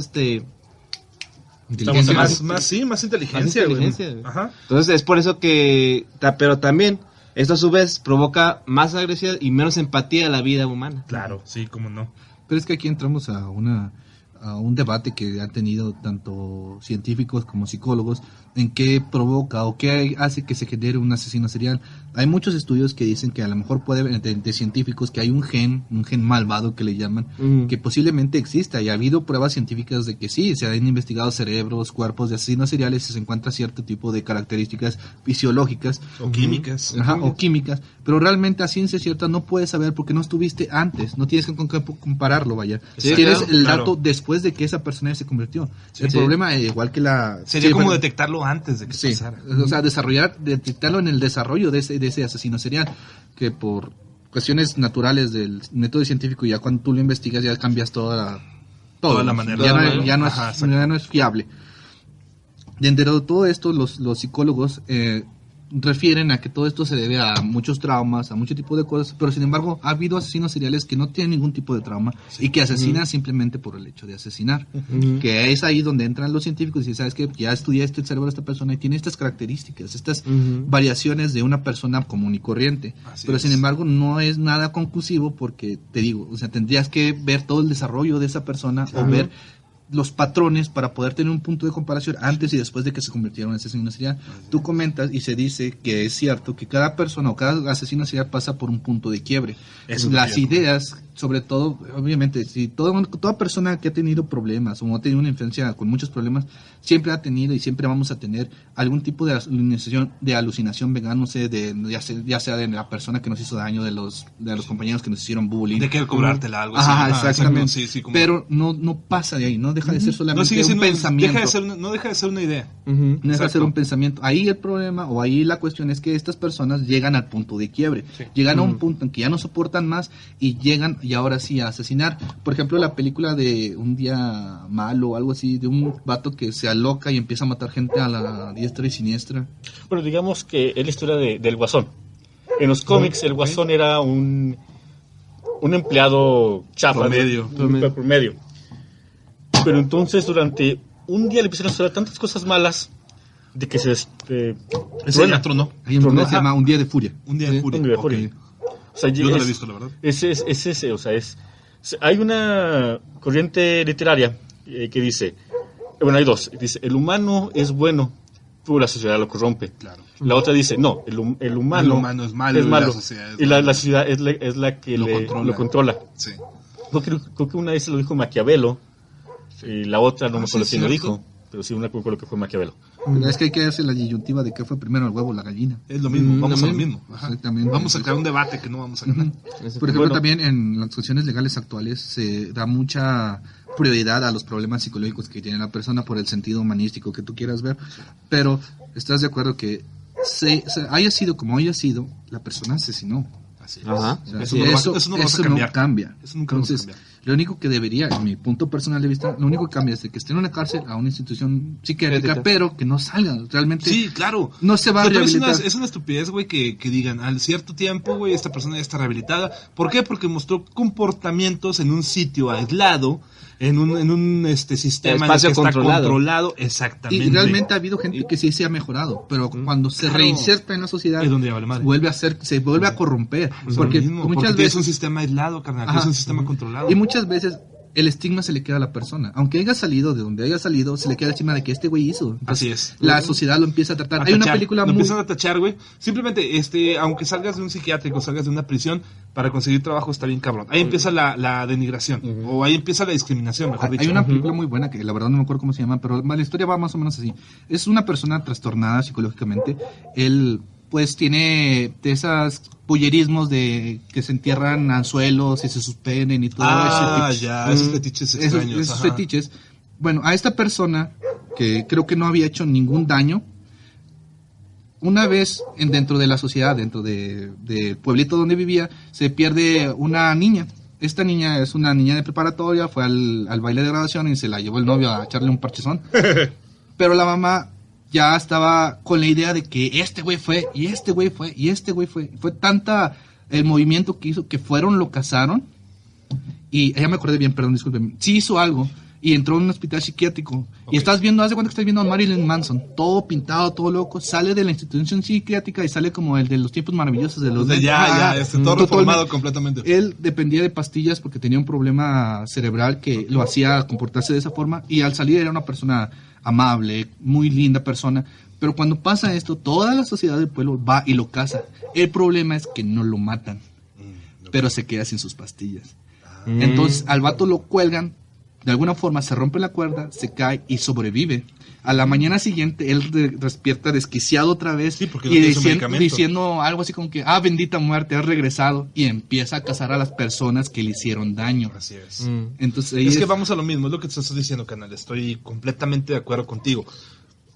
más inteligencia, güey. Ajá. Entonces es por eso que, pero también esto a su vez provoca más agresividad y menos empatía a la vida humana. Claro, sí, cómo no. Pero es que aquí entramos a un debate que han tenido tanto científicos como psicólogos en qué provoca o qué hace que se genere un asesino serial. Hay muchos estudios que dicen que a lo mejor puede haber de científicos que hay un gen malvado que le llaman, que posiblemente exista, y ha habido pruebas científicas de que sí, se han investigado cerebros, cuerpos de asesinos seriales y se encuentra cierto tipo de características fisiológicas O químicas. o químicas, pero realmente a ciencia cierta no puedes saber porque no estuviste antes, no tienes con qué compararlo, vaya. Sí, Tienes claro, el claro. dato después de que esa persona se convirtió. El Sí. problema, igual que Sería sí, como bueno, detectarlo antes de que sí, pasara. o sea, detectarlo en el desarrollo de ese asesino serial, que por cuestiones naturales del método científico, ya cuando tú lo investigas ya cambias toda la manera. ya no Ajá, es fiable. Dentro de todo esto, los psicólogos refieren a que todo esto se debe a muchos traumas, a mucho tipo de cosas, pero sin embargo ha habido asesinos seriales que no tienen ningún tipo de trauma y que asesinan simplemente por el hecho de asesinar. Que es ahí donde entran los científicos y dicen, ¿sabes qué? Ya estudiaste el cerebro de esta persona y tiene estas características, estas variaciones de una persona común y corriente. Pero sin embargo no es nada conclusivo porque, te digo, o sea, tendrías que ver todo el desarrollo de esa persona o ver los patrones para poder tener un punto de comparación antes y después de que se convirtieron en asesino serial. Tú comentas y se dice que es cierto que cada persona o cada asesino serial pasa por un punto de quiebre. Las ideas, sobre todo, obviamente, si toda persona que ha tenido problemas o ha tenido una infancia con muchos problemas, siempre ha tenido y siempre vamos a tener algún tipo de alucinación vengándose ya sea de la persona que nos hizo daño, de los compañeros que nos hicieron bullying. De querer cobrártela, algo así. Exactamente. Sí, pero no pasa de ahí, no deja de ser solamente un pensamiento. No deja de ser una idea. No deja de ser un pensamiento. Ahí el problema, o ahí la cuestión es que estas personas llegan al punto de quiebre. Llegan a un punto en que ya no soportan más y llegan, y ahora sí, a asesinar. Por ejemplo, la película de Un Día Malo o algo así, de un vato que se aloca y empieza a matar gente a la diestra y siniestra. Bueno, digamos que es la historia del Guasón. En los cómics, el Guasón era un empleado chafa. Promedio. Pero entonces durante un día le empezaron a suceder tantas cosas malas de que se tronó. Hay un programa que se llama Un Día de Furia. Un Día de Furia. Okay. O sea, yo no lo he visto, la verdad. Hay una corriente literaria que dice, hay dos, dice, el humano es bueno, pero la sociedad lo corrompe. Claro. La otra dice, no, el humano es malo, y la sociedad es la que lo controla. Sí. Creo que una vez lo dijo Maquiavelo. Y la otra no me acuerdo quién lo dijo, pero sí me acuerdo que fue Maquiavelo. Es que hay que hacer la disyuntiva de qué fue primero, el huevo o la gallina. Es lo mismo, vamos a lo mismo. Exactamente. Vamos a crear un debate que no vamos a ganar. Por ejemplo, también en las cuestiones legales actuales se da mucha prioridad a los problemas psicológicos que tiene la persona por el sentido humanístico que tú quieras ver, pero ¿estás de acuerdo que haya sido como haya sido, la persona asesinó? Así es. Eso no cambia. Eso nunca va a cambiar. Lo único que debería, en mi punto personal de vista, lo único que cambia es de que esté en una cárcel a una institución psiquiátrica, pero que no salga. Realmente sí, claro. No se va a rehabilitar. Es una estupidez, güey, que digan, al cierto tiempo, güey, esta persona ya está rehabilitada. ¿Por qué? Porque mostró comportamientos en un sitio aislado, en un sistema en el que está controlado. Exactamente. Y realmente ha habido gente que sí se ha mejorado, pero cuando se reinserta en la sociedad, es donde vale madre. Se vuelve a corromper. Porque muchas veces es un sistema aislado, carnal, es un sistema controlado. Y muchas veces el estigma se le queda a la persona. Aunque haya salido de donde haya salido, se le queda el estigma de que este güey hizo. Entonces, así es. La sociedad lo empieza a tratar. Hay una película lo empiezan a tachar, güey. Simplemente, aunque salgas de un psiquiátrico, salgas de una prisión, para conseguir trabajo está bien cabrón. Ahí empieza la denigración. O ahí empieza la discriminación, mejor dicho. Hay una película muy buena que la verdad no me acuerdo cómo se llama, pero la historia va más o menos así. Es una persona trastornada psicológicamente. Él pues tiene de esos pollerismos de que se entierran anzuelos y se suspenden y todo esos fetiches extraños. Esos fetiches. Bueno, a esta persona, que creo que no había hecho ningún daño, una vez dentro de la sociedad, dentro del pueblito donde vivía, se pierde una niña. Esta niña es una niña de preparatoria, fue al baile de graduación y se la llevó el novio a echarle un parchezón. Pero la mamá ya estaba con la idea de que este güey fue, y este güey fue, y este güey fue. Fue tanta el movimiento que hizo que lo casaron. Y ella me acordé bien, perdón, discúlpeme. Sí hizo algo y entró en un hospital psiquiátrico. Okay. Y estás viendo, haz de cuenta que estás viendo a Marilyn Manson, todo pintado, todo loco. Sale de la institución psiquiátrica y sale como el de los tiempos maravillosos de los todo reformado completamente. Él dependía de pastillas porque tenía un problema cerebral que lo hacía comportarse de esa forma. Y al salir era una persona amable, muy linda persona, pero cuando pasa esto, toda la sociedad del pueblo va y lo caza. El problema es que no lo matan, pero se queda sin sus pastillas. Entonces al vato lo cuelgan, de alguna forma se rompe la cuerda, se cae y sobrevive. A la mañana siguiente él despierta desquiciado otra vez y diciendo algo así como que, bendita muerte, has regresado, y empieza a cazar a las personas que le hicieron daño. Así es. Entonces, es que vamos a lo mismo, es lo que te estás diciendo, canal, estoy completamente de acuerdo contigo.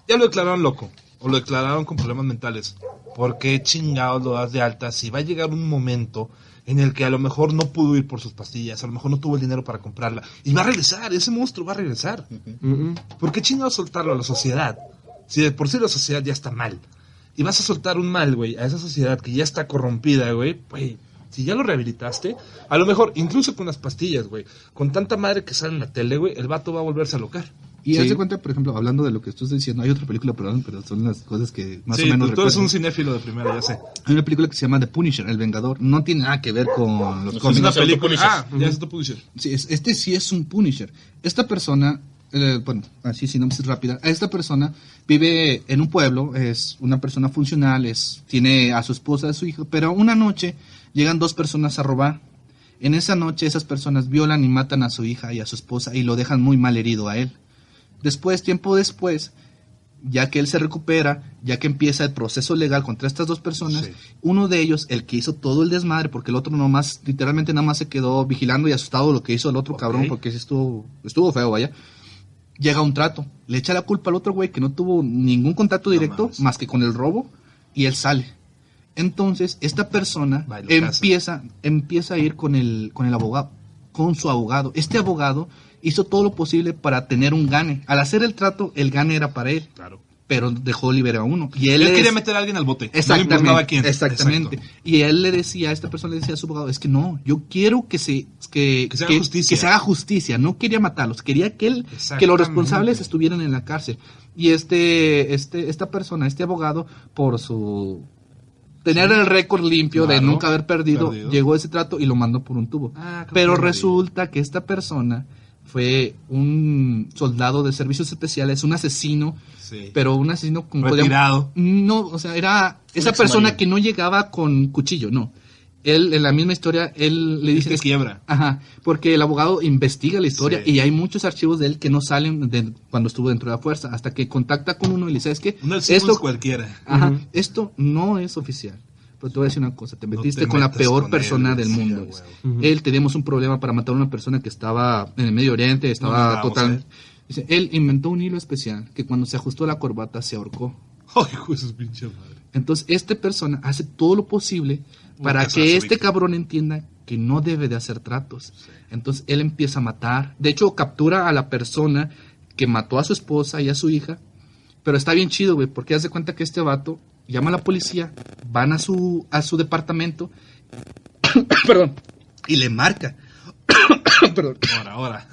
Ya lo declararon loco, o lo declararon con problemas mentales. ¿Por qué chingados lo das de alta si va a llegar un momento en el que a lo mejor no pudo ir por sus pastillas, a lo mejor no tuvo el dinero para comprarla, y va a regresar, ese monstruo va a regresar? ¿Por qué chingados soltarlo a la sociedad? Si de por sí la sociedad ya está mal. y vas a soltar un mal, güey, a esa sociedad que ya está corrompida, güey, si ya lo rehabilitaste, a lo mejor, incluso con las pastillas, güey, con tanta madre que sale en la tele, güey, el vato va a volverse a locar. Y Sí. haz de cuenta, por ejemplo, hablando de lo que tú estás diciendo, hay otra película, perdón, pero son las cosas que más Sí, o menos tú eres recuerdo. un cinéfilo de primera, ya sé. Hay una película que se llama The Punisher, El Vengador. No tiene nada que ver con los No, Es cómics. una se película. autopunisher. Ya es autopunisher. Sí, este sí es un Punisher. Esta persona, bueno, así sinopsis rápida. Esta persona vive en un pueblo, es una persona funcional, tiene a su esposa, a su hijo, pero una noche llegan dos personas a robar. En esa noche esas personas violan y matan a su hija y a su esposa y lo dejan muy mal herido a él. Tiempo después, ya que él se recupera, ya que empieza el proceso legal contra estas dos personas, Sí. uno de ellos, el que hizo todo el desmadre, porque el otro nomás, literalmente nada más se quedó vigilando y asustado de lo que hizo el otro Ok. cabrón, porque sí estuvo feo, vaya. Llega a un trato, le echa la culpa al otro güey que no tuvo ningún contacto directo mames. más que con el robo y él sale. Entonces, esta persona Va y lo empieza a ir con el abogado, con su abogado. Este abogado hizo todo lo posible para tener un gane. Al hacer el trato, el gane era para él, Claro. pero dejó libre a uno. Y Él él quería meter a alguien al bote. No le Exactamente, importaba quién. exactamente. Exacto. Y él le decía, esta persona le decía a su abogado, es que no, yo quiero que se haga justicia. que se haga justicia, no quería matarlos, quería que que los Exactamente. responsables estuvieran en la cárcel. Y esta persona, este abogado, por su tener el récord limpio de Claro, nunca haber perdido, llegó a ese trato y lo mandó por un tubo. Ah, qué Pero maravilla. resulta que esta persona fue un soldado de servicios especiales, un asesino, Sí. pero un asesino con Retirado. no, o sea, era esa ex persona marino. que no llegaba con cuchillo, no. Él, en la misma historia, él le dice que quiebra. Ajá, porque el abogado investiga la historia Sí. y hay muchos archivos de él que no salen de cuando estuvo dentro de la fuerza, hasta que contacta con uno y le dice, ¿sabes qué? No es cualquiera. Ajá, esto no es oficial. Pero te voy a decir una cosa, te No metiste te con la metas peor con persona él, del sí, mundo. a dice. huevo. Él tenemos un problema para matar a una persona que estaba en el Medio Oriente, estaba No, vamos, total. Dice, él inventó un hilo especial que cuando se ajustó la corbata se ahorcó. Ay, hijo de su pinche madre. Entonces, esta persona hace todo lo posible para casar a que su este víctima. cabrón entienda que no debe de hacer tratos. Entonces, él empieza a matar. De hecho, captura a la persona que mató a su esposa y a su hija. Pero está bien chido, güey, porque hace cuenta que este vato llama a la policía, van a su departamento, perdón, y le marca. Perdón. Ahora.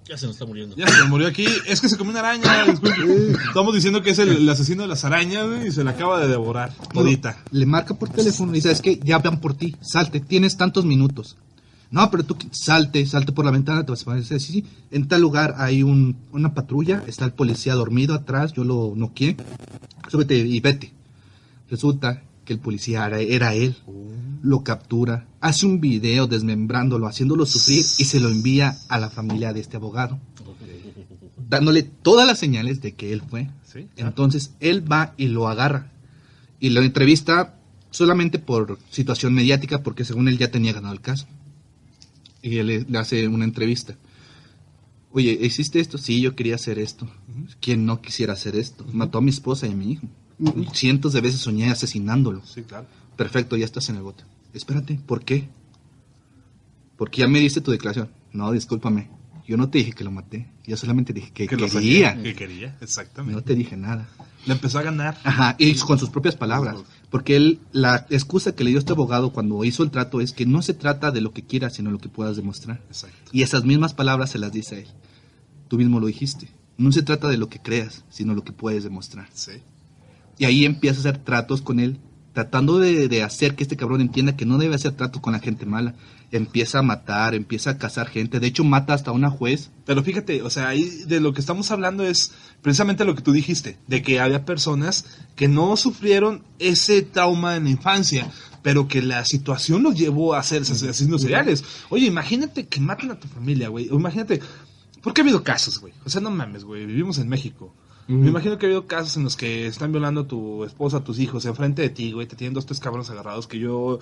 Ya se nos está muriendo. Ya se me murió aquí. Es que se comió una araña. Disculpe. Estamos diciendo que es el asesino de las arañas, güey, y se la acaba de devorar. Todita. Le marca por teléfono y dice, es que ya van por ti, salte, tienes tantos minutos. No, pero tú salte por la ventana, te vas a decir, sí, en tal lugar hay una patrulla, está el policía dormido atrás, yo lo noqueé, súbete y vete. Resulta que el policía era él, lo captura, hace un video desmembrándolo, haciéndolo sufrir y se lo envía a la familia de este abogado, dándole todas las señales de que él fue. Sí, claro. Entonces él va y lo agarra y lo entrevista solamente por situación mediática, porque según él ya tenía ganado el caso. Y él le hace una entrevista. Oye, ¿hiciste esto? Sí, yo quería hacer esto. ¿Quién no quisiera hacer esto? Mató a mi esposa y a mi hijo. Cientos de veces soñé asesinándolo. Sí, claro. Perfecto, ya estás en el bote. Espérate, ¿por qué? Porque ya me diste tu declaración. No, discúlpame. Yo no te dije que lo maté. Yo solamente dije que lo quería. sabía, que quería, exactamente. No te dije nada. Le empezó a ganar. Ajá, y con sus propias palabras. Porque él, la excusa que le dio este abogado cuando hizo el trato es que no se trata de lo que quieras, sino lo que puedas demostrar. Exacto. Y esas mismas palabras se las dice a él. Tú mismo lo dijiste. No se trata de lo que creas, sino lo que puedes demostrar. Sí. Y ahí empieza a hacer tratos con él, tratando de hacer que este cabrón entienda que no debe hacer tratos con la gente mala. Empieza a matar, empieza a cazar gente. De hecho, mata hasta una juez. Pero fíjate, o sea, ahí de lo que estamos hablando es precisamente lo que tú dijiste, de que había personas que no sufrieron ese trauma en la infancia, pero que la situación los llevó a ser asesinos seriales. Oye, imagínate que maten a tu familia, güey. O imagínate, porque ha habido casos, güey. O sea, no mames, güey, vivimos en México. Me imagino que ha habido casos en los que están violando a tu esposa, a tus hijos, enfrente de ti, güey, te tienen 2, 3 cabrones agarrados, que yo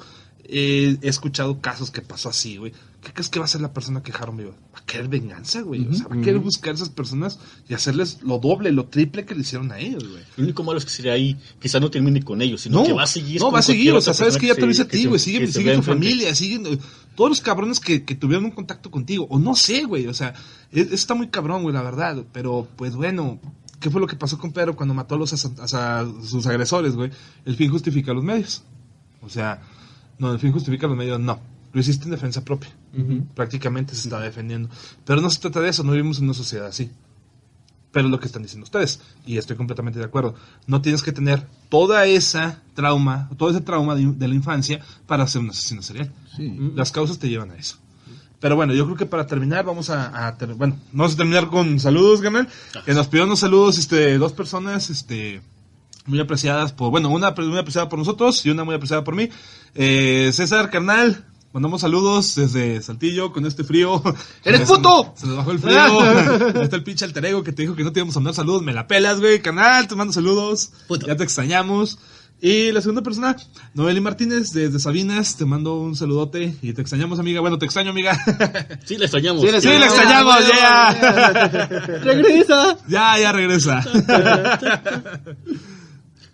he escuchado casos que pasó así, güey. ¿Qué crees que va a hacer la persona que dejaron viva? Va a querer venganza, güey. O sea, va a querer buscar a esas personas y hacerles lo doble, lo triple que le hicieron a ellos, güey. Lo único malo es que sería ahí, quizá no termine con ellos, sino que va a seguir. No, con va a seguir, cualquier o sea, otra sabes que ya te lo hice a persona ti, güey, que sigue se tu vea enfrente. familia, siguen todos los cabrones que tuvieron un contacto contigo, o no sé, güey, o sea, está muy cabrón, güey, la verdad, pero pues bueno, ¿qué fue lo que pasó con Pedro cuando mató a sus agresores, güey? El fin justifica los medios. O sea, no, el fin justifica los medios, no. Lo hiciste en defensa propia. Prácticamente se estaba defendiendo. Pero no se trata de eso, no vivimos en una sociedad así. Pero es lo que están diciendo ustedes, y estoy completamente de acuerdo. No tienes que tener todo ese trauma de la infancia para ser un asesino serial. Sí. Las causas te llevan a eso. Pero bueno, yo creo que para terminar vamos a terminar con saludos, Ganal. Que nos pidieron unos saludos, dos personas, muy apreciadas una muy apreciada por nosotros y una muy apreciada por mí. César, carnal, mandamos saludos desde Saltillo con este frío. ¡Eres puto! Se nos bajó el frío. Ahí está el pinche alter ego que te dijo que no te íbamos a mandar saludos. Me la pelas, güey. Canal, te mando saludos. Puto. Ya te extrañamos. Y la segunda persona, Noeli Martínez, desde Sabinas, te mando un saludote y te extrañamos, amiga. Bueno, te extraño, amiga. Sí, la extrañamos. Sí, la extrañamos, ya. ¡Regresa! Ya regresa.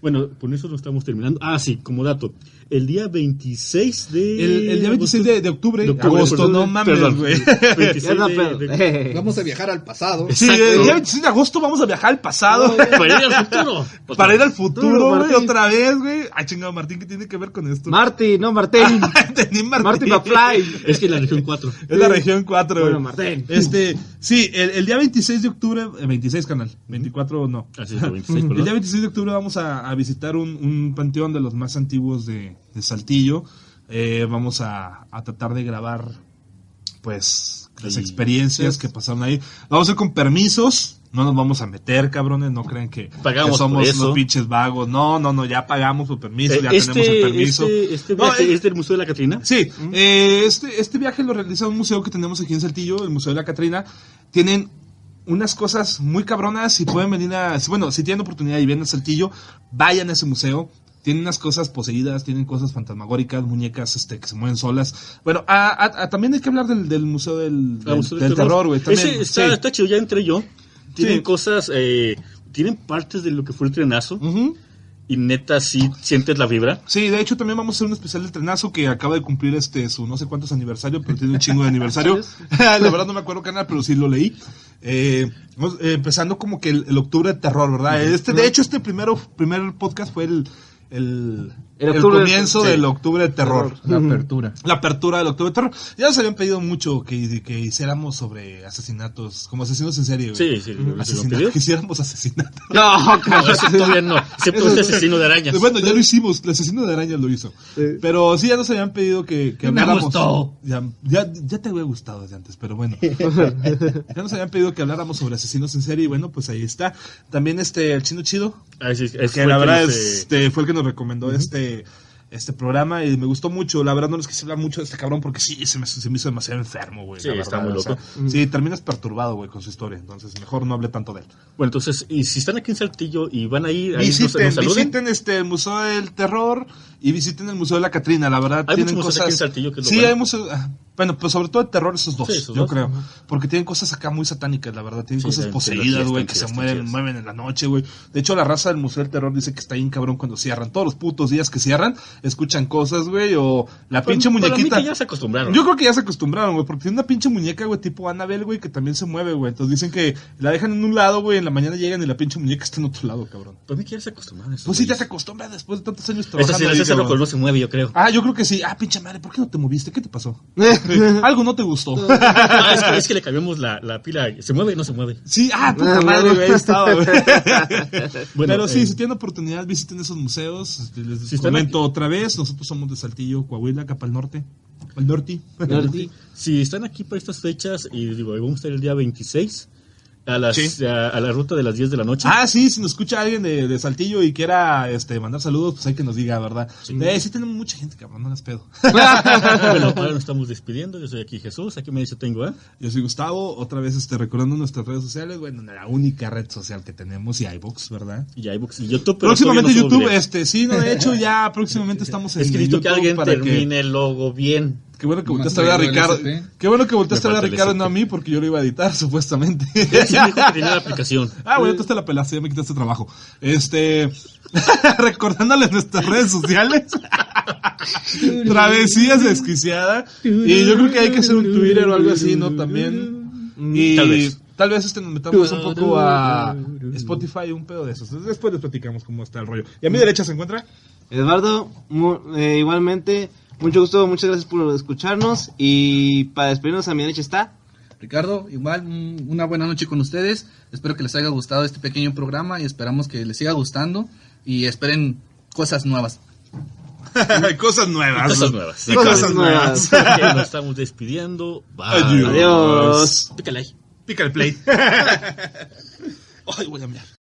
Bueno, con eso lo estamos terminando. Ah, sí, como dato. El día 26 de... El día 26 de octubre. Agosto, Agosto, no mames, güey. 26 Ya no, de- Vamos a viajar al pasado. Sí, Exacto. el día 26 de agosto vamos a viajar al pasado. Para ir al futuro. Para ir al futuro, güey, Martín. otra vez, güey. Ay, chingado, Martín, ¿qué tiene que ver con esto? Marty, no Martín. Entendí, Martín. Marty McFly. Es que la región 4. Es la región 4, Bueno, güey. Martín. Sí, el día 26 de octubre, 26 canal, 24 no. Así es, el 26, El día perdón. 26 de octubre vamos a visitar un panteón de los más antiguos de Saltillo. Vamos a tratar de grabar, pues, las Sí. experiencias que pasaron ahí. Vamos a ir con permisos. No nos vamos a meter, cabrones. No crean que Pagamos somos por eso. unos pinches vagos. No, ya pagamos por permiso. Ya tenemos el permiso. Este No, viaje es del Museo de la Catrina. Sí, este viaje lo realiza un museo que tenemos aquí en Saltillo, el Museo de la Catrina. Tienen unas cosas muy cabronas y pueden venir si tienen oportunidad y vienen a Saltillo, vayan a ese museo. Tienen unas cosas poseídas, tienen cosas fantasmagóricas, muñecas que se mueven solas. Bueno, también hay que hablar del Museo del Terror, güey. También, Ese está chido, ya entré yo. Tienen Sí. cosas, tienen partes de lo que fue el trenazo. Ujú. Y neta, sí sientes la vibra. Sí, de hecho también vamos a hacer un especial del trenazo que acaba de cumplir su no sé cuántos aniversario, pero tiene un chingo de aniversario. La verdad no me acuerdo canal, pero sí lo leí. Empezando como que el octubre de terror, ¿verdad? De hecho, este primer podcast fue el octubre comienzo del octubre de terror. La apertura. La apertura del octubre de terror. Ya nos habían pedido mucho que hiciéramos sobre asesinatos, como asesinos en serie, güey. Sí, Que hiciéramos asesinatos. No, No, ese todavía no. Excepto este asesino de arañas. Bueno, ya lo hicimos, el asesino de arañas lo hizo. Pero sí, ya nos habían pedido que Me habláramos. gustó. Ya te había gustado desde antes, pero bueno. Ya nos habían pedido que habláramos sobre asesinos en serie y bueno, pues ahí está. También el Chino Chido, Ah, sí, que la verdad fue el que nos recomendó este programa y me gustó mucho. La verdad no les quise hablar mucho de este cabrón porque sí, se me hizo demasiado enfermo, güey. Sí, la está verdad, muy loco. sí, terminas perturbado, güey, con su historia. Entonces, mejor no hable tanto de él. Bueno, entonces, y si están aquí en Saltillo y van a ir, ahí nos saluden. Visiten el Museo del Terror y visiten el Museo de la Catrina, la verdad. Hay Tienen muchos museos aquí en Saltillo que es lo Sí, bueno. hay museos. Bueno, pues sobre todo el terror, esos dos, Sí, esos yo dos. creo. Porque tienen cosas acá muy satánicas, la verdad. Tienen Sí, cosas tienen poseídas, trilogías, güey, que se trilogías. mueven en la noche, güey. De hecho, la raza del Museo del Terror dice que está bien cabrón cuando cierran. Todos los putos días que cierran, escuchan cosas, güey, o la pinche Para mí muñequita. que ya se acostumbraron. Yo creo que ya se acostumbraron, güey, porque tiene una pinche muñeca, güey, tipo Annabelle, güey, que también se mueve, güey. Entonces dicen que la dejan en un lado, güey, en la mañana llegan y la pinche muñeca está en otro lado, cabrón. Para mí que ya se acostumbraron. Pues sí, ya se acostumbra después de tantos años Esta trabajando. sí, ahí, ese cabrón. loco no se mueve, yo creo. Yo creo que sí. Pinche madre, ¿por qué no te moviste? ¿Qué te pasó? Algo no te gustó. Es que le cambiamos la pila. ¿Se mueve o no se mueve? Sí, puta madre, güey, ahí estaba, güey. Bueno, Pero sí, si tienen oportunidad, visiten esos museos. Les Si están comento otra vez, nosotros somos de Saltillo, Coahuila, acá para el norte. Al norte. Si están aquí para estas fechas, y digo, vamos a estar el día 26 a Sí. a la ruta de las 10 de la noche. Sí, si nos escucha alguien de Saltillo y quiera mandar saludos, pues hay que nos diga, ¿verdad? Sí, tenemos mucha gente, cabrón, no les pedo. Bueno, ahora nos estamos despidiendo. Yo soy aquí Jesús, aquí me dice tengo, Yo soy Gustavo, otra vez recordando nuestras redes sociales, bueno, la única red social que tenemos y iVoox, ¿verdad? y iBooks y YouTube. pero Próximamente todavía no subo YouTube, videos. sí, no, de hecho ya próximamente estamos en Es que necesito YouTube que alguien para termine el logo bien. Qué bueno que Más volteaste a ver a traído el Ricardo. SP. Qué bueno que volteaste a Me ver a falta el Ricardo, SP. no a mí, porque yo lo iba a editar, supuestamente. Sí, me dijo que tenía la aplicación. Bueno, tú te la pelaste, ya me quitaste trabajo. Recordándoles nuestras redes sociales. Travesías Desquiciada. Y yo creo que hay que hacer un Twitter o algo así, ¿no? También. Y Tal vez. Tal vez nos metamos un poco a Spotify, un pedo de esos. Después les platicamos cómo está el rollo. ¿Y a mi derecha se encuentra? Eduardo, igualmente, mucho gusto, muchas gracias por escucharnos. Y para despedirnos, a mi derecha está Ricardo, igual una buena noche con ustedes. Espero que les haya gustado este pequeño programa y esperamos que les siga gustando y esperen cosas nuevas. Cosas nuevas. Cosas nuevas. Cosas Nuevas. Ya nos estamos despidiendo. Bye. Adiós. Adiós. Pícale ahí. Pica el play. Ay, voy a mirar.